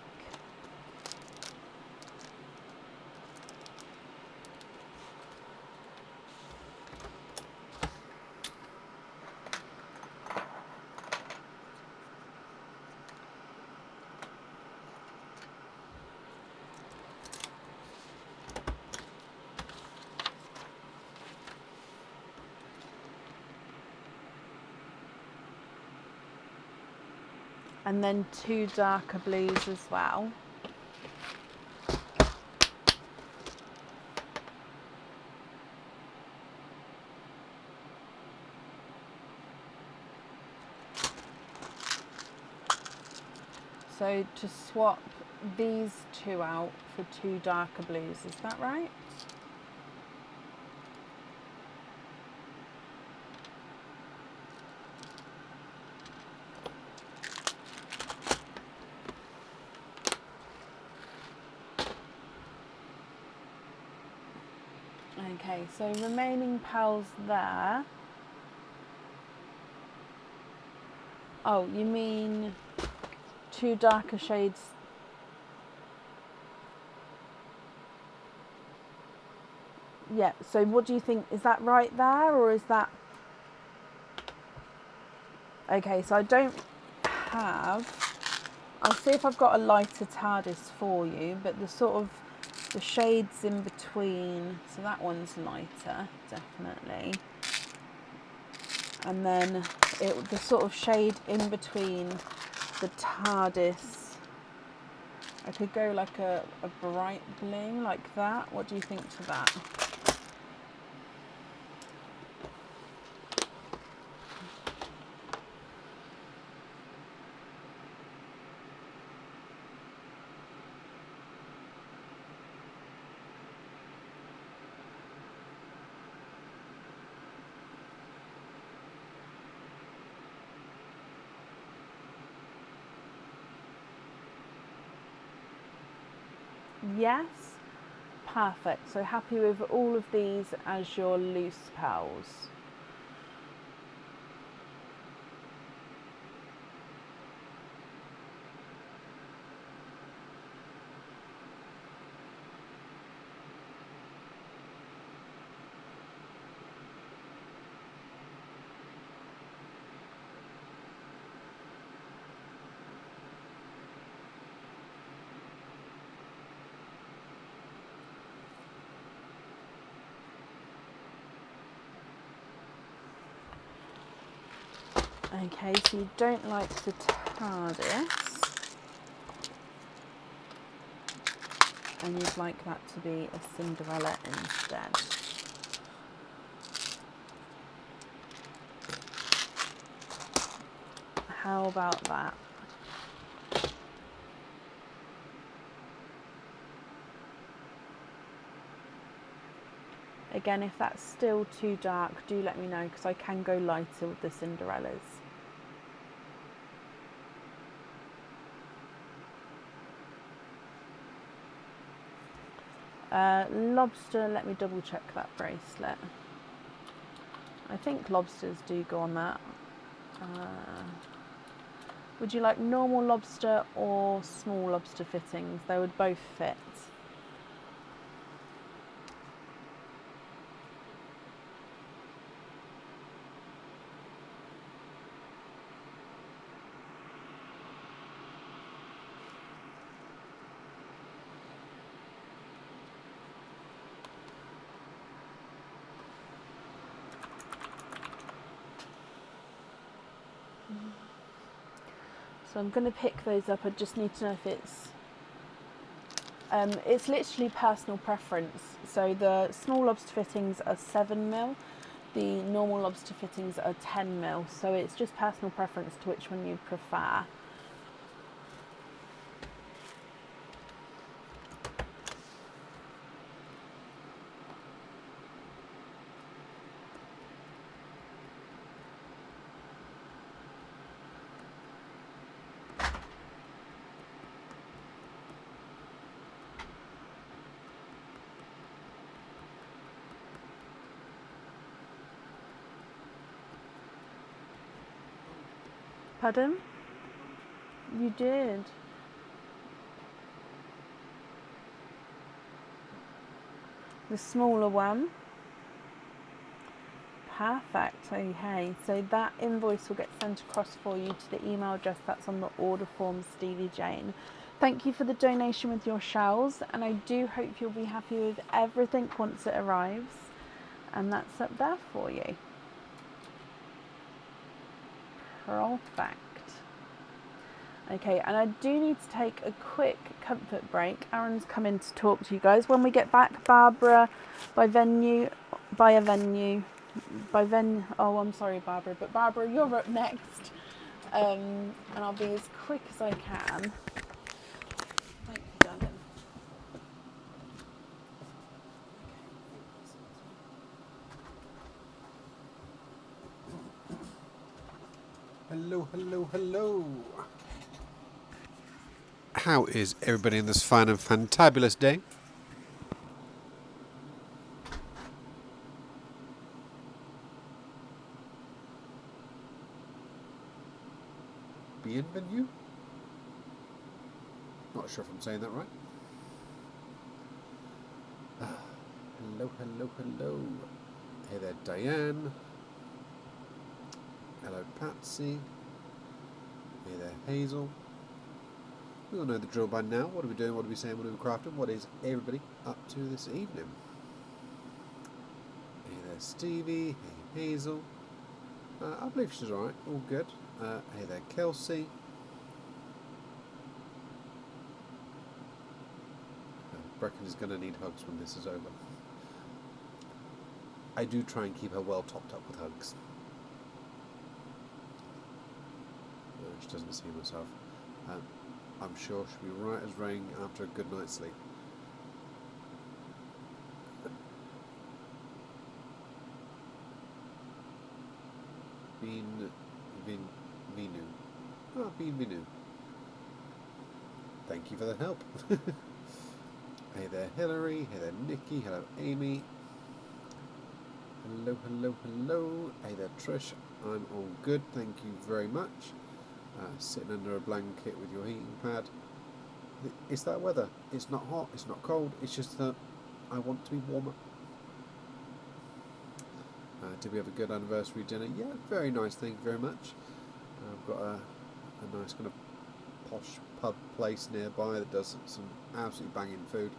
And then 2 darker blues as well. So to swap these 2 out for 2 darker blues, is that right? Okay, so remaining pearls there. Oh, you mean 2 darker shades? Yeah, so what do you think? Is that right there, or is that... Okay, so I don't have... I'll see if I've got a lighter TARDIS for you, but the sort of the shades in between, so that one's lighter, definitely. And then the sort of shade in between the TARDIS, I could go like a bright blue like that. What do you think to that? Yes, perfect. So happy with all of these as your loose pearls. Okay, so you don't like the TARDIS, and you'd like that to be a Cinderella instead. How about that? Again, if that's still too dark, do let me know, because I can go lighter with the Cinderellas. Lobster, let me double check that bracelet. I think lobsters do go on that. Would you like normal lobster or small lobster fittings? They would both fit. So I'm going to pick those up. I just need to know if it's It's literally personal preference. So the small lobster fittings are 7mm, the normal lobster fittings are 10mm. So it's just personal preference to which one you prefer. Pardon? You did. The smaller one. Perfect. Okay, so that invoice will get sent across for you to the email address that's on the order form, Stevie Jane. Thank you for the donation with your shells, and I do hope you'll be happy with everything once it arrives. And that's up there for you. Perfect. Okay, and I do need to take a quick comfort break. Aaron's come in to talk to you guys. When we get back, Barbara, oh, I'm sorry, Barbara, but Barbara, you're up next. And I'll be as quick as I can. Thank you, darling. Hello, hello, hello. How is everybody in this fine and fantabulous day? Bienvenue? Not sure if I'm saying that right. Hello, hello, hello. Hey there, Diane. Hello, Patsy. Hey there, Hazel. We all know the drill by now. What are we doing? What are we saying? What are we crafting? What is everybody up to this evening? Hey there, Stevie. Hey, Hazel. I believe she's alright. All good. Hey there, Kelsey. Brecken is going to need hugs when this is over. I do try and keep her well topped up with hugs. She doesn't see herself. I'm sure she'll be right as rain after a good night's sleep. Vinu. Ah, Vinu. Thank you for the help. Hey there, Hillary. Hey there, Nikki. Hello, Amy. Hello, hello, hello. Hey there, Trish. I'm all good, thank you very much. Sitting under a blanket with your heating pad. It's that weather. It's not hot, it's not cold, it's just that I want to be warmer. Did we have a good anniversary dinner? Yeah, very nice, thank you very much. I've got a nice kind of posh pub place nearby that does some absolutely banging food.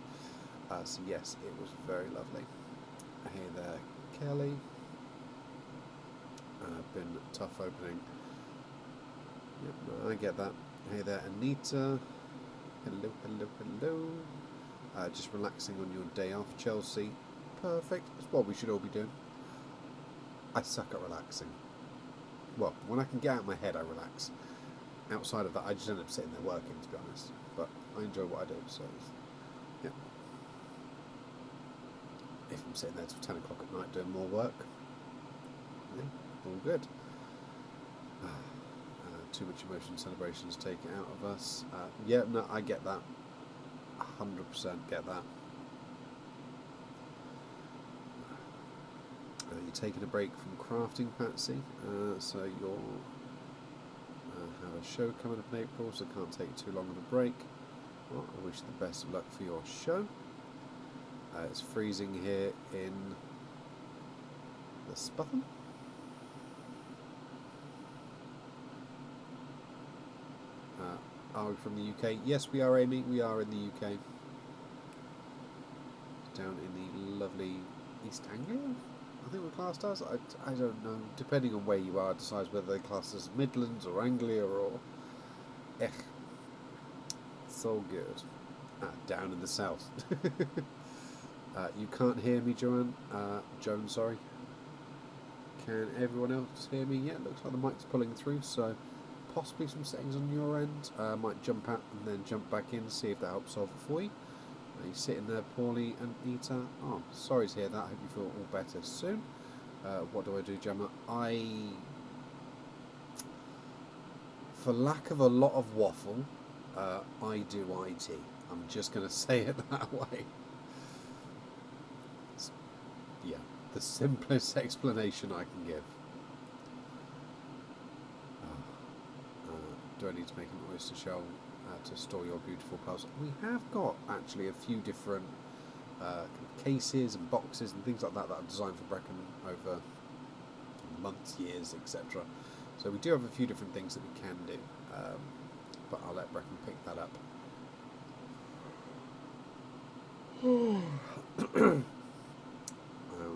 So yes, it was very lovely. Hey there, Kelly. Been a tough opening. Yep, no, I get that. Hey there, Anita. Hello, hello, hello. Just relaxing on your day off, Chelsea. Perfect. That's what we should all be doing. I suck at relaxing. Well, when I can get out of my head, I relax. Outside of that, I just end up sitting there working, to be honest. But I enjoy what I do, so yeah. If I'm sitting there till 10 o'clock at night doing more work, yeah, all good. Too much emotion celebrations take it out of us. Yeah, no, I get that. 100% get that. You're taking a break from crafting, Patsy, so you'll have a show coming up in April, so can't take too long of a break. Well, I wish you the best of luck for your show. It's freezing here in the Sputham. Are we from the UK? Yes, we are, Amy. We are in the UK. Down in the lovely East Anglia, I think we're classed as. I don't know. Depending on where you are, decides whether they class as Midlands or Anglia or... So good. down in the south. You can't hear me, Joan, sorry. Can everyone else hear me? Yeah, it looks like the mic's pulling through, so possibly some settings on your end. Might jump out and then jump back in, see if that helps solve it for you. Are you sitting there poorly, Anita? Oh, sorry to hear that. I hope you feel all better soon. What do I do, Gemma? For lack of a lot of waffle, I do IT. I'm just going to say it that way. Yeah, the simplest explanation I can give. Do I need to make an oyster shell to store your beautiful pearls? We have got actually a few different cases and boxes and things like that that I've designed for Brecken over months, years, etc. So we do have a few different things that we can do, but I'll let Brecken pick that up.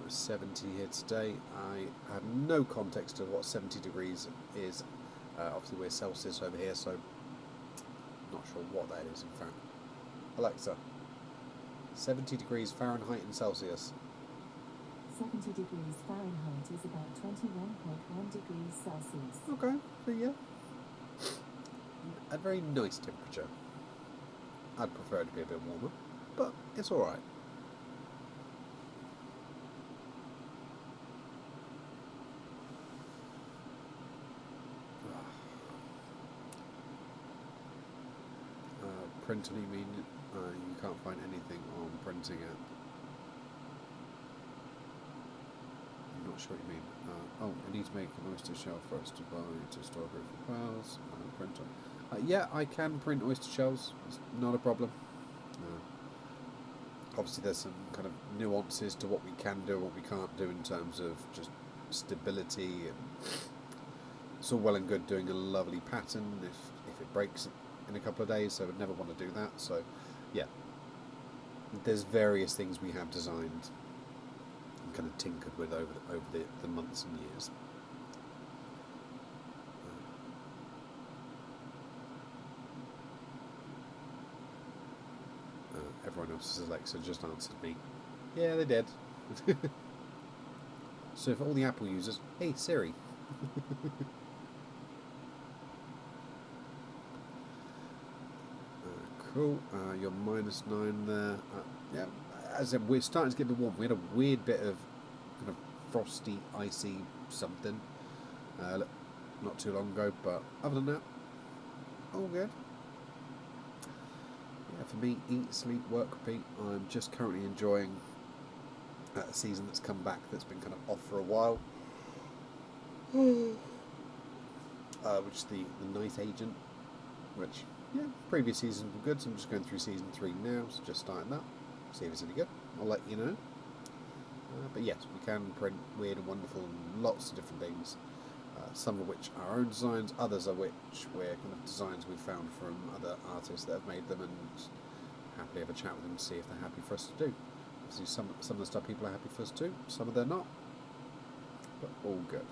70 here today. I have no context of what 70 degrees is. Obviously we're Celsius over here, so not sure what that is in fact. Alexa, 70 degrees Fahrenheit and Celsius. 70 degrees Fahrenheit is about 21.1 degrees Celsius. Okay, so yeah. A very nice temperature. I'd prefer it to be a bit warmer, but it's alright. Printing, you mean you can't find anything on printing app? I'm not sure what you mean. Oh, I need to make an oyster shell for us to buy to store group of files. Printer. Yeah, I can print oyster shells. It's not a problem. Obviously, there's some kind of nuances to what we can do and what we can't do in terms of just stability. And it's all well and good doing a lovely pattern if it breaks in a couple of days, so I would never want to do that. So yeah, there's various things we have designed and kind of tinkered with over the months and years. Everyone else's Alexa just answered me. Yeah, they did. So for all the Apple users, hey Siri. Cool. You're -9 there. Yeah, as I said, we're starting to get a bit warm. We had a weird bit of kind of frosty, icy something not too long ago, but other than that, all good. Yeah, for me, eat, sleep, work, repeat. I'm just currently enjoying a season that's come back that's been kind of off for a while, which is the Night Agent, which, yeah, previous seasons were good, so I'm just going through season 3 now, so just starting that, see if it's any good, I'll let you know. But yes, we can print weird and wonderful and lots of different things, some of which are our own designs, others of which were kind of designs we found from other artists that have made them, and happily have a chat with them to see if they're happy for us to do. Obviously some of the stuff people are happy for us to do, some of them not, but all good.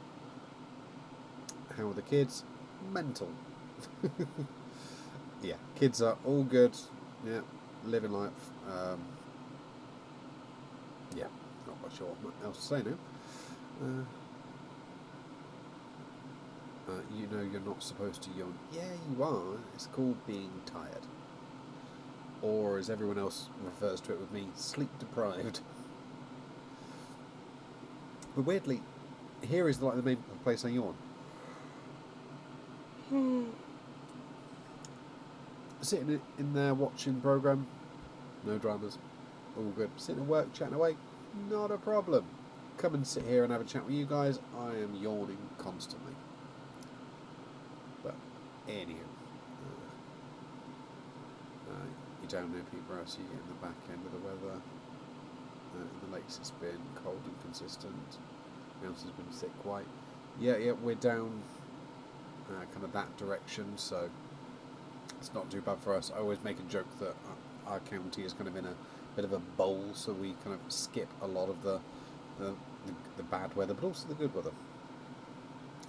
How are the kids? Mental. Yeah, kids are all good. Yeah, living life. Yeah, not quite sure what else to say now. You know you're not supposed to yawn. Yeah, you are. It's called being tired. Or, as everyone else refers to it with me, sleep deprived. But weirdly, here is like the main place I yawn. Sitting in there watching program, no dramas, all good. Sitting at work, chatting away, not a problem. Come and sit here and have a chat with you guys. I am yawning constantly. But anywho, you don't know people else. You get in the back end of the weather. In the lakes, it's been cold and consistent. Mountains been thick white. Yeah, we're down kind of that direction, so it's not too bad for us. I always make a joke that our county is kind of in a bit of a bowl, so we kind of skip a lot of the bad weather, but also the good weather.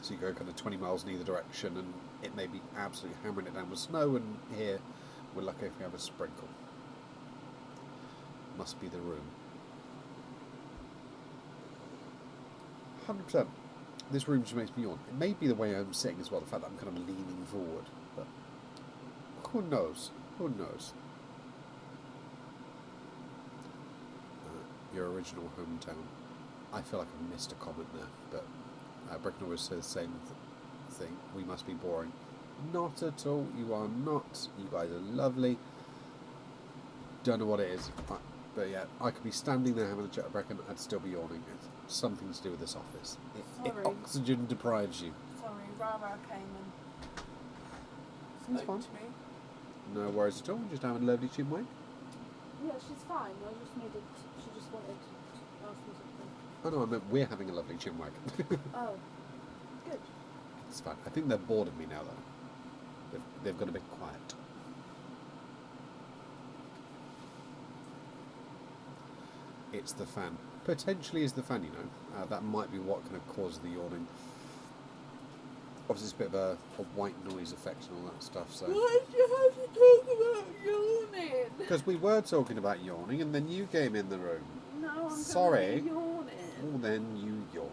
So you go kind of 20 miles in either direction, and it may be absolutely hammering it down with snow, and here we're lucky if we have a sprinkle. must be the room. 100%. This room just makes me yawn. It may be the way I'm sitting as well, the fact that I'm kind of leaning forward, but who knows? Who knows? Your original hometown. I feel like I missed a comment there, but Brecken always says the same thing. We must be boring. Not at all. You are not. You guys are lovely. Don't know what it is. But yeah, I could be standing there having a chat with Brecken, I'd still be yawning. It's something to do with this office. It oxygen deprives you. Sorry, Rara came and spoke to me. No worries at all. Just having a lovely chinwag. Yeah, she's fine. She just wanted to ask me something. Oh no, I meant we're having a lovely chinwag. Oh, good. It's fine. I think they're bored of me now though. They've got a bit quiet. It's the fan. Potentially is the fan, you know. That might be what kind of causes the yawning. Obviously it's a bit of a white noise effect and all that stuff, so... Why did you have to talk about yawning? Because we were talking about yawning and then you came in the room. No, I'm Sorry. yawning. Well, then you yawn.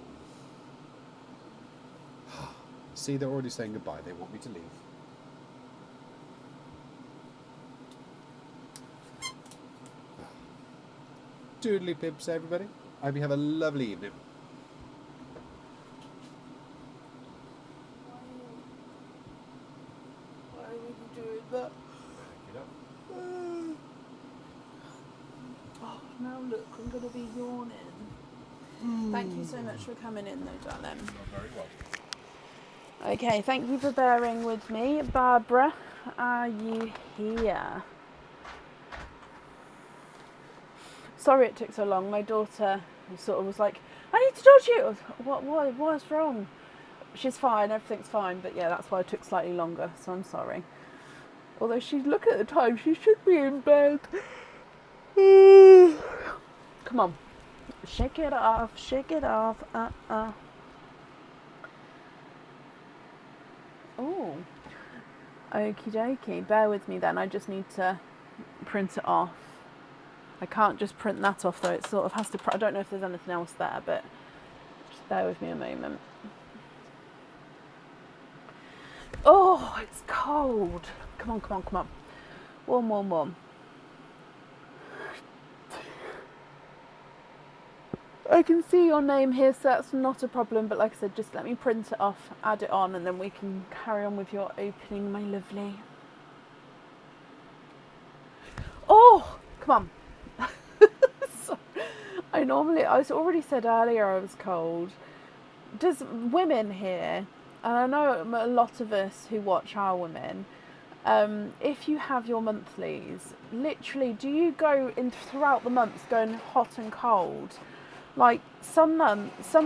See, they're already saying goodbye. They want me to leave. Doodly pips, everybody. I hope you have a lovely evening. Why are you doing that? Oh, now look, I'm going to be yawning. Thank you so much for coming in though, darling. You're very welcome. Okay, thank you for bearing with me. Barbara, are you here? Sorry it took so long. My daughter sort of was like, I need to talk to you. I was, what's wrong? She's fine, everything's fine, but yeah, that's why it took slightly longer, so I'm sorry. Although look at the time, she should be in bed. Come on. Shake it off, shake it off. Oh. Okie dokie. Bear with me then, I just need to print it off. I can't just print that off though, it sort of has to, I don't know if there's anything else there, but just bear with me a moment. Oh, it's cold. Come on, come on, come on. Warm, warm, warm. I can see your name here, so that's not a problem, but like I said, just let me print it off, add it on, and then we can carry on with your opening, my lovely. Oh, come on. So, I already said earlier I was cold. Does women here, and I know a lot of us who watch are women, if you have your monthlies, literally, do you go in throughout the months going hot and cold? Like some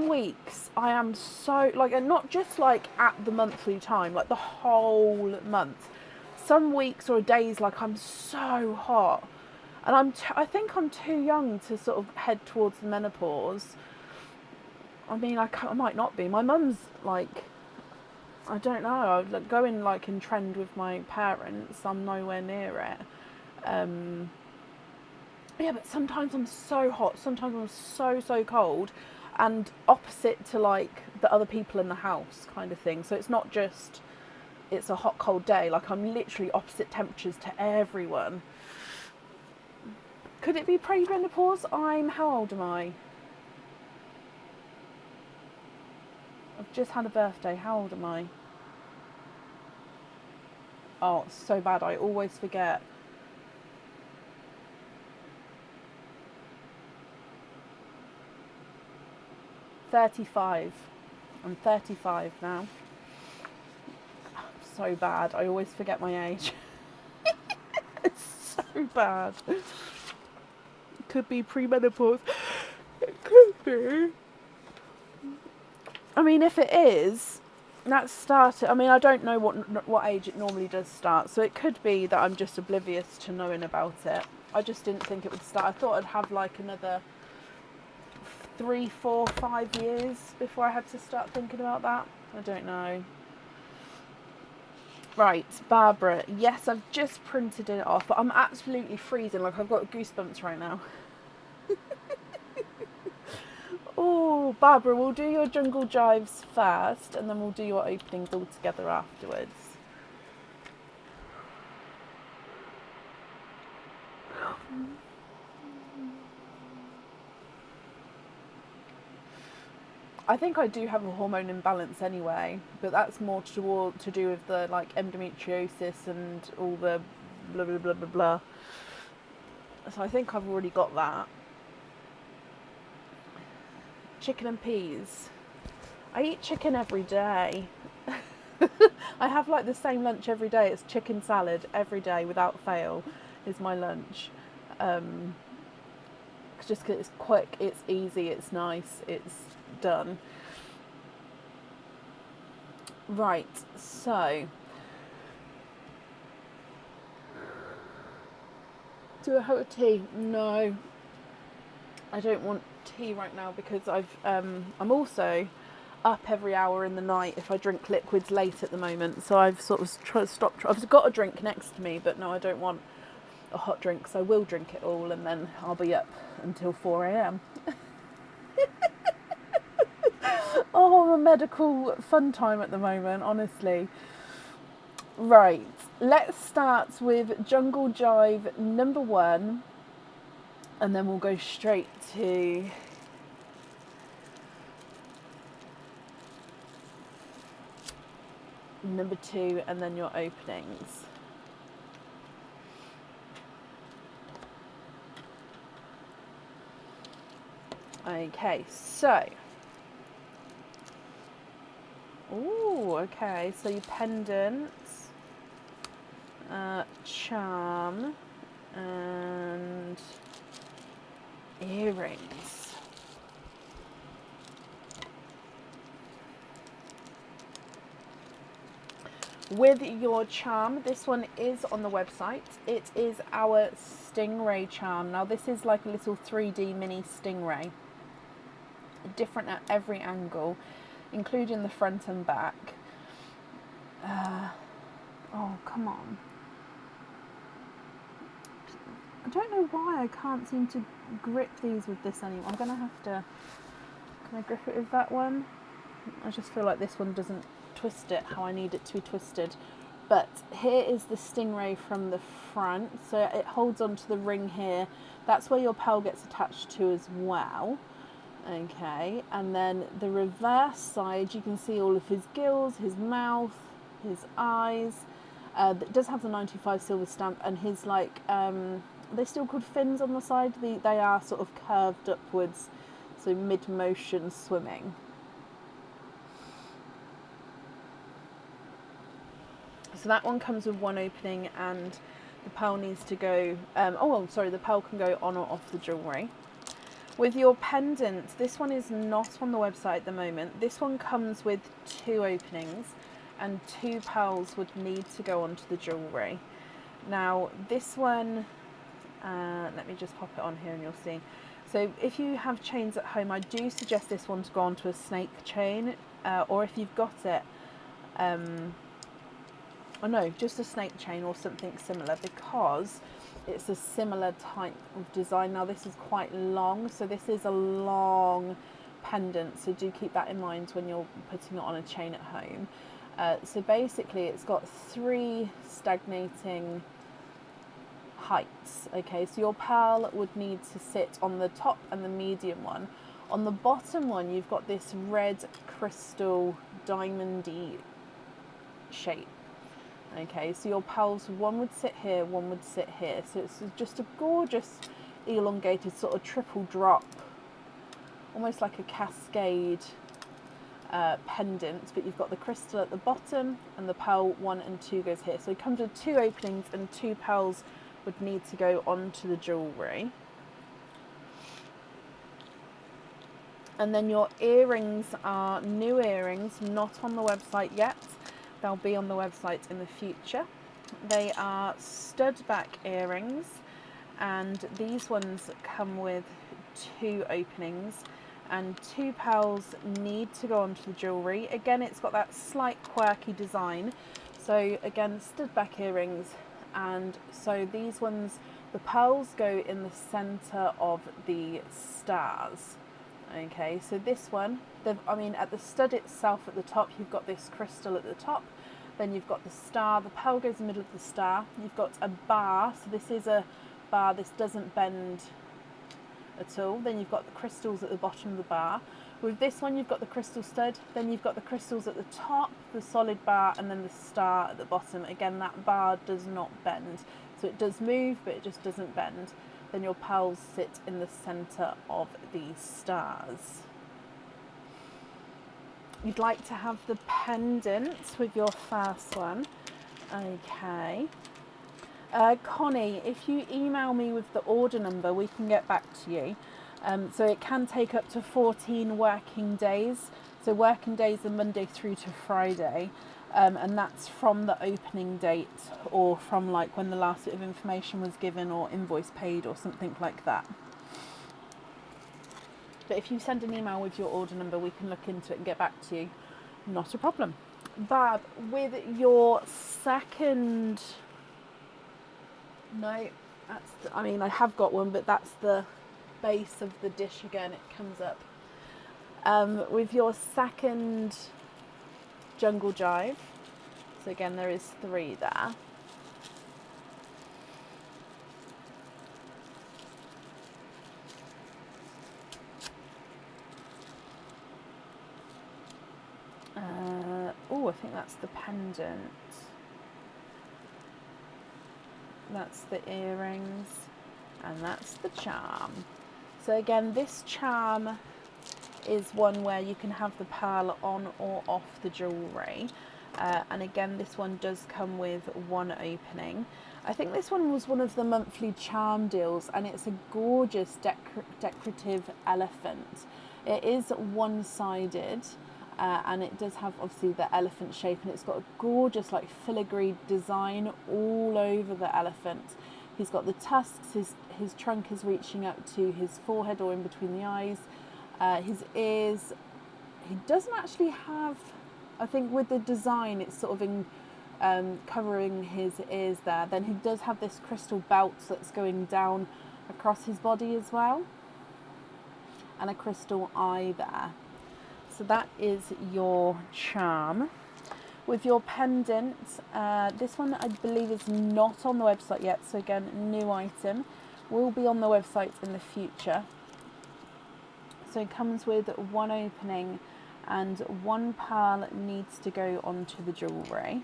weeks I am so, like, and not just like at the monthly time, like the whole month. Some weeks or days like I'm so hot. And I think I'm too young to sort of head towards the menopause. I mean, I might not be. My mum's like, I don't know, I'm going like in trend with my parents. I'm nowhere near it. Yeah, but sometimes I'm so hot. Sometimes I'm so cold. And opposite to like the other people in the house kind of thing. So it's not just, it's a hot, cold day. Like I'm literally opposite temperatures to everyone. Could it be pre-menopause? How old am I? I've just had a birthday. How old am I? Oh, it's so bad. I always forget. I'm 35 now. So bad. I always forget my age. It's so bad. Could be pre-menopause. It could be. I mean, if it is, that's started. I mean, I don't know what age it normally does start, so it could be that I'm just oblivious to knowing about it. I just didn't think it would start. I thought I'd have like another 3, 4, 5 years before I had to start thinking about that. I don't know. Right, Barbara. Yes, I've just printed it off, but I'm absolutely freezing. Like I've got goosebumps right now. Oh, Barbara, we'll do your jungle jives first and then we'll do your openings all together afterwards. I think I do have a hormone imbalance anyway, but that's more to do with the like endometriosis and all the blah blah blah blah blah. So I think I've already got that. Chicken and peas. I eat chicken every day. I have like the same lunch every day. It's chicken salad every day without fail is my lunch. Just 'cause it's quick, it's easy, it's nice, it's done. Right, so do I have a tea? No, I don't want tea right now because I'm also up every hour in the night if I drink liquids late at the moment. So I've sort of stopped. I've got a drink next to me, but no, I don't want a hot drink. So I will drink it all, and then I'll be up until 4 a.m. Oh, a medical fun time at the moment, honestly. Right, let's start with Jungle Jive number 1, and then we'll go straight to number 2, and then your openings. Okay, so. Ooh, okay, so your pendants, charm, and earrings. With your charm, this one is on the website. It is our stingray charm. Now this is like a little 3D mini stingray, different at every angle, including the front and back. Oh, come on. I don't know why I can't seem to grip these with this anymore. I'm going to have to... Can I grip it with that one? I just feel like this one doesn't twist it how I need it to be twisted. But here is the stingray from the front. So it holds onto the ring here. That's where your pearl gets attached to as well. Okay, and then the reverse side, you can see all of his gills, his mouth, his eyes. It does have the 95 silver stamp, and his like, they're still called fins on the side. They are sort of curved upwards, so mid-motion swimming. So that one comes with one opening, and the pearl needs to go, the pearl can go on or off the jewellery. With your pendant, this one is not on the website at the moment. This one comes with 2 openings, and 2 pearls would need to go onto the jewellery. Now this one, let me just pop it on here and you'll see. So if you have chains at home, I do suggest this one to go onto a snake chain, or if you've got it, just a snake chain or something similar, because it's a similar type of design. Now this is quite long, so this is a long pendant, so do keep that in mind when you're putting it on a chain at home. So basically it's got 3 stagnating heights. Okay, so your pearl would need to sit on the top and the medium one. On the bottom one you've got this red crystal diamondy shape. Okay, so your pearls, one would sit here, one would sit here. So it's just a gorgeous elongated sort of triple drop, almost like a cascade pendant, but you've got the crystal at the bottom and the pearl 1 and 2 goes here. So it comes with 2 openings, and 2 pearls would need to go onto the jewellery. And then your earrings are new earrings, not on the website yet. They'll be on the website in the future. They are stud back earrings, and these ones come with 2 openings, and 2 pearls need to go onto the jewellery. Again, it's got that slight quirky design. So again, stud back earrings, and so these ones The pearls go in the center of the stars. Okay, so this one, at the stud itself at the top, you've got this crystal at the top, then you've got the star, the pearl goes in the middle of the star, you've got a bar, so this is a bar, this doesn't bend at all, then you've got the crystals at the bottom of the bar. With this one, you've got the crystal stud, then you've got the crystals at the top, the solid bar, and then the star at the bottom. Again, that bar does not bend. So it does move, but it just doesn't bend. Then your pearls sit in the center of these stars. You'd like to have the pendant with your first one. Okay. Connie, if you email me with the order number, we can get back to you. So it can take up to 14 working days. So working days are Monday through to Friday. And that's from the opening date, or from like when the last bit of information was given or invoice paid or something like that. But if you send an email with your order number, we can look into it and get back to you. Not a problem. Bab, with your second... No, that's I have got one, but that's the base of the dish again. It comes up. With your second jungle jive, so again there is 3 there. I think that's the pendant. That's the earrings, and that's the charm. So again, this charm is one where you can have the pearl on or off the jewellery. And again, this one does come with one opening. I think this one was one of the monthly charm deals, and it's a gorgeous decorative elephant. It is one-sided, and it does have obviously the elephant shape, and it's got a gorgeous like filigree design all over the elephant. He's got the tusks, his trunk is reaching up to his forehead or in between the eyes. His ears, he doesn't actually have, I think with the design it's sort of in covering his ears there. Then he does have this crystal belt that's going down across his body as well, and a crystal eye there. So that is your charm. With your pendant, this one I believe is not on the website yet, so again, new item, will be on the website in the future. So it comes with one opening, and one pearl needs to go onto the jewellery.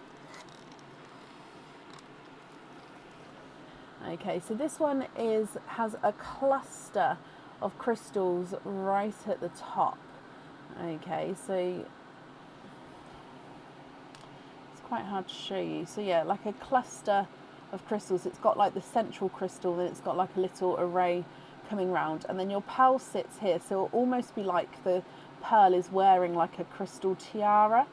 Okay, so this one has a cluster of crystals right at the top. Okay, so it's quite hard to show you. So yeah, like a cluster of crystals. It's got like the central crystal, then it's got like a little array coming round, and then your pearl sits here, so it'll almost be like the pearl is wearing like a crystal tiara.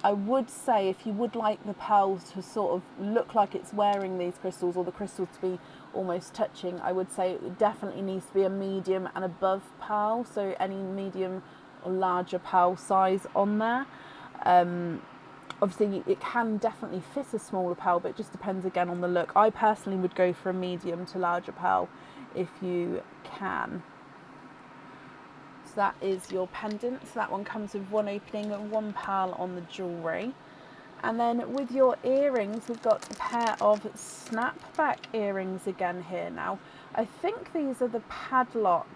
I would say if you would like the pearl to sort of look like it's wearing these crystals, or the crystals to be almost touching, I would say it definitely needs to be a medium and above pearl, so any medium or larger pearl size on there. Obviously it can definitely fit a smaller pearl, but it just depends again on the look. I personally would go for a medium to larger pearl if you can. So that is your pendant. So that one comes with one opening and one pearl on the jewellery. And then with your earrings, we've got a pair of snapback earrings again here now. I think these are the padlock.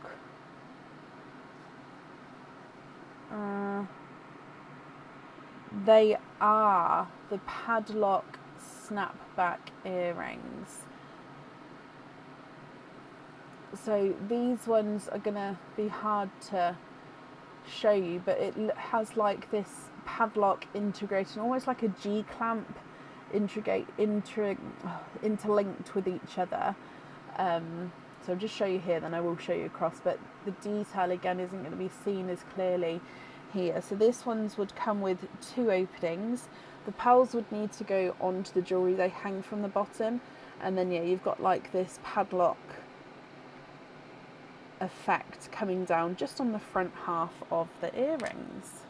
They are the padlock snapback earrings. So these ones are going to be hard to show you, but it has like this padlock integration, almost like a G-clamp interlinked with each other. So I'll just show you here, then I will show you across, but the detail again isn't going to be seen as clearly here. So this ones would come with two openings. The pearls would need to go onto the jewellery, they hang from the bottom, and then yeah, you've got like this padlock effect coming down just on the front half of the earrings.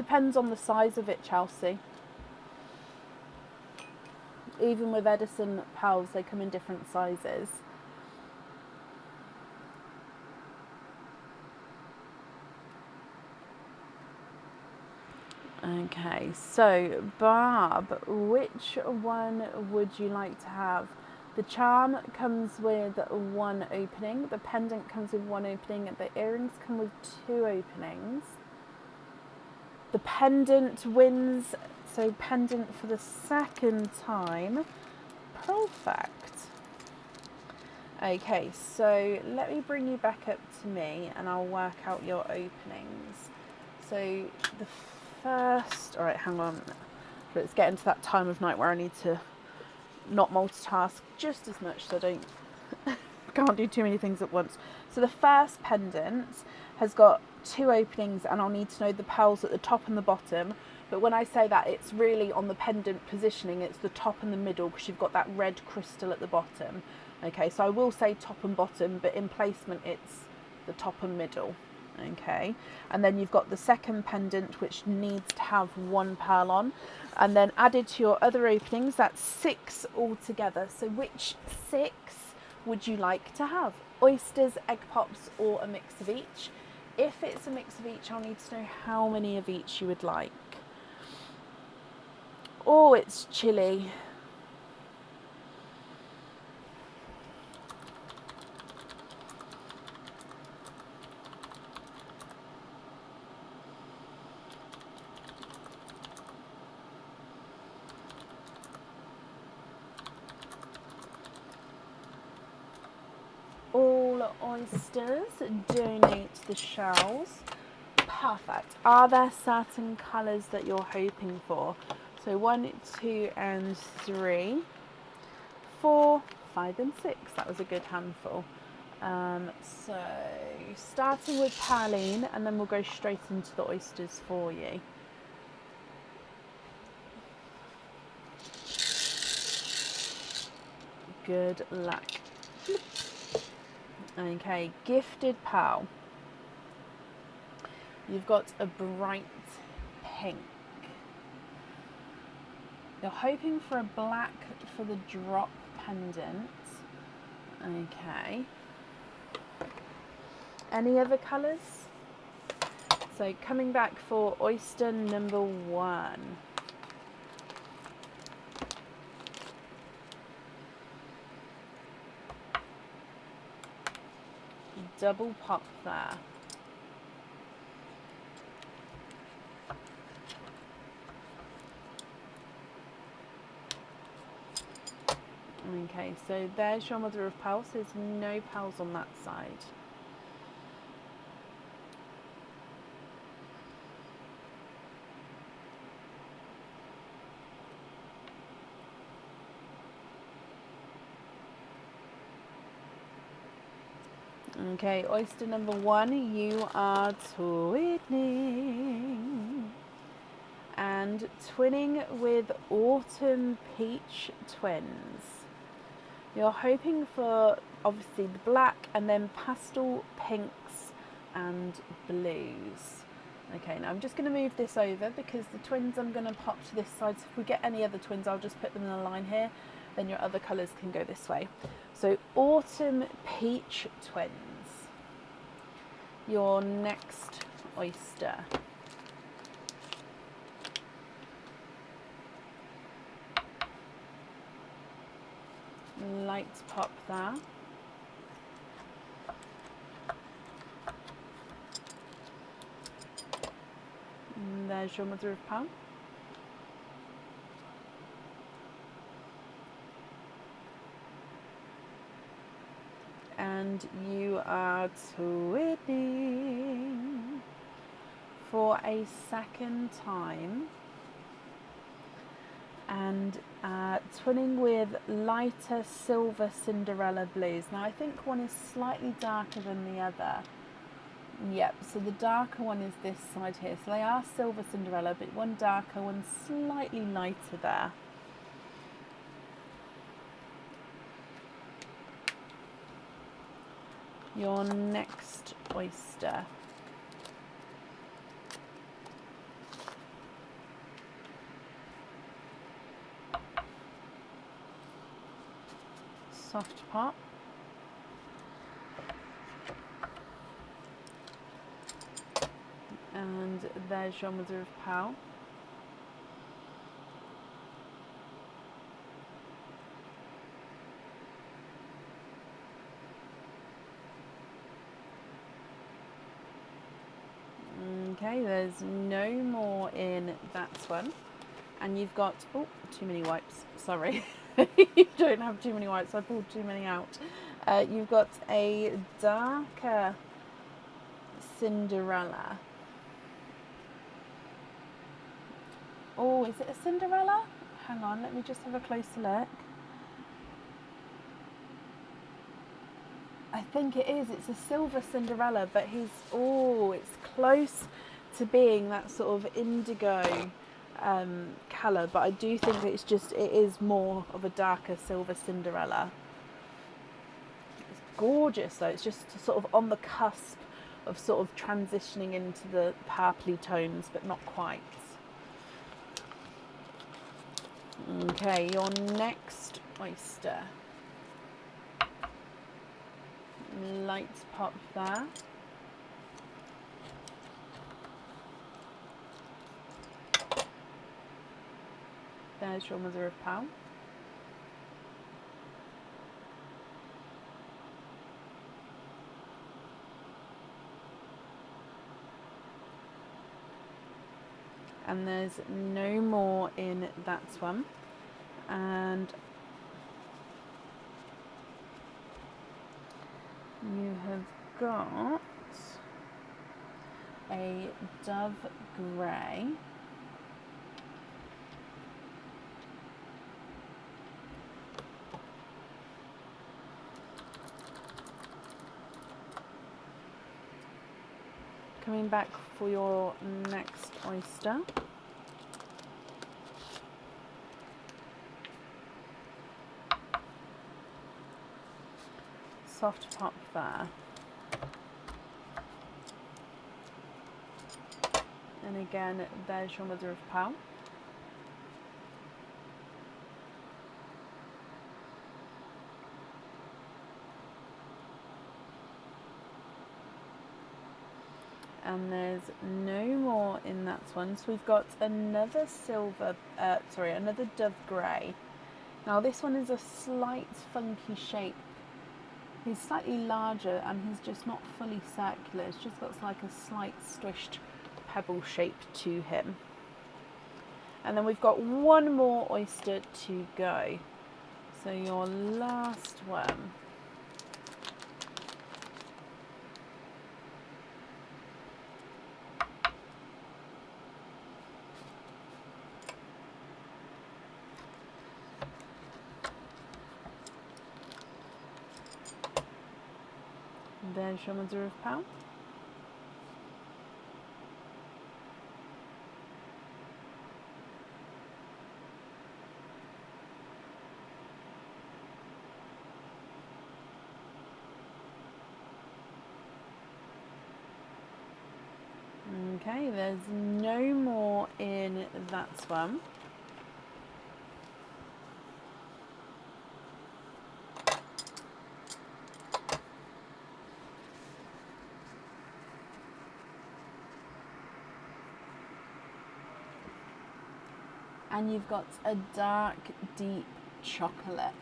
depends on the size of it, Chelsea. Even with Edison pals, they come in different sizes. Okay, so Barb, which one would you like to have? The charm comes with one opening, the pendant comes with one opening, the earrings come with two openings. The pendant wins, so pendant for the second time. Perfect. Okay, so let me bring you back up to me and I'll work out your openings. So the first, all right, hang on. Let's get into that time of night where I need to not multitask just as much so I don't can't do too many things at once. So the first pendant has got two openings and I'll need to know the pearls at the top and the bottom. But when I say that, it's really on the pendant positioning, it's the top and the middle because you've got that red crystal at the bottom. Okay, so I will say top and bottom, but in placement it's the top and middle. Okay, and then you've got the second pendant which needs to have one pearl on, and then added to your other openings, that's 6 altogether. So which 6 would you like to have? Oysters, egg pops, or a mix of each? If it's a mix of each, I'll need to know how many of each you would like. Oh, it's chilly. All oysters, donate the shells. Perfect. Are there certain colours that you're hoping for? So 1, 2, and 3, 4, 5, and 6. That was a good handful. So starting with Perline, and then we'll go straight into the oysters for you. Good luck. Okay, gifted pearl. You've got a bright pink. You're hoping for a black for the drop pendant. Okay. Any other colours? So coming back for oyster number 1. Double pop there. Okay, so there's your mother of pearls. There's no pearls on that side. Okay, oyster number 1, you are twinning. And twinning with autumn peach twins. You're hoping for obviously the black and then pastel pinks and blues. Okay, now I'm just going to move this over because the twins I'm going to pop to this side. So if we get any other twins, I'll just put them in a line here. Then your other colours can go this way. So autumn peach twins. Your next oyster. Light pop there. And there's your mother of pearl. And you are twinning for a second time. And twinning with lighter silver Cinderella blues. Now I think one is slightly darker than the other. Yep, so the darker one is this side here. So they are silver Cinderella, but one darker, one slightly lighter there. Your next oyster. soft pop. And there's your mother of pearl. Okay, there's no more in that one. And you've got, oh, too many wipes, sorry. You don't have too many wipes, I pulled too many out. You've got a darker Cinderella. Oh, is it a Cinderella? Hang on, let me just have a closer look. I think it is. It's a silver Cinderella, but it's close to being that sort of indigo colour, but I do think it is more of a darker silver Cinderella. It's gorgeous though. It's just sort of on the cusp of sort of transitioning into the purpley tones, but not quite. Okay, your next oyster. Light pop there. There's your mother of pearl. And there's no more in that one. And you have got a dove grey. Coming back for your next oyster. Soft pop there. And again, there's your mother of pearl. And there's no more in that one. So we've got another another dove grey. Now this one is a slight funky shape. He's slightly larger and he's just not fully circular. It's just got like a slight squished pebble shape to him. And then we've got one more oyster to go. So your last one. There's your mother of pearl. Okay, there's no more in that one. And you've got a dark, deep chocolate.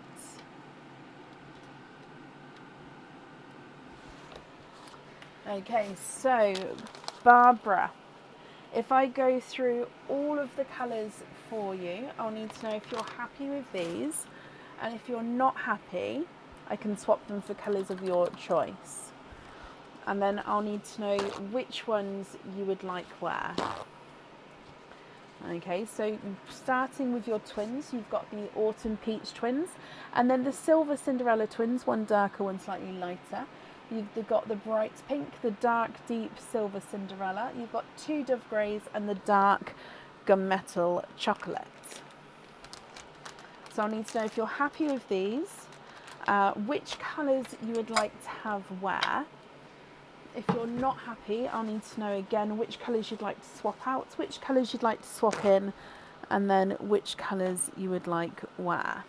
Okay, so Barbara, if I go through all of the colours for you, I'll need to know if you're happy with these, and if you're not happy, I can swap them for colours of your choice. And then I'll need to know which ones you would like where. Okay, so starting with your twins, you've got the Autumn Peach twins, and then the Silver Cinderella twins, one darker, one slightly lighter. You've got the bright pink, the dark deep Silver Cinderella. You've got two Dove Greys and the dark Gunmetal Chocolate. So I'll need to know if you're happy with these, which colours you would like to have where. If you're not happy, I'll need to know again which colours you'd like to swap out, which colours you'd like to swap in, and then which colours you would like where.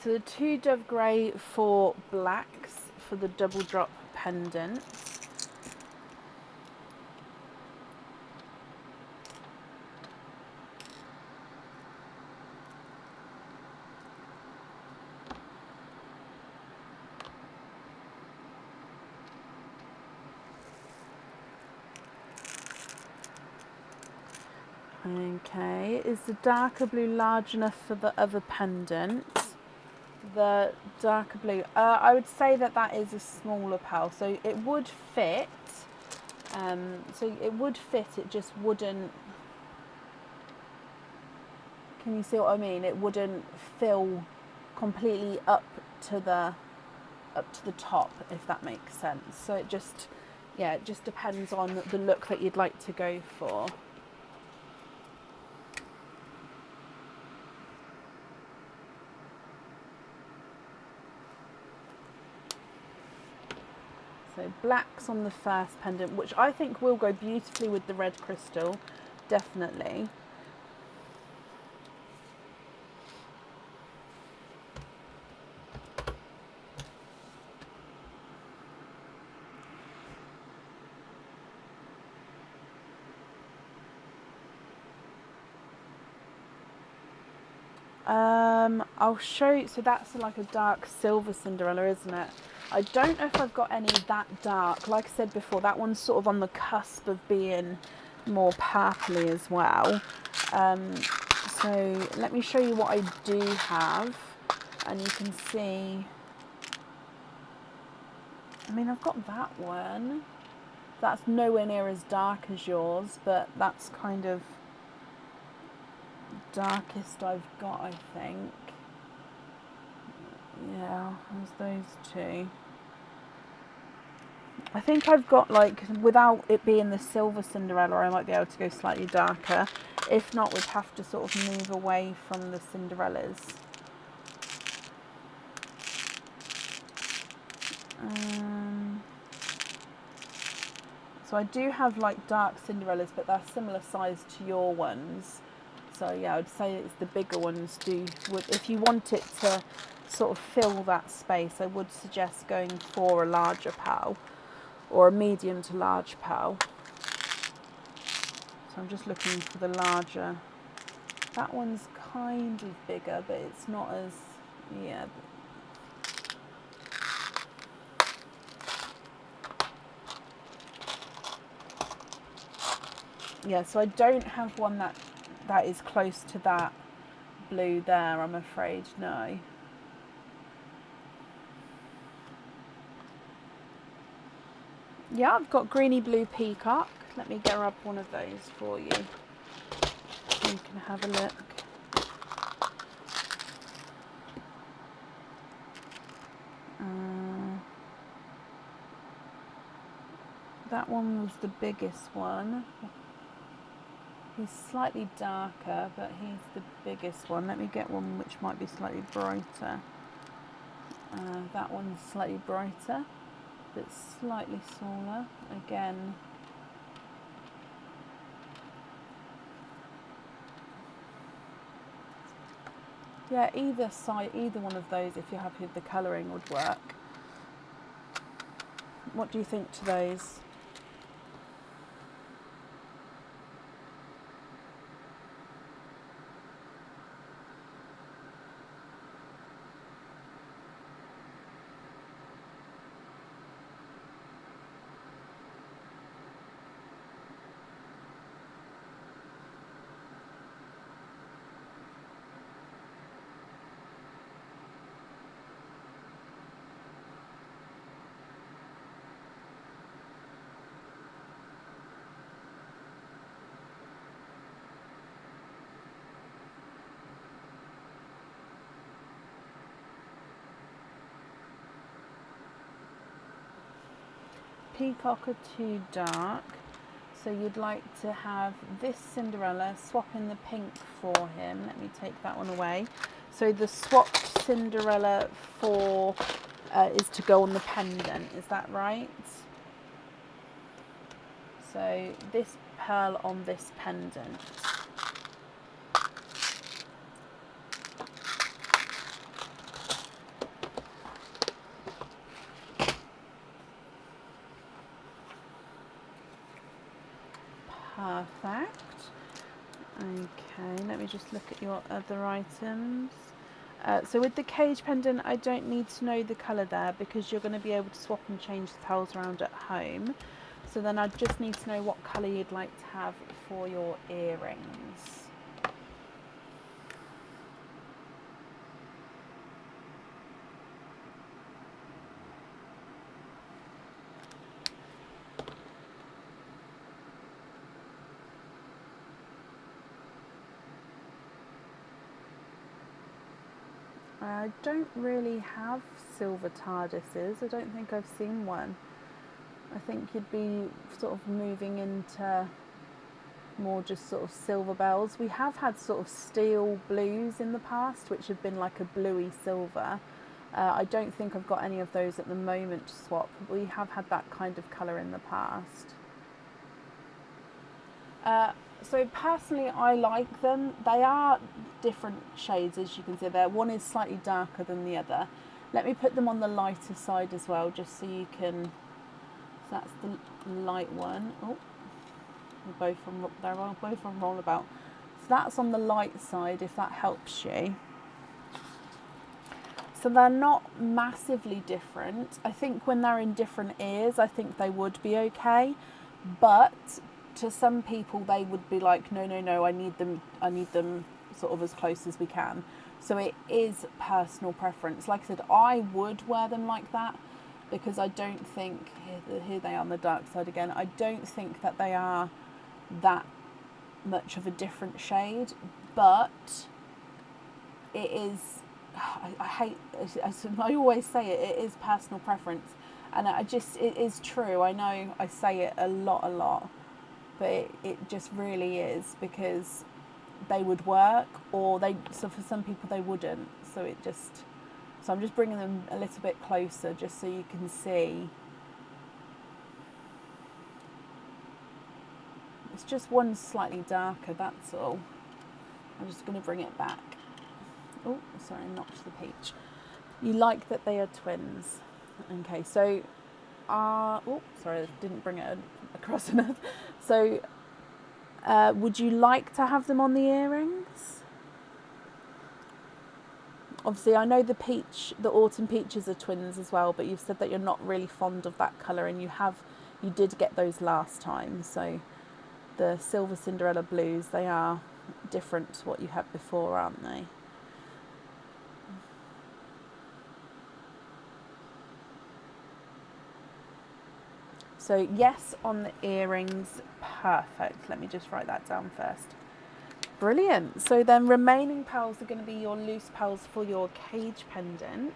So the 2 dove grey for blacks for the double drop pendants. Okay, is the darker blue large enough for the other pendant? The darker blue, I would say that that is a smaller pearl, so it would fit. It just wouldn't. Can you see what I mean? It wouldn't fill completely up to the top, if that makes sense. So it just depends on the look that you'd like to go for. So blacks on the first pendant, which I think will go beautifully with the red crystal, definitely. I'll show you. So that's like a dark silver Cinderella, isn't it? I don't know if I've got any that dark. Like I said before, that one's sort of on the cusp of being more purpley as well. So let me show you what I do have, and you can see. I mean, I've got that one. That's nowhere near as dark as yours, but that's kind of darkest I've got, I think. Yeah, there's those two. I think I've got, like, without it being the silver Cinderella, I might be able to go slightly darker. If not, we'd have to sort of move away from the Cinderellas. So I do have like dark Cinderellas, but they're similar size to your ones. So yeah, I'd say it's the bigger ones if you want it to sort of fill that space, I would suggest going for a larger pearl or a medium to large pearl. So I'm just looking for the larger. That one's kind of bigger, but it's not as, yeah. Yeah, so I don't have one that is close to that blue there, I'm afraid, no. Yeah, I've got greeny blue peacock. Let me grab one of those for you. So you can have a look. That one was the biggest one. He's slightly darker, but he's the biggest one. Let me get one which might be slightly brighter. That one's slightly brighter, but slightly smaller. Again, yeah, either one of those, if you're happy with the colouring, would work. What do you think to those? Peacock are too dark, so you'd like to have this Cinderella, swap in the pink for him. Let me take that one away. So the swapped Cinderella for is to go on the pendant, is that right? So this pearl on this pendant. Perfect. Okay, let me just look at your other items. So with the cage pendant, I don't need to know the colour there because you're going to be able to swap and change the pearls around at home. So then I just need to know what colour you'd like to have for your earrings. I don't really have silver TARDISes. I don't think I've seen one. I think you'd be sort of moving into more just sort of silver bells. We have had sort of steel blues in the past, which have been like a bluey silver. I don't think I've got any of those at the moment to swap. We have had that kind of colour in the past. So personally, I like them. They are different shades, as you can see there. One is slightly darker than the other. Let me put them on the lighter side as well, just so you can. So that's the light one. Oh, they're both on rollabout. So that's on the light side, if that helps you. So they're not massively different. I think when they're in different ears, I think they would be okay, but to some people they would be like, no, I need them sort of as close as we can. So it is personal preference. Like I said, I would wear them like that because I don't think, here they are on the dark side again, I don't think that they are that much of a different shade, but it is, I hate, as I always say it is personal preference, and it is true. I know I say it a lot, but it just really is, because they would work, so for some people they wouldn't. So I'm just bringing them a little bit closer just so you can see. It's just one slightly darker, that's all. I'm just going to bring it back. Oh, sorry, I knocked the peach. You like that they are twins. Okay, so oh, sorry, I didn't bring it across enough. So, would you like to have them on the earrings? Obviously, I know the autumn peaches are twins as well, but you've said that you're not really fond of that colour, and you did get those last time. So, the silver Cinderella blues, they are different to what you had before, aren't they? So yes, on the earrings, perfect. Let me just write that down first. Brilliant. So then remaining pearls are going to be your loose pearls for your cage pendant.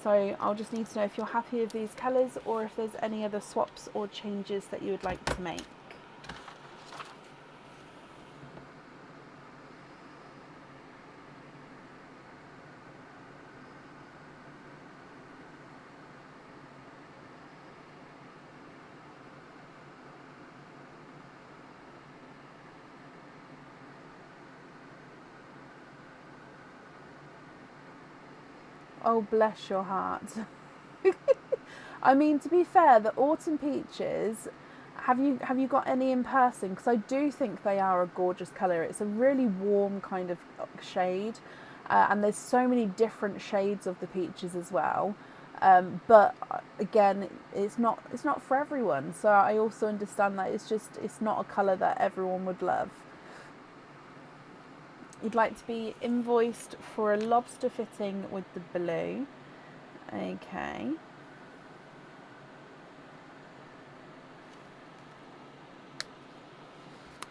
So I'll just need to know if you're happy with these colours or if there's any other swaps or changes that you would like to make. Oh, bless your heart. I mean, to be fair, the autumn peaches, have you got any in person? Because I do think they are a gorgeous colour. It's a really warm kind of shade, and there's so many different shades of the peaches as well. But again, it's not for everyone. So I also understand that it's not a colour that everyone would love. You'd like to be invoiced for a lobster fitting with the blue. Okay.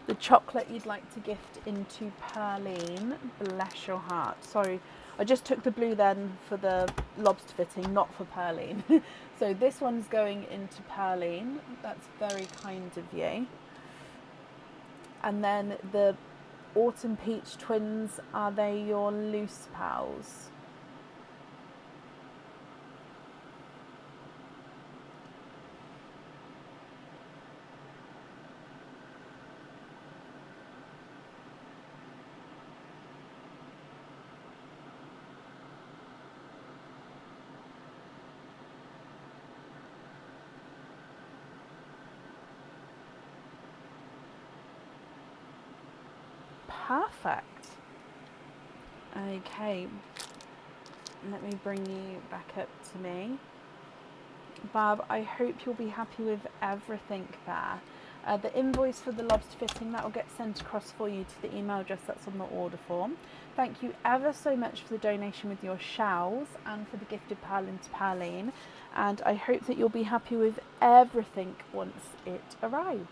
The chocolate you'd like to gift into Pearline. Bless your heart. Sorry, I just took the blue then for the lobster fitting, not for Pearline. So this one's going into Pearline. That's very kind of you. And then the autumn peach twins, are they your loose pals? Perfect. Okay, let me bring you back up to me. Barb, I hope you'll be happy with everything there. The invoice for the lobster fitting, that will get sent across for you to the email address that's on the order form. Thank you ever so much for the donation with your shells and for the gifted purlin to Perline. And I hope that you'll be happy with everything once it arrives.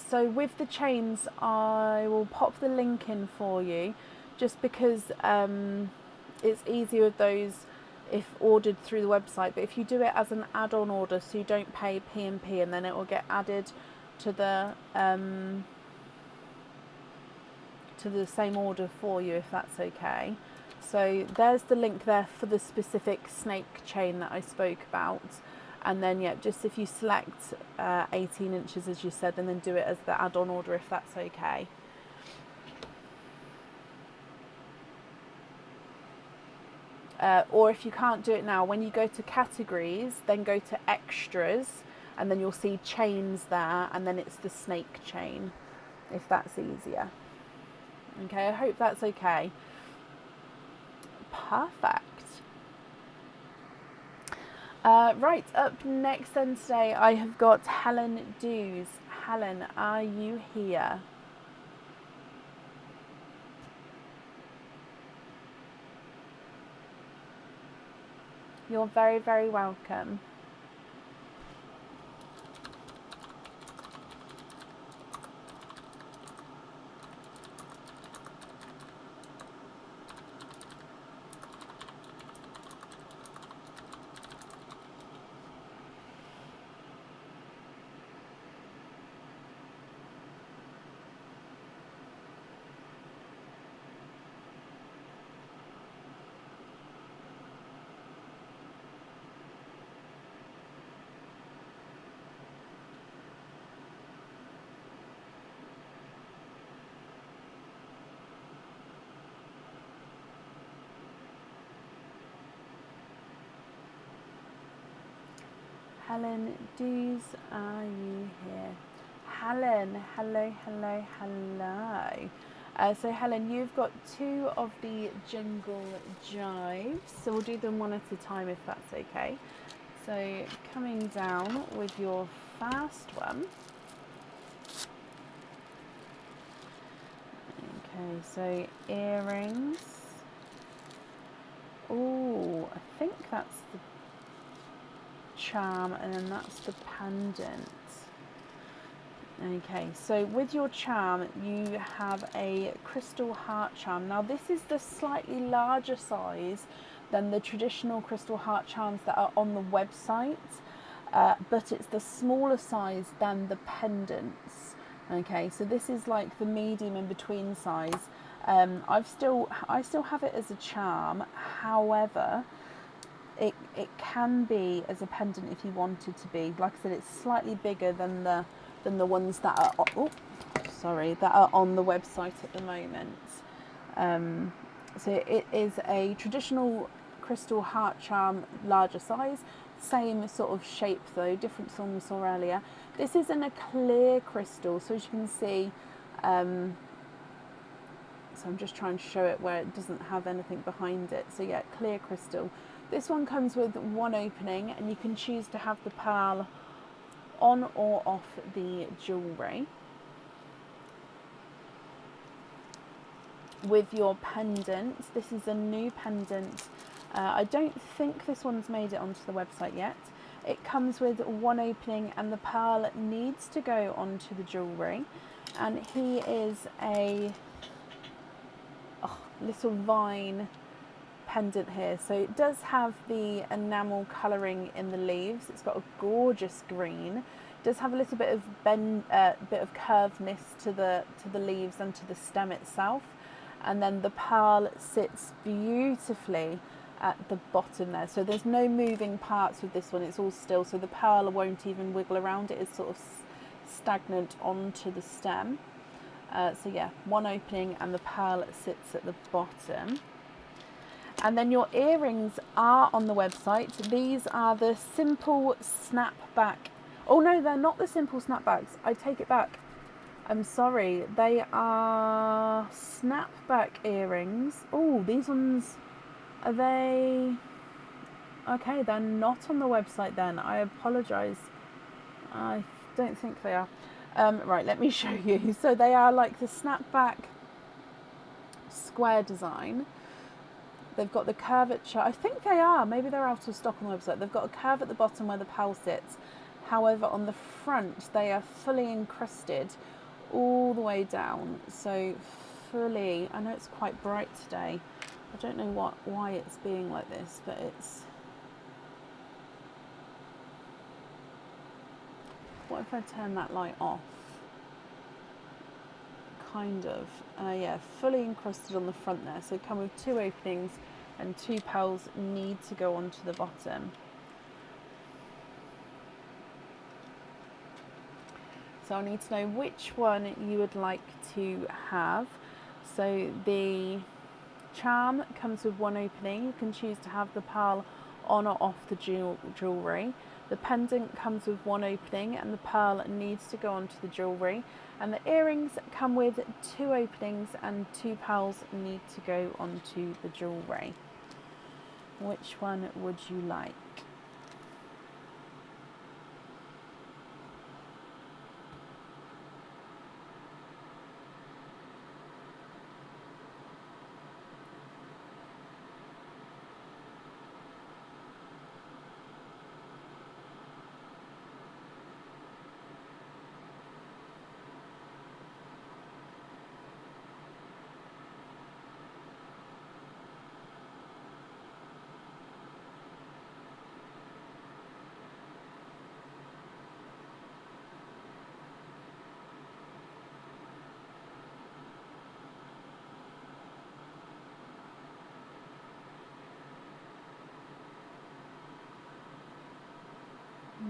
So with the chains, I will pop the link in for you, just because it's easier with those if ordered through the website. But if you do it as an add-on order, so you don't pay P&P, and then it will get added to the same order for you, if that's okay. So there's the link there for the specific snake chain that I spoke about. And then, yeah, just if you select 18 inches, as you said, and then do it as the add-on order, if that's okay. Or if you can't do it now, when you go to categories, then go to extras, and then you'll see chains there, and then it's the snake chain, if that's easier. Okay, I hope that's okay. Perfect. Right, up next then today, I have got Helen Dews. Helen, are you here? You're very, very welcome. Helen Dews, are you here? Helen, hello, hello, hello. So Helen, you've got 2 of the jungle jives, so we'll do them one at a time if that's okay. So coming down with your first one. Okay, so earrings. Oh, I think that's the charm, and then that's the pendant. Okay, so with your charm, you have a crystal heart charm. Now this is the slightly larger size than the traditional crystal heart charms that are on the website, but it's the smaller size than the pendants. Okay, so this is like the medium in between size. I still have it as a charm. However, it can be as a pendant if you wanted to be. Like I said, it's slightly bigger than the ones that are that are on the website at the moment. So it is a traditional crystal heart charm, larger size, same sort of shape though, different to the one we saw earlier. This is in a clear crystal, so as you can see, so I'm just trying to show it where it doesn't have anything behind it. So yeah, clear crystal. This one comes with 1 opening, and you can choose to have the pearl on or off the jewellery. With your pendant, this is a new pendant. I don't think this one's made it onto the website yet. It comes with 1 opening, and the pearl needs to go onto the jewellery. And he is a little vine pendant here. So it does have the enamel colouring in the leaves. It's got a gorgeous green. It does have a little bit of bit of curvedness to the leaves and to the stem itself. And then the pearl sits beautifully at the bottom there. So there's no moving parts with this one. It's all still. So the pearl won't even wiggle around. It is sort of stagnant onto the stem. So yeah, 1 opening, and the pearl sits at the bottom. And then your earrings are on the website. These are the simple snapback. Oh no, they're not the simple snapbacks. I take it back. I'm sorry. They are snapback earrings. Oh, these ones, are they? Okay, they're not on the website then. I apologise. I don't think they are. Right, let me show you. So they are like the snapback square design. They've got the curvature. I think they are. Maybe they're out of stock on the website. They've got a curve at the bottom where the pearl sits. However, on the front, they are fully encrusted all the way down. So fully, I know it's quite bright today. I don't know why it's being like this, but it's... What if I turn that light off? Kind of. Yeah, fully encrusted on the front there. So come with 2 openings and 2 pearls need to go onto the bottom. So I need to know which one you would like to have. So the charm comes with 1 opening. You can choose to have the pearl on or off the jewellery. The pendant comes with 1 opening and the pearl needs to go onto the jewellery. And the earrings come with 2 openings and 2 pearls need to go onto the jewellery. Which one would you like?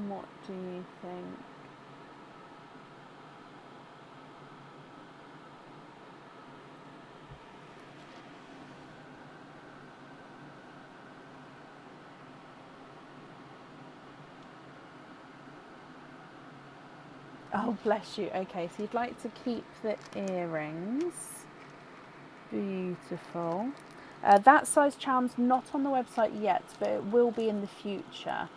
What do you think? Oh, bless you. Okay, so you'd like to keep the earrings. Beautiful. That size charm's not on the website yet, but it will be in the future.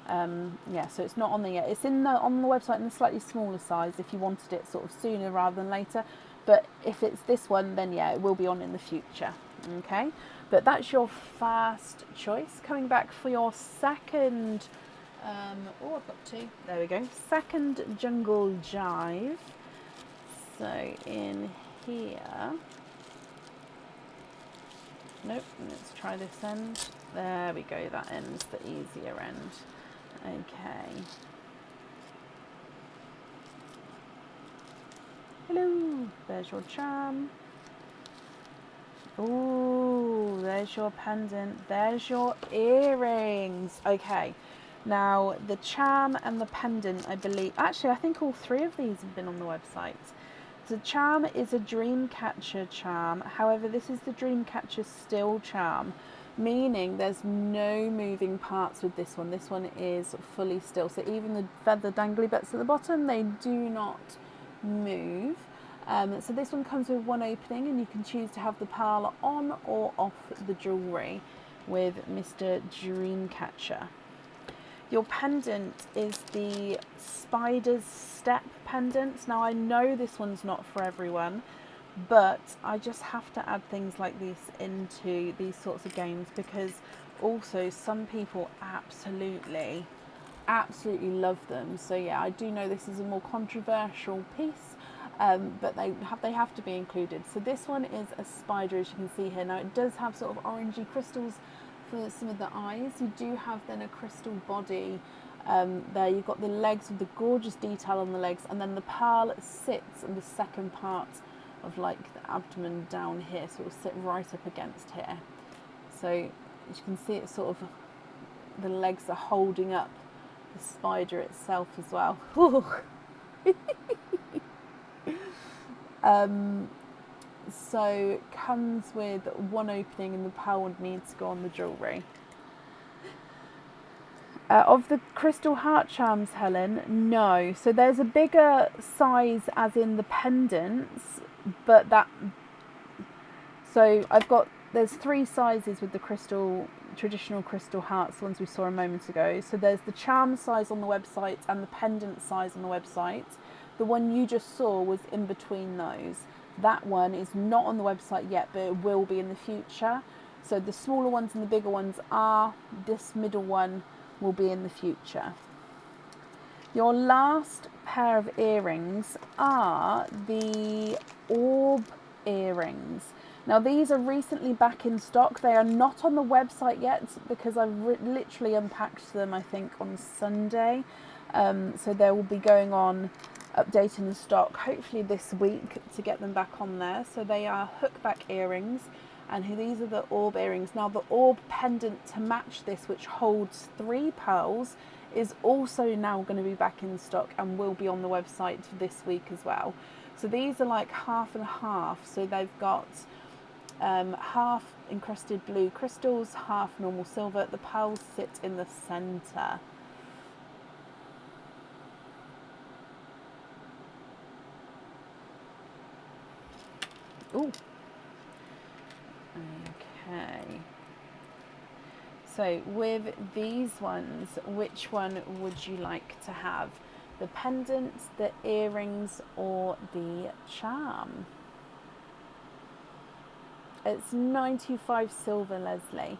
Yeah, so it's not on there yet. It's on the website in a slightly smaller size if you wanted it sort of sooner rather than later. But if it's this one, then yeah, it will be on in the future. Okay, but that's your first choice. Coming back for your second... oh, I've got 2. There we go. Second jungle jive. So in here... Nope, let's try this end. There we go, that end's the easier end. Okay. Hello, there's your charm. Ooh, there's your pendant. There's your earrings. Okay, now the charm and the pendant, I believe, actually I think all 3 of these have been on the website. The charm is a dream catcher charm. However, this is the dream catcher still charm, meaning there's no moving parts with this one. This one is fully still. So even the feather dangly bits at the bottom, they do not move. So this one comes with 1 opening and you can choose to have the pearl on or off the jewellery with Mr. Dreamcatcher. Your pendant is the Spider's Step pendant. Now I know this one's not for everyone, but I just have to add things like this into these sorts of games because also some people absolutely love them. So yeah, I do know this is a more controversial piece, but they have to be included. So this one is a spider, as you can see here. Now it does have sort of orangey crystals for some of the eyes. You do have then a crystal body there. You've got the legs with the gorgeous detail on the legs, and then the pearl sits in the second part of like the abdomen down here, so it will sit right up against here. So as you can see, it's sort of the legs are holding up the spider itself as well. so comes with one opening and the pearl would need to go on the jewellery. Of the crystal heart charms, Helen, no. So there's a bigger size as in the pendants, but so there's 3 sizes with the traditional crystal hearts, the ones we saw a moment ago. So there's the charm size on the website and the pendant size on the website. The one you just saw was in between those. That one is not on the website yet, but it will be in the future. So the smaller ones and the bigger ones are. This middle one will be in the future. Your last pair of earrings are the orb earrings. Now these are recently back in stock. They are not on the website yet because I've literally unpacked them, I think, on Sunday. So they will be going on updating the stock hopefully this week to get them back on there. So they are hookback earrings, and these are the orb earrings. Now the orb pendant to match this, which holds 3 pearls, is also now going to be back in stock and will be on the website this week as well. So these are like half and half. So they've got half encrusted blue crystals, half normal silver. The pearls sit in the centre. Ooh. Okay. So with these ones, which one would you like to have? The pendant, the earrings, or the charm? It's 925 silver, Leslie.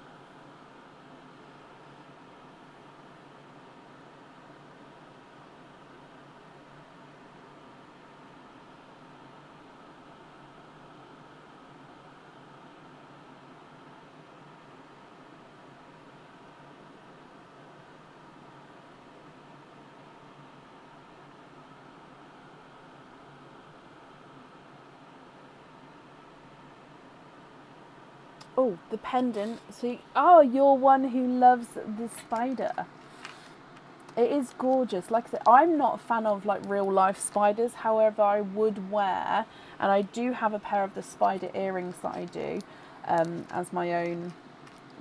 Oh, the pendant. So, you're one who loves the spider. It is gorgeous. Like I said, I'm not a fan of like real life spiders. However, I would wear, and I do have a pair of the spider earrings that I do as my own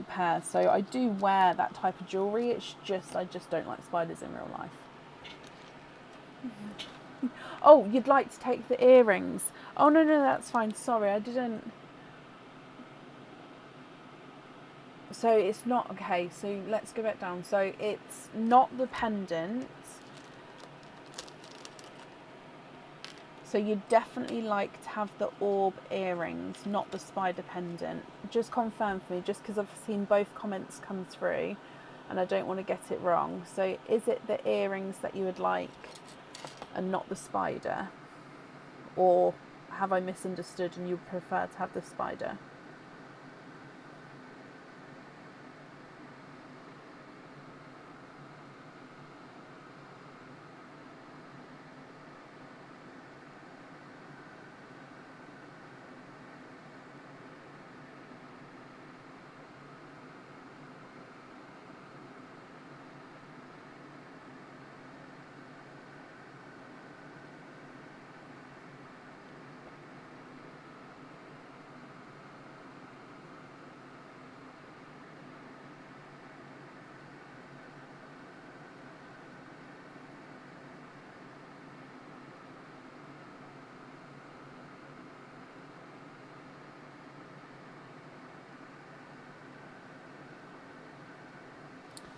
pair. So I do wear that type of jewellery. It's just, I just don't like spiders in real life. Oh, you'd like to take the earrings? Oh, no, that's fine. Sorry, I didn't. So it's not, okay, so let's go back down. So it's not the pendant. So you'd definitely like to have the orb earrings, not the spider pendant. Just confirm for me, just because I've seen both comments come through and I don't want to get it wrong. So is it the earrings that you would like and not the spider? Or have I misunderstood and you prefer to have the spider?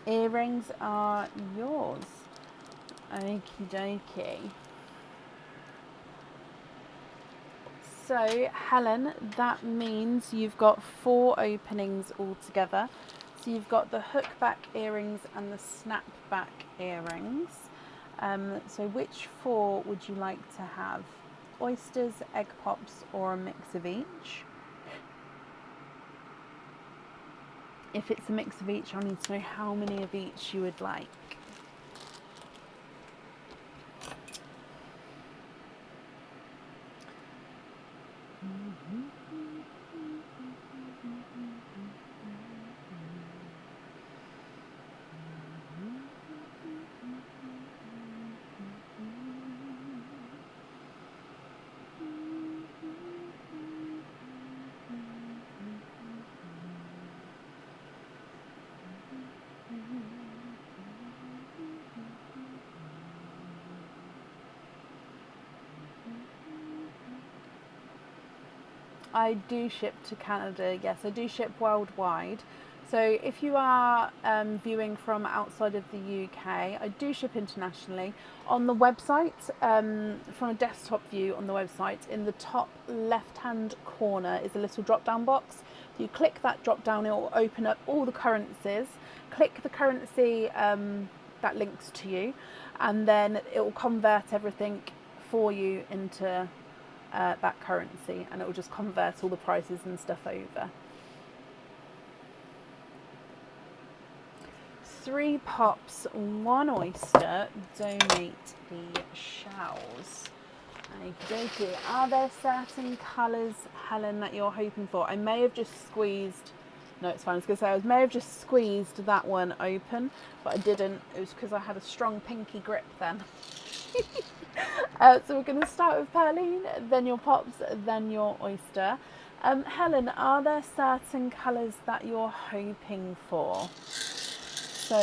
Earrings are yours. Okie dokie. So, Helen, that means you've got 4 openings altogether. So you've got the hookback earrings and the snapback earrings. So which 4 would you like to have? Oysters, egg pops, or a mix of each? If it's a mix of each, I'll need to know how many of each you would like. I do ship to Canada. Yes, I do ship worldwide. So if you are viewing from outside of the UK, I do ship internationally. On the website, from a desktop view on the website, in the top left-hand corner is a little drop-down box. If you click that drop-down, it will open up all the currencies. Click the currency that links to you, and then it will convert everything for you into that currency, and it will just convert all the prices and stuff over. 3 pops, 1 oyster, donate the shells. Okay, are there certain colours, Helen, that you're hoping for? I may have just squeezed, no it's fine, I was going to say I may have just squeezed that one open, but I didn't. It was because I had a strong pinky grip then. So we're going to start with Pearline, then your pops, then your oyster. Helen, are there certain colours that you're hoping for? So,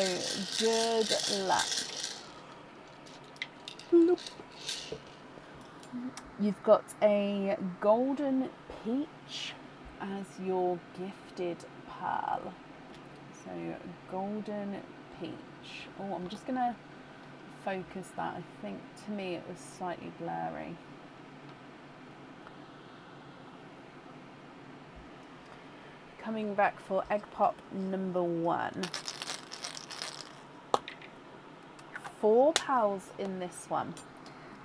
good luck. Bloop. You've got a golden peach as your gifted pearl. So, golden peach. Oh, I'm just going to focus that. I think to me it was slightly blurry. Coming back for egg pop number 1. 4 pals in this one.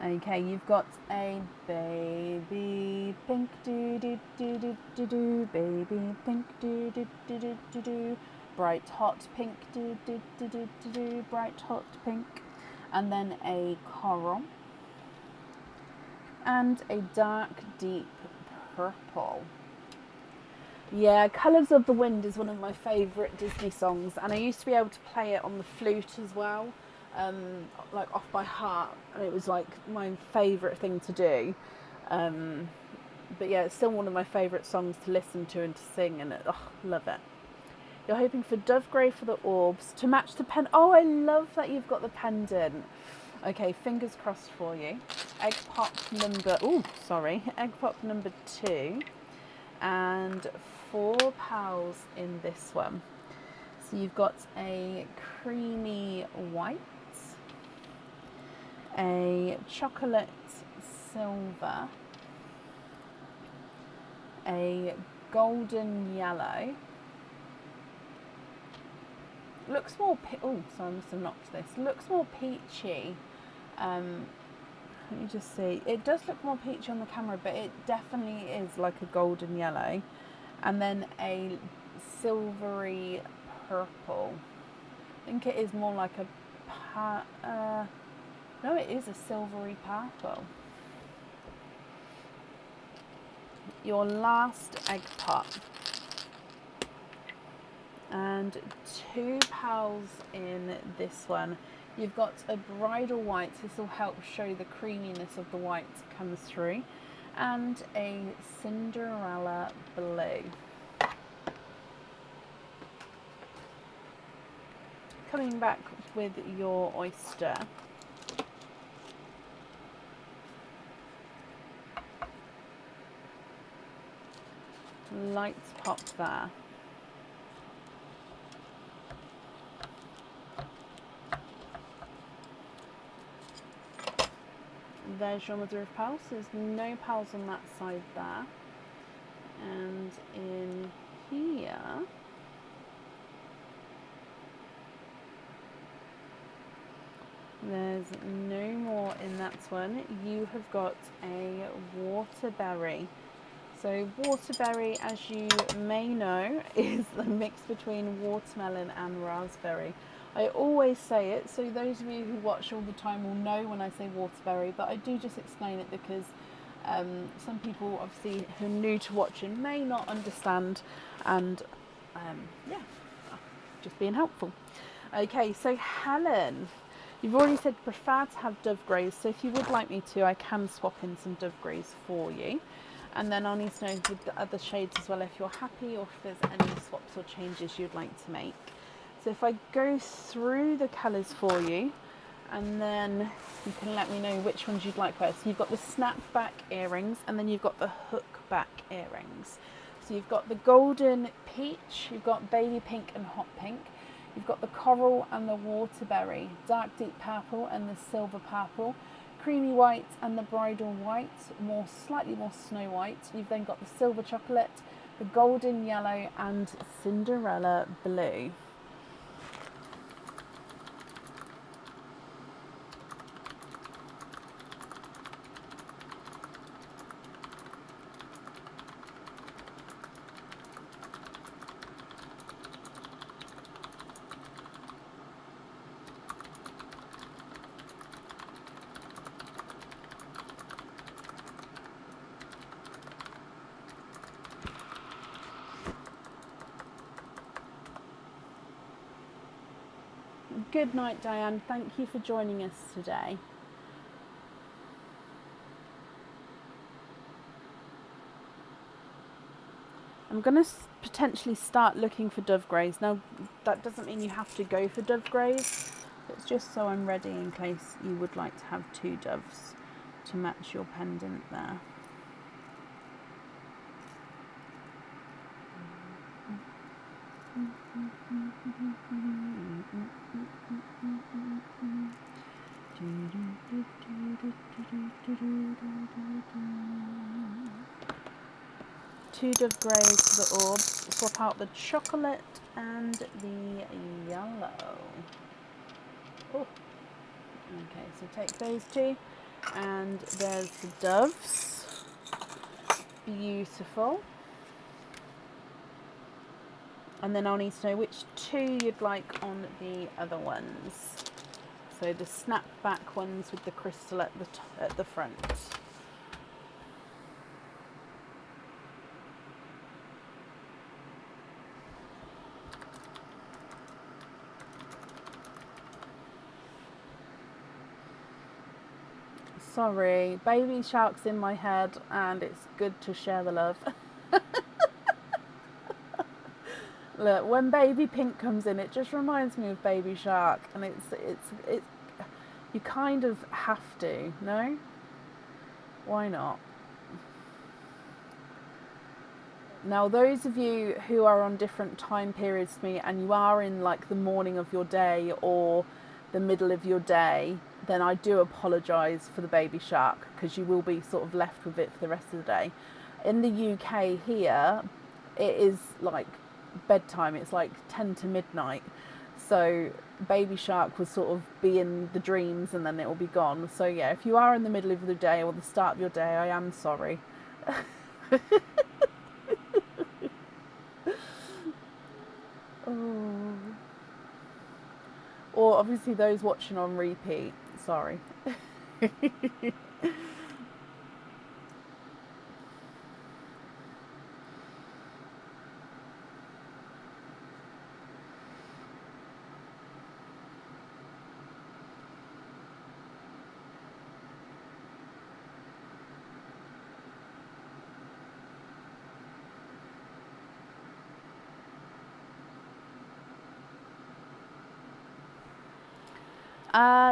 Okay, you've got a baby pink do do do do do do, baby pink do do do do do do, bright hot pink do do do do do do, bright hot pink, and then a coral, and a dark deep purple. Yeah, Colours of the Wind is one of my favourite Disney songs, and I used to be able to play it on the flute as well. Like off by heart, and it was like my favourite thing to do. But yeah, it's still one of my favourite songs to listen to and to sing, and love it. You're hoping for dove grey for the orbs to match the pen. Oh, I love that you've got the pendant. Okay, fingers crossed for you. Egg pop number 2, and 4 pals in this one. So you've got a creamy white, a chocolate silver, a golden yellow. Looks more oh, sorry, I must have knocked this. Looks more peachy. Let me just see. It does look more peachy on the camera, but it definitely is like a golden yellow. And then a silvery purple. I think it is more like a no, it is a silvery purple. Your last egg pop, and 2 pals in this one. You've got a bridal white. This will help show the creaminess of the white comes through, and a Cinderella blue. Coming back with your oyster. Lights pop there. There's your mother of pearls. There's no pearls on that side there. And in here, there's no more in that one. You have got a waterberry. So waterberry, as you may know, is the mix between watermelon and raspberry. I always say it, so those of you who watch all the time will know when I say waterberry, but I do just explain it because some people obviously who are new to watching may not understand, and yeah, just being helpful. Okay, so Helen, you've already said you prefer to have dove greys, so if you would like me to, I can swap in some dove greys for you. And then I'll need to know with the other shades as well if you're happy or if there's any swaps or changes you'd like to make. So if I go through the colours for you, and then you can let me know which ones you'd like first. So you've got the snapback earrings, and then you've got the hook back earrings. So you've got the golden peach, you've got baby pink and hot pink, you've got the coral and the waterberry, dark deep purple and the silver purple, creamy white and the bridal white, slightly more snow white. You've then got the silver chocolate, the golden yellow and Cinderella blue. Good night, Diane. Thank you for joining us today. I'm going to potentially start looking for dove greys. Now, that doesn't mean you have to go for dove greys. It's just so I'm ready in case you would like to have 2 doves to match your pendant there. Two dove greys for the orbs. Swap out the chocolate and the yellow. Oh. Okay, so take those 2, and there's the doves. Beautiful. And then I'll need to know which 2 you'd like on the other ones. So the snapback ones with the crystal at the front. Sorry, baby shark's in my head, and it's good to share the love. Look, when baby pink comes in, it just reminds me of baby shark, and it's you kind of have to, no? Why not? Now, those of you who are on different time periods to me, and you are in like the morning of your day or the middle of your day, then I do apologise for the baby shark, because you will be sort of left with it for the rest of the day. In the UK here, it is like bedtime. It's like 10 to midnight. So baby shark will sort of be in the dreams, and then it will be gone. So yeah, if you are in the middle of the day or the start of your day, I am sorry. Oh. Or obviously those watching on repeat, sorry.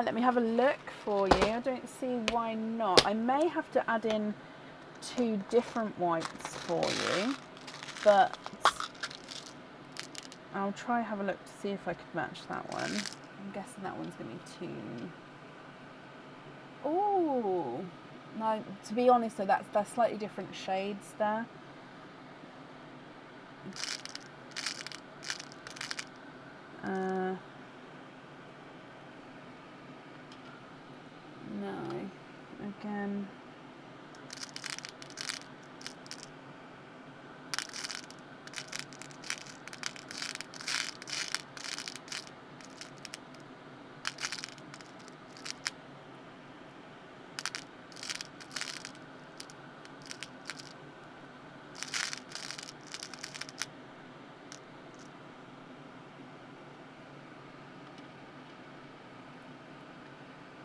Let me have a look for you. I don't see why not. I may have to add in 2 different whites for you, but I'll try have a look to see if I could match that one. I'm guessing that one's going to be 2. Oh, no, to be honest though, they're slightly different shades there. No, again.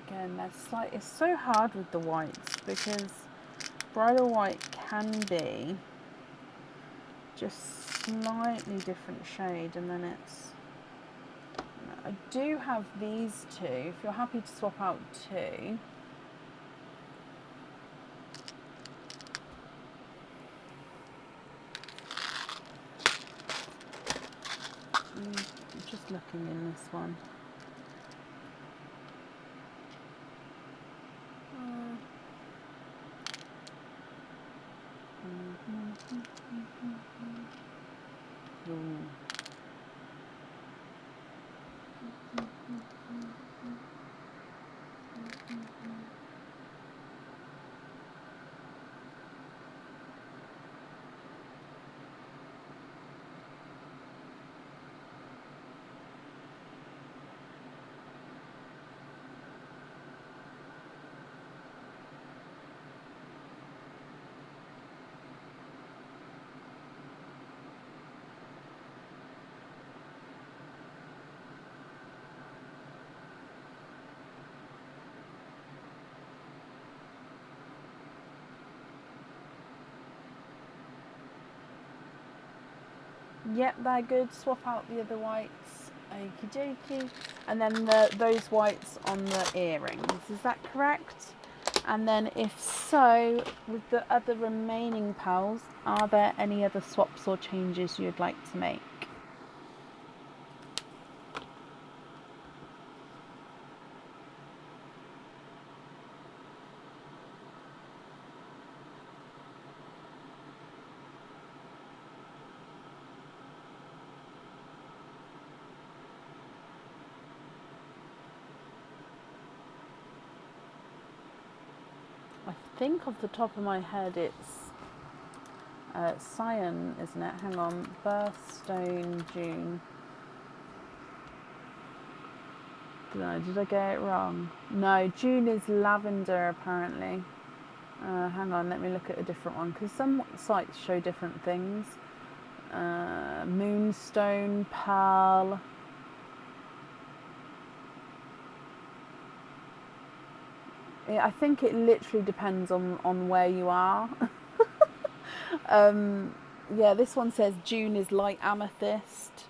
Again, it's so hard with the whites, because bridal white can be just slightly different shade, and then it's, no. I do have these two, if you're happy to swap out two. I'm just looking in this one. Ooh. Yep, they're good. Swap out the other whites. Okie dokie. And then those whites on the earrings. Is that correct? And then if so, with the other remaining pals, are there any other swaps or changes you'd like to make? I think off the top of my head it's cyan, isn't it? Hang on. Birthstone, June. Did I get it wrong? No, June is lavender apparently. Hang on, let me look at a different one because some sites show different things. Moonstone, pearl. Yeah, I think it literally depends on where you are. Yeah, this one says June is light amethyst.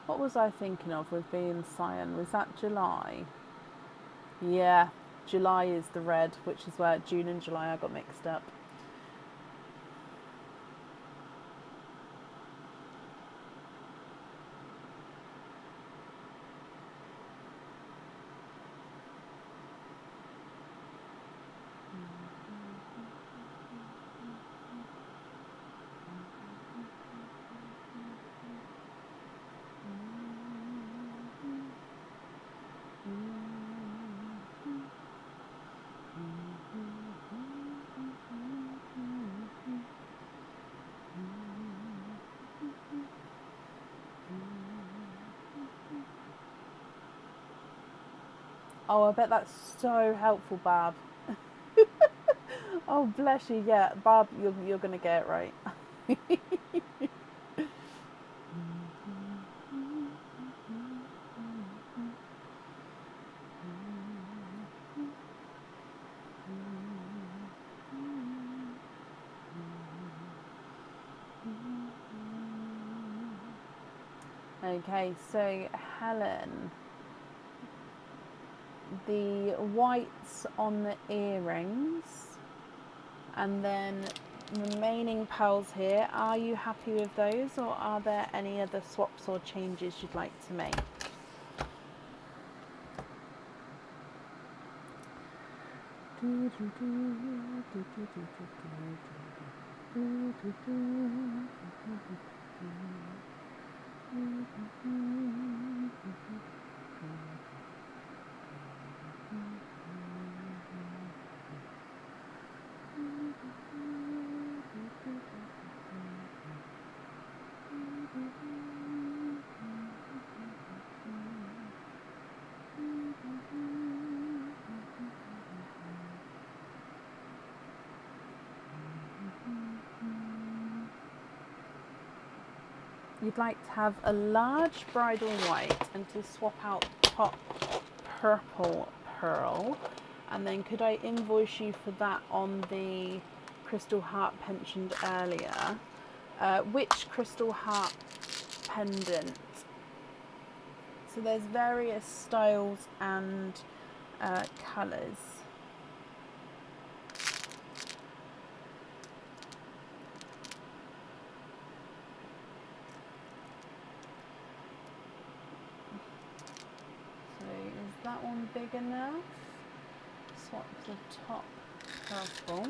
What was I thinking of with being cyan? Was that July? Yeah, July is the red, which is where June and July I got mixed up. Oh, I bet that's so helpful, Barb. Oh, bless you. Yeah, Barb, you're going to get it right. Okay, so Helen, the whites on the earrings and then remaining pearls here, are you happy with those or are there any other swaps or changes you'd like to make? you'd like to have a large bridal white and to swap out top purple pearl. And then could I invoice you for that on the crystal heart pensioned earlier? Which crystal heart pendant? So there's various styles and colours. So is that one big enough? Swap the top purple.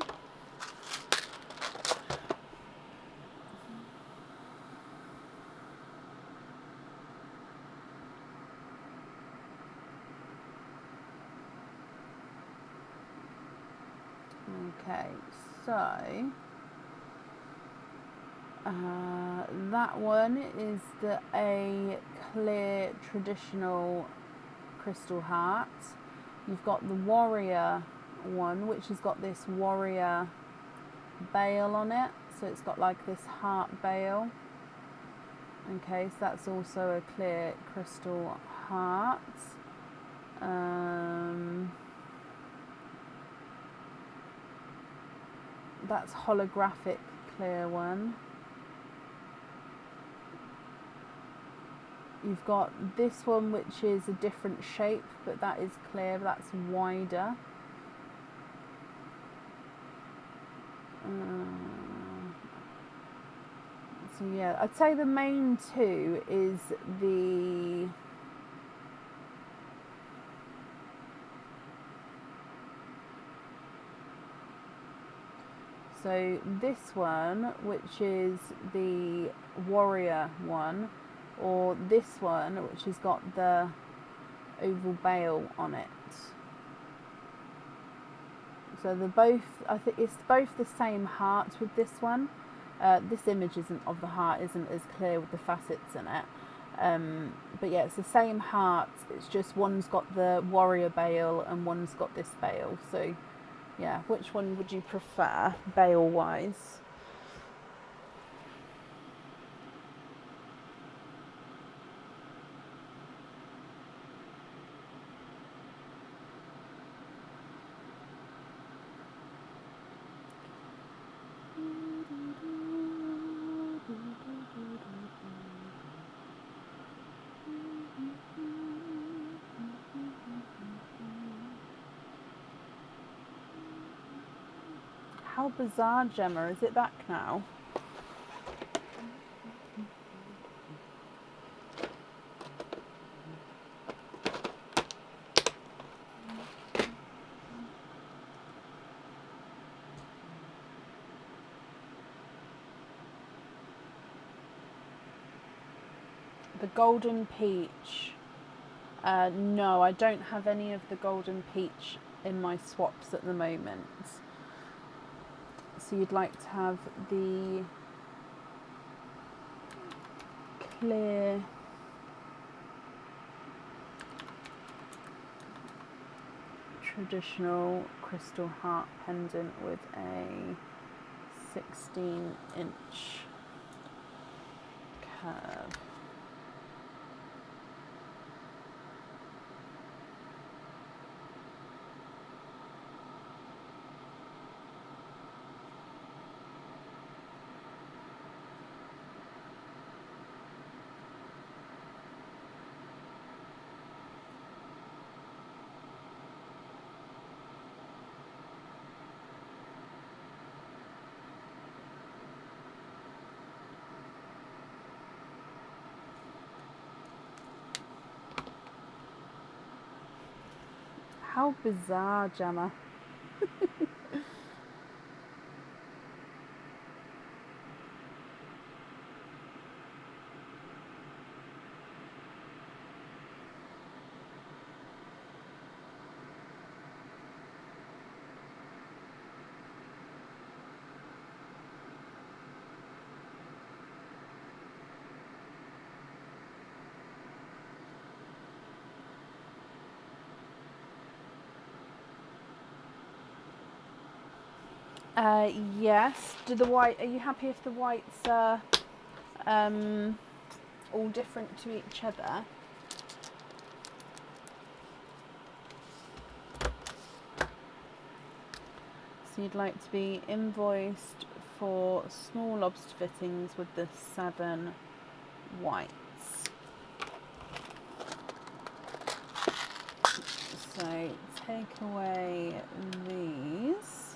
Okay, so that one is a clear traditional crystal heart. You've got the warrior one, which has got this warrior bale on it, so it's got like this heart bale. Okay, so that's also a clear crystal heart. That's holographic clear one. You've got this one, which is a different shape, but that is clear, that's wider. So yeah, I'd say the main two is the so this one, which is the warrior one, or this one, which has got the oval bale on it. So they're both, I think it's both the same heart with this one. This image of the heart isn't as clear with the facets in it. But yeah, it's the same heart, it's just one's got the warrior bale and one's got this bale. So yeah, which one would you prefer, bale wise? How bizarre, Gemma, is it back now? The golden peach. No, I don't have any of the golden peach in my swaps at the moment. So you'd like to have the clear traditional crystal heart pendant with a 16-inch curve. How bizarre, Gemma. Yes. Do the white? Are you happy if the whites are all different to each other. So you'd like to be invoiced for small lobster fittings with the 7 whites. So take away these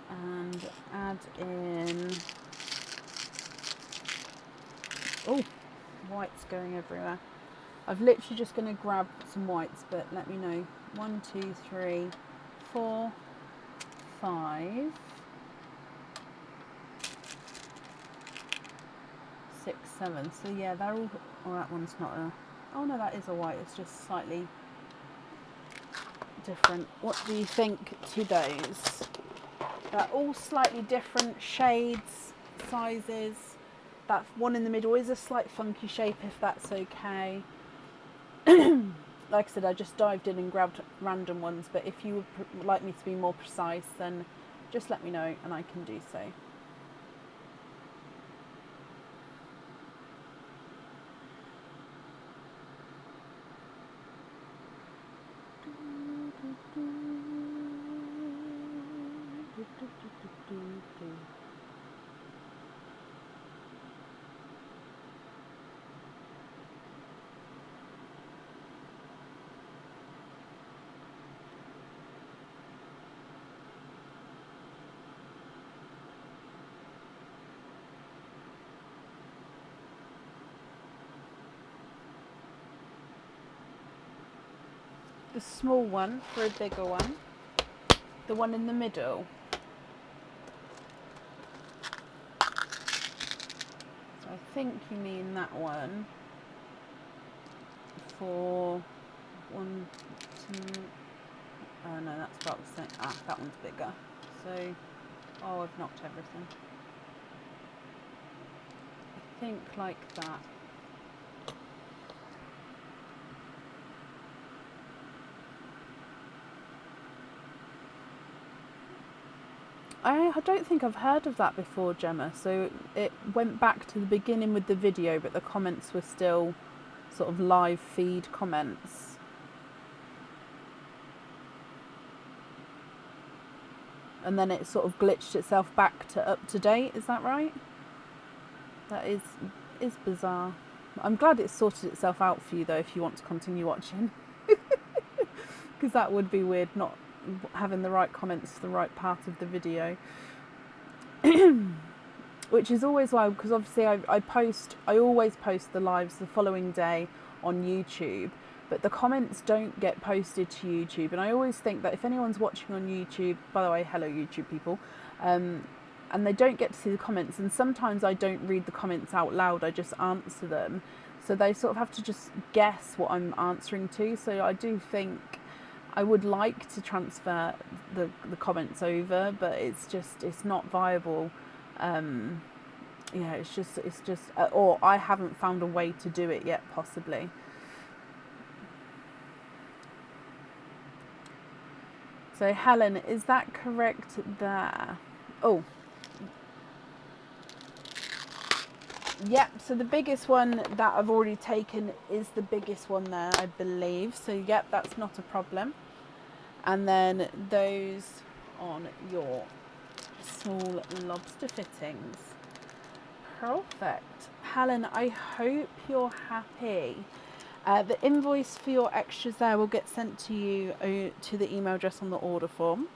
and add in, oh, whites going everywhere. I've literally just going to grab some whites, but let me know. 1, 2, 3, 4, 5, 6, 7. So yeah, they're all, oh, that one's not a, oh no, that is a white, it's just slightly different. What do you think to those? They're all slightly different shades, sizes. That one in the middle is a slight funky shape, if that's okay. Like I said, I just dived in and grabbed random ones, but if you would like me to be more precise, then just let me know and I can do so. The small one for a bigger one, the one in the middle. So I think you mean that one for 1, 2, oh no, that's about the same. Ah, that one's bigger. So, oh, I've knocked everything. I think like that. I don't think I've heard of that before, Gemma. So it went back to the beginning with the video, but the comments were still sort of live feed comments. And then it sort of glitched itself back to up to date. Is that right? That is bizarre. I'm glad it's sorted itself out for you though, if you want to continue watching. Because that would be weird not having the right comments for the right part of the video. Which is always why, because obviously I always post the lives the following day on YouTube, but the comments don't get posted to YouTube. And I always think that if anyone's watching on YouTube, by the way, hello YouTube people, and they don't get to see the comments, and sometimes I don't read the comments out loud, I just answer them. So they sort of have to just guess what I'm answering to. So I do think I would like to transfer the comments over, but it's not viable. Yeah, it's just, or I haven't found a way to do it yet, possibly. So Helen, is that correct there? Oh. Yep, so the biggest one that I've already taken is the biggest one there, I believe. So yep, that's not a problem. And then those on your small lobster fittings. Perfect. Helen, I hope you're happy. The invoice for your extras there will get sent to you to the email address on the order form.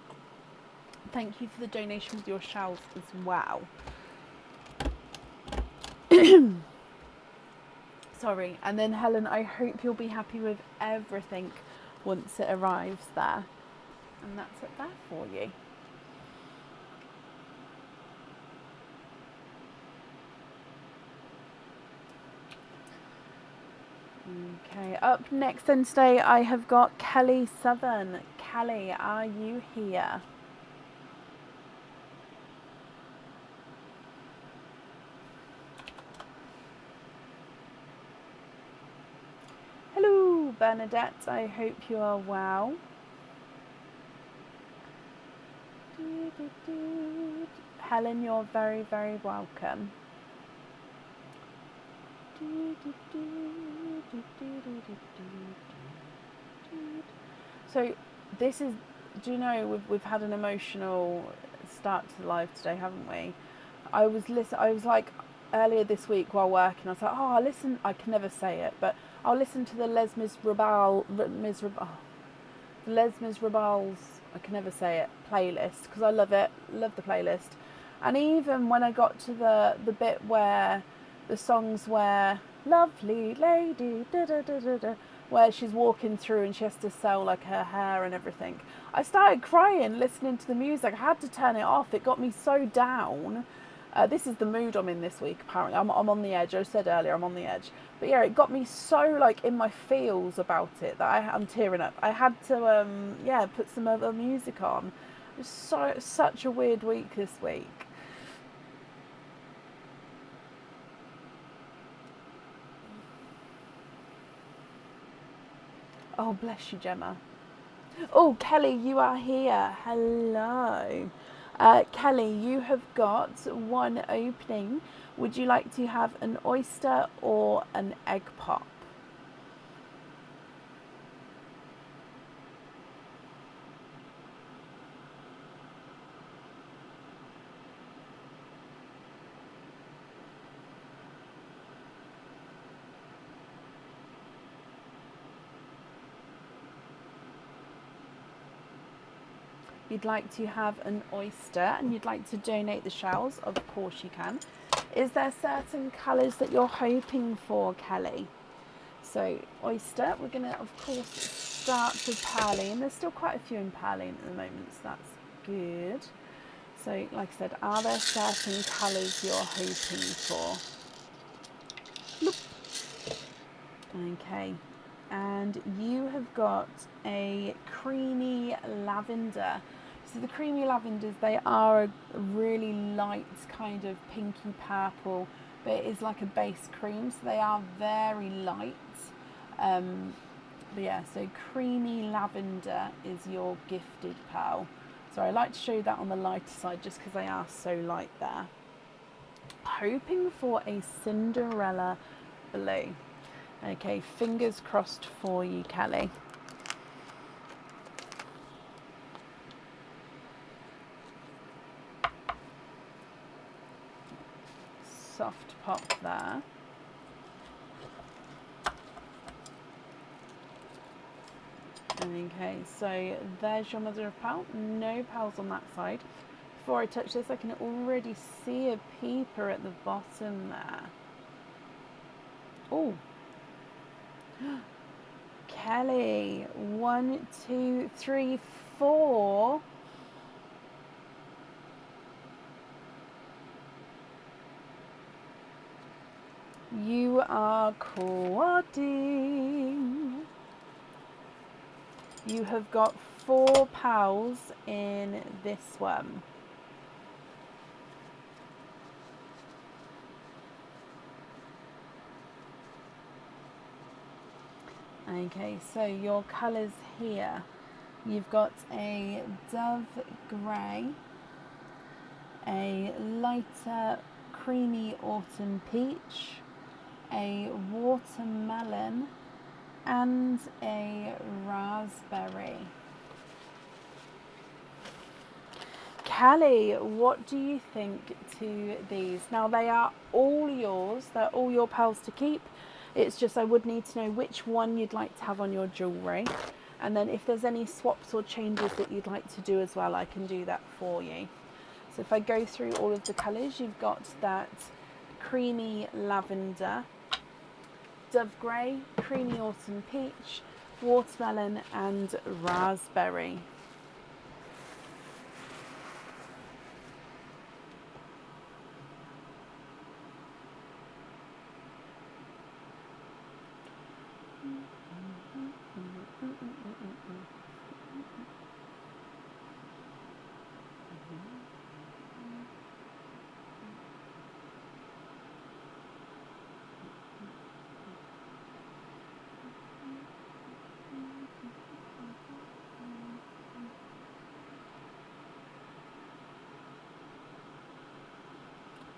Thank you for the donation with your shells as well. Sorry. And then Helen, I hope you'll be happy with everything once it arrives there. And that's it there for you. Okay, up next then today I have got Kelly Southern. Kelly, are you here? Hello Bernadette, I hope you are well. Helen, you're very, very welcome. So this is, do you know, we've had an emotional start to the live today, haven't we? I was like, earlier this week while working, I was like, oh, I'll listen, I can never say it, but I'll listen to the Les Miserables, I can never say it, playlist, because I love the playlist. And even when I got to the bit where the songs where lovely lady, da, da, da, da, da, where she's walking through and she has to sell like her hair and everything, I started crying listening to the music. I had to turn it off. It got me so down. This is the mood I'm in this week, apparently. I'm on the edge. I said earlier I'm on the edge. But yeah, it got me so like in my feels about it that I'm tearing up. I had to put some other music on. It was such a weird week this week. Oh, bless you, Gemma. Oh, Kelly, you are here. Hello. Kelly, you have got one opening. Would you like to have an oyster or an egg pop? You'd like to have an oyster and you'd like to donate the shells, of course you can. Is there certain colours that you're hoping for, Kelly? So oyster, we're going to of course start with Perline. There's still quite a few in Perline at the moment, so that's good. So like I said, are there certain colours you're hoping for? Bloop. Okay, and you have got a creamy lavender. So the creamy lavenders, they are a really light kind of pinky purple, but it is like a base cream, so they are very light. But yeah, so creamy lavender is your gifted pearl. So I like to show you that on the lighter side just because they are so light there. Hoping for a Cinderella blue. Okay, fingers crossed for you, Kelly. Soft pop there. Okay, so there's your mother of pearl. No pearls on that side. Before I touch this, I can already see a peeper at the bottom there. Oh, Kelly, 1, 2, 3, 4. You are quadding. You have got 4 pals in this one. Okay, so your colours here. You've got a dove grey, a lighter creamy autumn peach, a watermelon, and a raspberry. Kelly, what do you think to these? Now they are all yours, they're all your pearls to keep. It's just I would need to know which one you'd like to have on your jewellery. And then if there's any swaps or changes that you'd like to do as well, I can do that for you. So if I go through all of the colours, you've got that creamy lavender, dove grey, creamy autumn peach, watermelon and raspberry.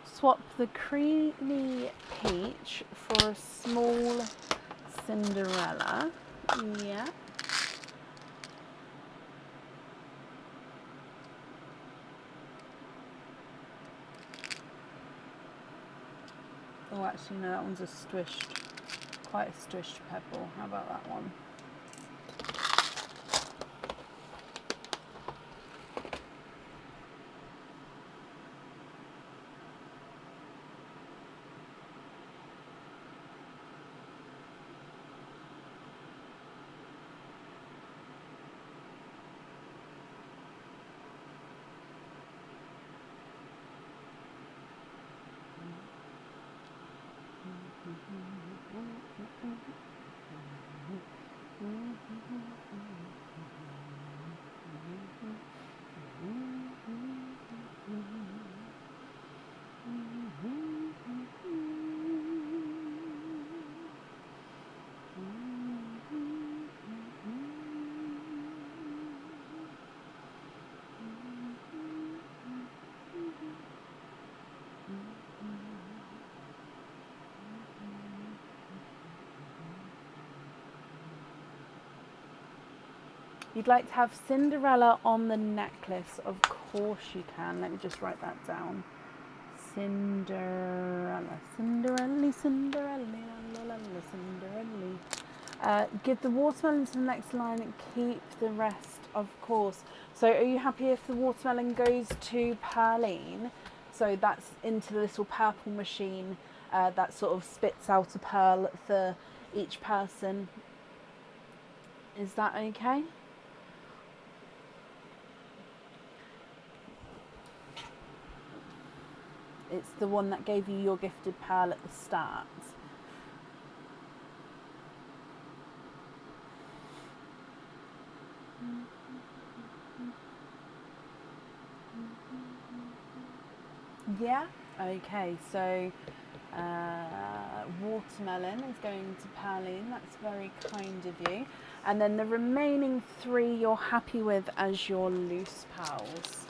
Swap the creamy peach for a small Cinderella. Yeah. Oh, actually, no, that one's a swished, quite a swished pebble. How about that one? You'd like to have Cinderella on the necklace? Of course you can. Let me just write that down. Cinderella, Cinderella, Cinderella, Cinderella. Give the watermelon to the next line and keep the rest, of course. So are you happy if the watermelon goes to Pearline? So that's into the little purple machine that sort of spits out a pearl for each person. Is that okay? It's the one that gave you your gifted pearl at the start. Yeah? Okay, so watermelon is going to Pearline. That's very kind of you. And then the remaining 3 you're happy with as your loose pals.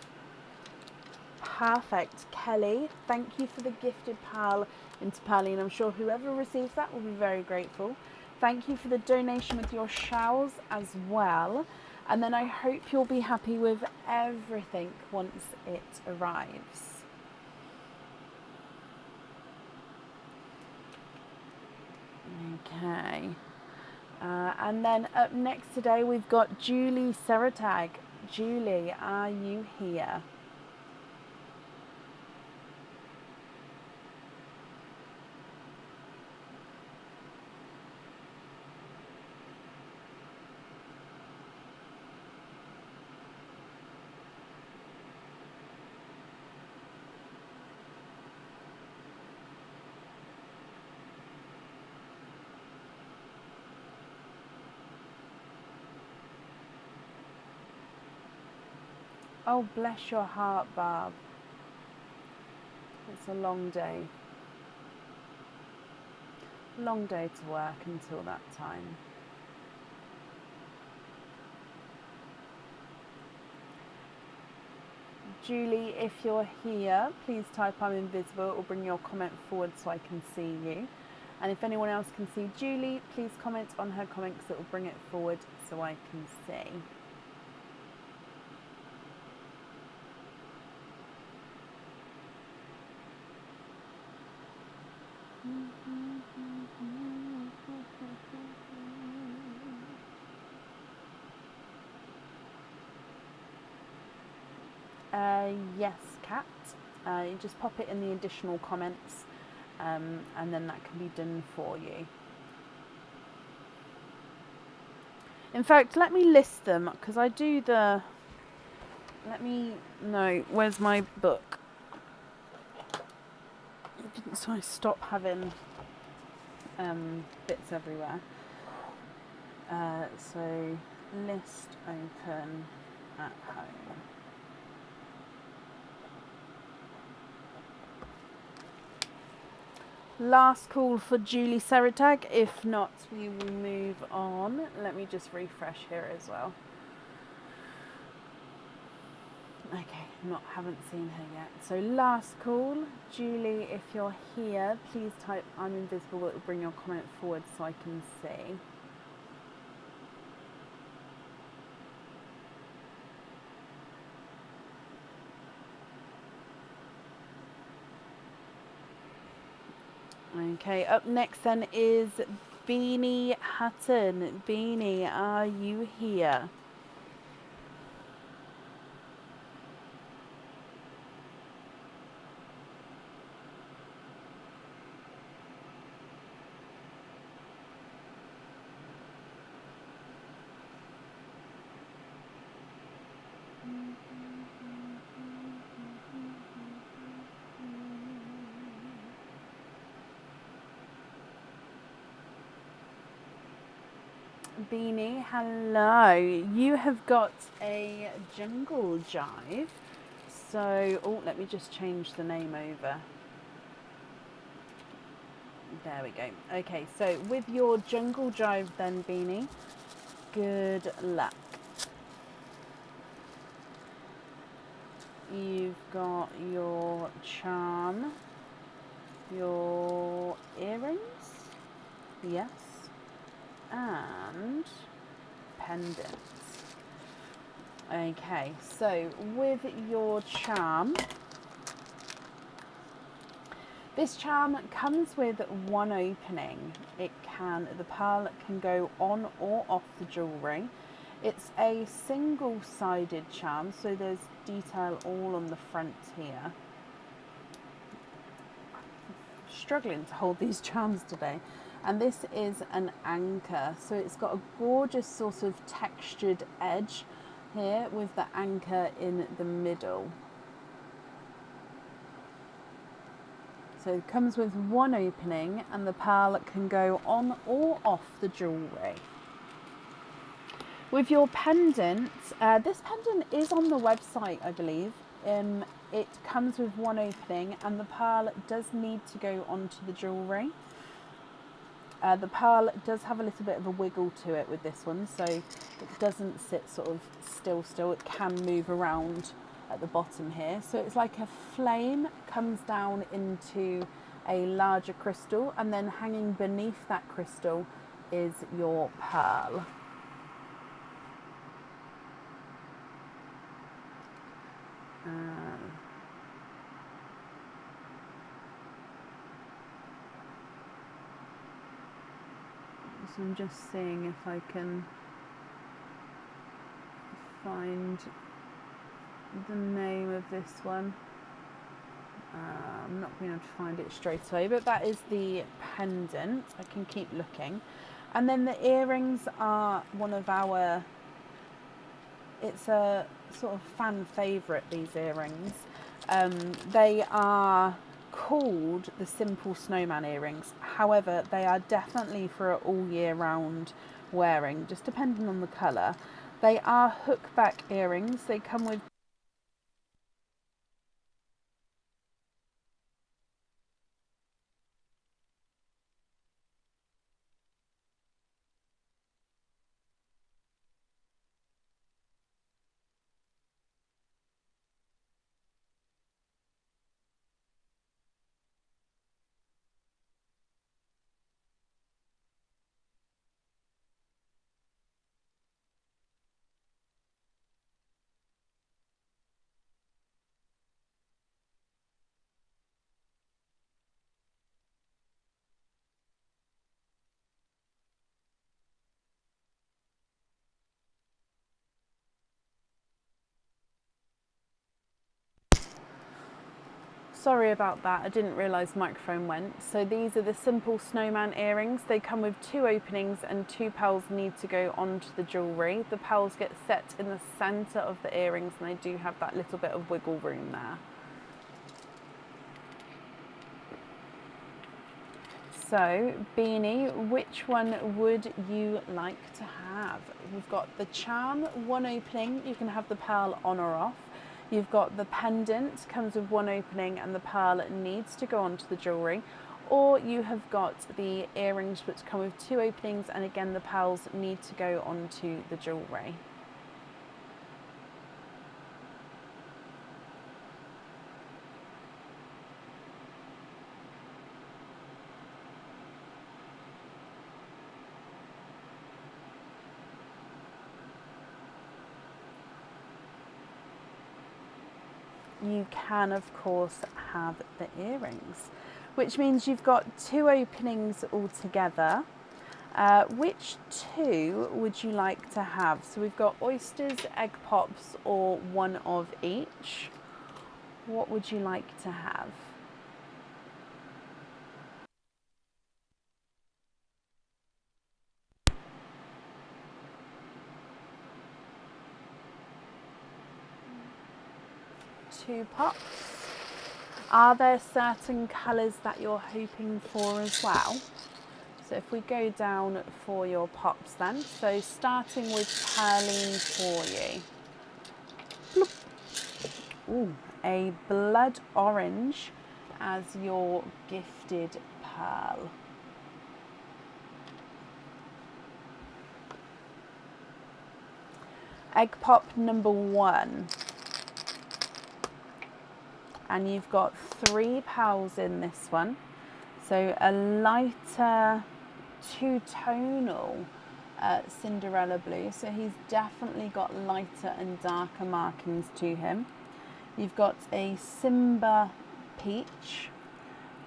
Perfect. Kelly, thank you for the gifted pearl into Pearline. I'm sure whoever receives that will be very grateful. Thank you for the donation with your shells as well. And then I hope you'll be happy with everything once it arrives. Okay. And then up next today we've got Julie Seratag. Julie, are you here? Oh, bless your heart, Barb. It's a long day. Long day to work until that time. Julie, if you're here, please type I'm invisible or bring your comment forward so I can see you. And if anyone else can see Julie, please comment on her comment because it will bring it forward so I can see. Yes, Kat. You just pop it in the additional comments and then that can be done for you. In fact, let me list them because I do the... Let me know, where's my book? So I stop having bits everywhere. So list open at home. Last call for Julie Seratag. If not, we will move on. Let me just refresh here as well. Okay. Haven't seen her yet. So last call, Julie, if you're here, please type I'm invisible. It will bring your comment forward so I can see. Okay, up next then is Beanie Hutton. Beanie, are you here? Beanie, hello. You have got a jungle jive. So, oh, let me just change the name over. There we go. Okay, so with your jungle jive then, Beanie, good luck. You've got your charm, your earrings, yes, and pendants. Okay, so with your charm, this charm comes with one opening. The pearl can go on or off the jewellery. It's a single-sided charm, so there's detail all on the front here. Struggling to hold these charms today. And this is an anchor, so it's got a gorgeous sort of textured edge here with the anchor in the middle. So it comes with one opening and the pearl can go on or off the jewellery. With your pendant, this pendant is on the website, I believe. It comes with one opening and the pearl does need to go onto the jewellery. The pearl does have a little bit of a wiggle to it with this one, so it doesn't sit sort of still. It can move around at the bottom here. So it's like a flame comes down into a larger crystal, and then hanging beneath that crystal is your pearl. So I'm just seeing if I can find the name of this one. I'm not being able to find it straight away, but that is the pendant. I can keep looking. And then the earrings are one of our, it's a sort of fan favourite, these earrings. They are called the Simple Snowman earrings. However, they are definitely for all year round wearing, just depending on the colour. They are hook back earrings. They come with Sorry about that, I didn't realise the microphone went. So these are the Simple Snowman earrings. They come with two openings and two pearls need to go onto the jewellery. The pearls get set in the centre of the earrings and they do have that little bit of wiggle room there. So, Beanie, which one would you like to have? We've got the charm, one opening, you can have the pearl on or off. You've got the pendant, comes with one opening and the pearl needs to go onto the jewellery. Or you have got the earrings which come with two openings and again the pearls need to go onto the jewellery. you can of course have the earrings, which means you've got 2 openings altogether. Which 2 would you like to have? So we've got oysters, egg pops, or 1 of each. What would you like to have? Two pops. Are there certain colours that you're hoping for as well? So if we go down for your pops then, so starting with Pearline for you. Ooh, a blood orange as your gifted pearl. Egg pop number 1. And you've got 3 pearls in this one. So a lighter two-tonal Cinderella blue. So he's definitely got lighter and darker markings to him. You've got a Simba peach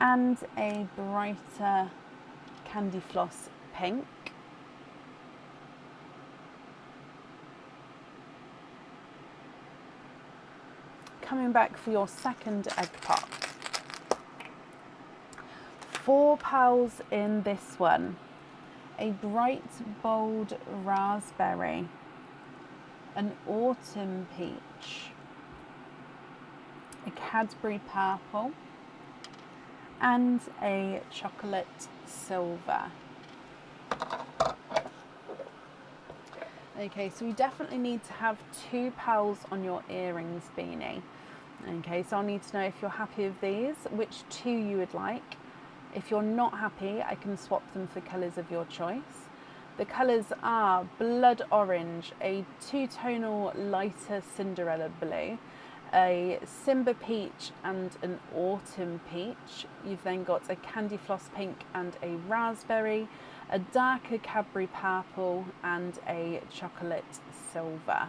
and a brighter candy floss pink. Coming back for your second egg pop. 4 pearls in this one. A bright, bold raspberry, an autumn peach, a Cadbury purple, and a chocolate silver. Okay, so we definitely need to have 2 pearls on your earrings, Beanie. Okay, so I'll need to know if you're happy with these, which 2 you would like. If you're not happy, I can swap them for colours of your choice. The colours are blood orange, a two-tonal lighter Cinderella blue, a Simba peach and an autumn peach. You've then got a candy floss pink and a raspberry, a darker Cadbury purple and a chocolate silver.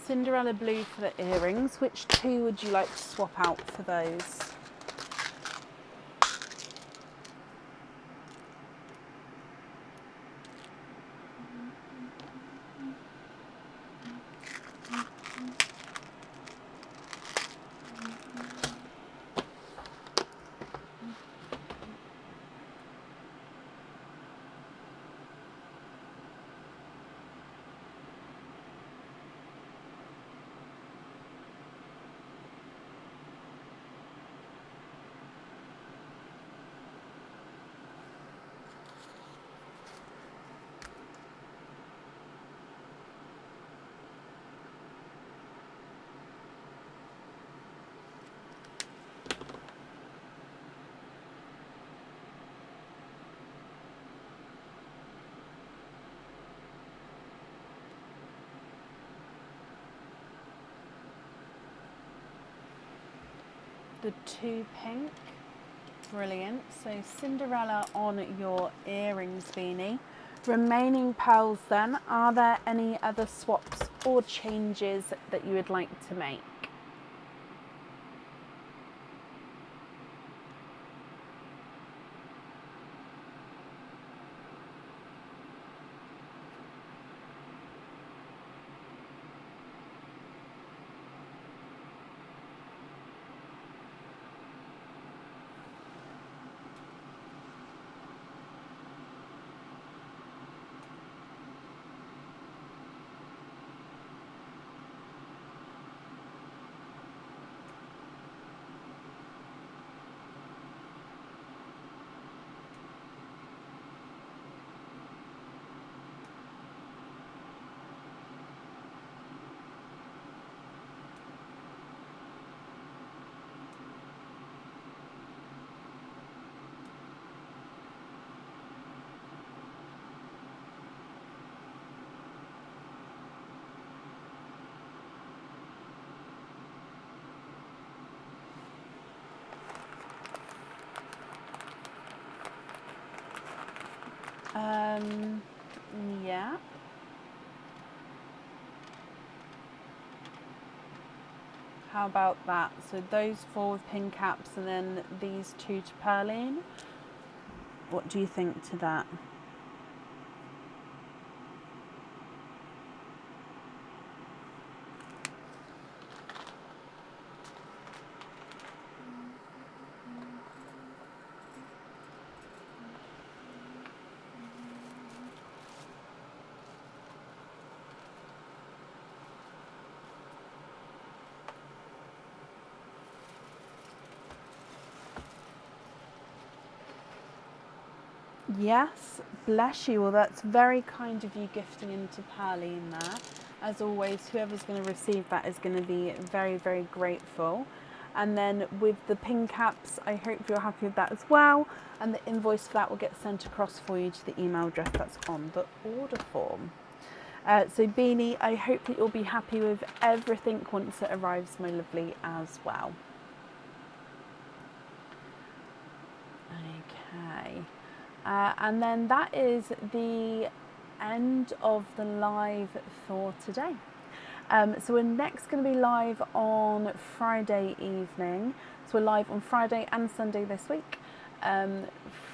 Cinderella blue for the earrings. Which 2 would you like to swap out for those? The 2 pink, brilliant. So Cinderella on your earrings, Beanie. Remaining pearls then, are there any other swaps or changes that you would like to make? Yeah. How about that? So those 4 with pin caps and then these 2 to Perline. What do you think to that? Yes, bless you. Well, that's very kind of you gifting into Perline there. As always, whoever's going to receive that is going to be very, very grateful. And then with the pin caps, I hope you're happy with that as well. And the invoice for that will get sent across for you to the email address that's on the order form. So Beanie, I hope that you'll be happy with everything once it arrives, my lovely, as well. Okay. And then that is the end of the live for today. So we're next going to be live on Friday evening. So we're live on Friday and Sunday this week.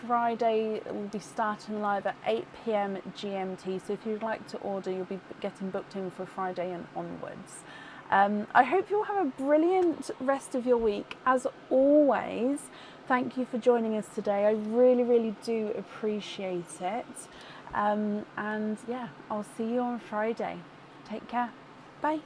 Friday will be starting live at 8 p.m. GMT. So if you'd like to order, you'll be getting booked in for Friday and onwards. I hope you'll have a brilliant rest of your week. As always, thank you for joining us today. I really, really do appreciate it. And yeah, I'll see you on Friday. Take care. Bye.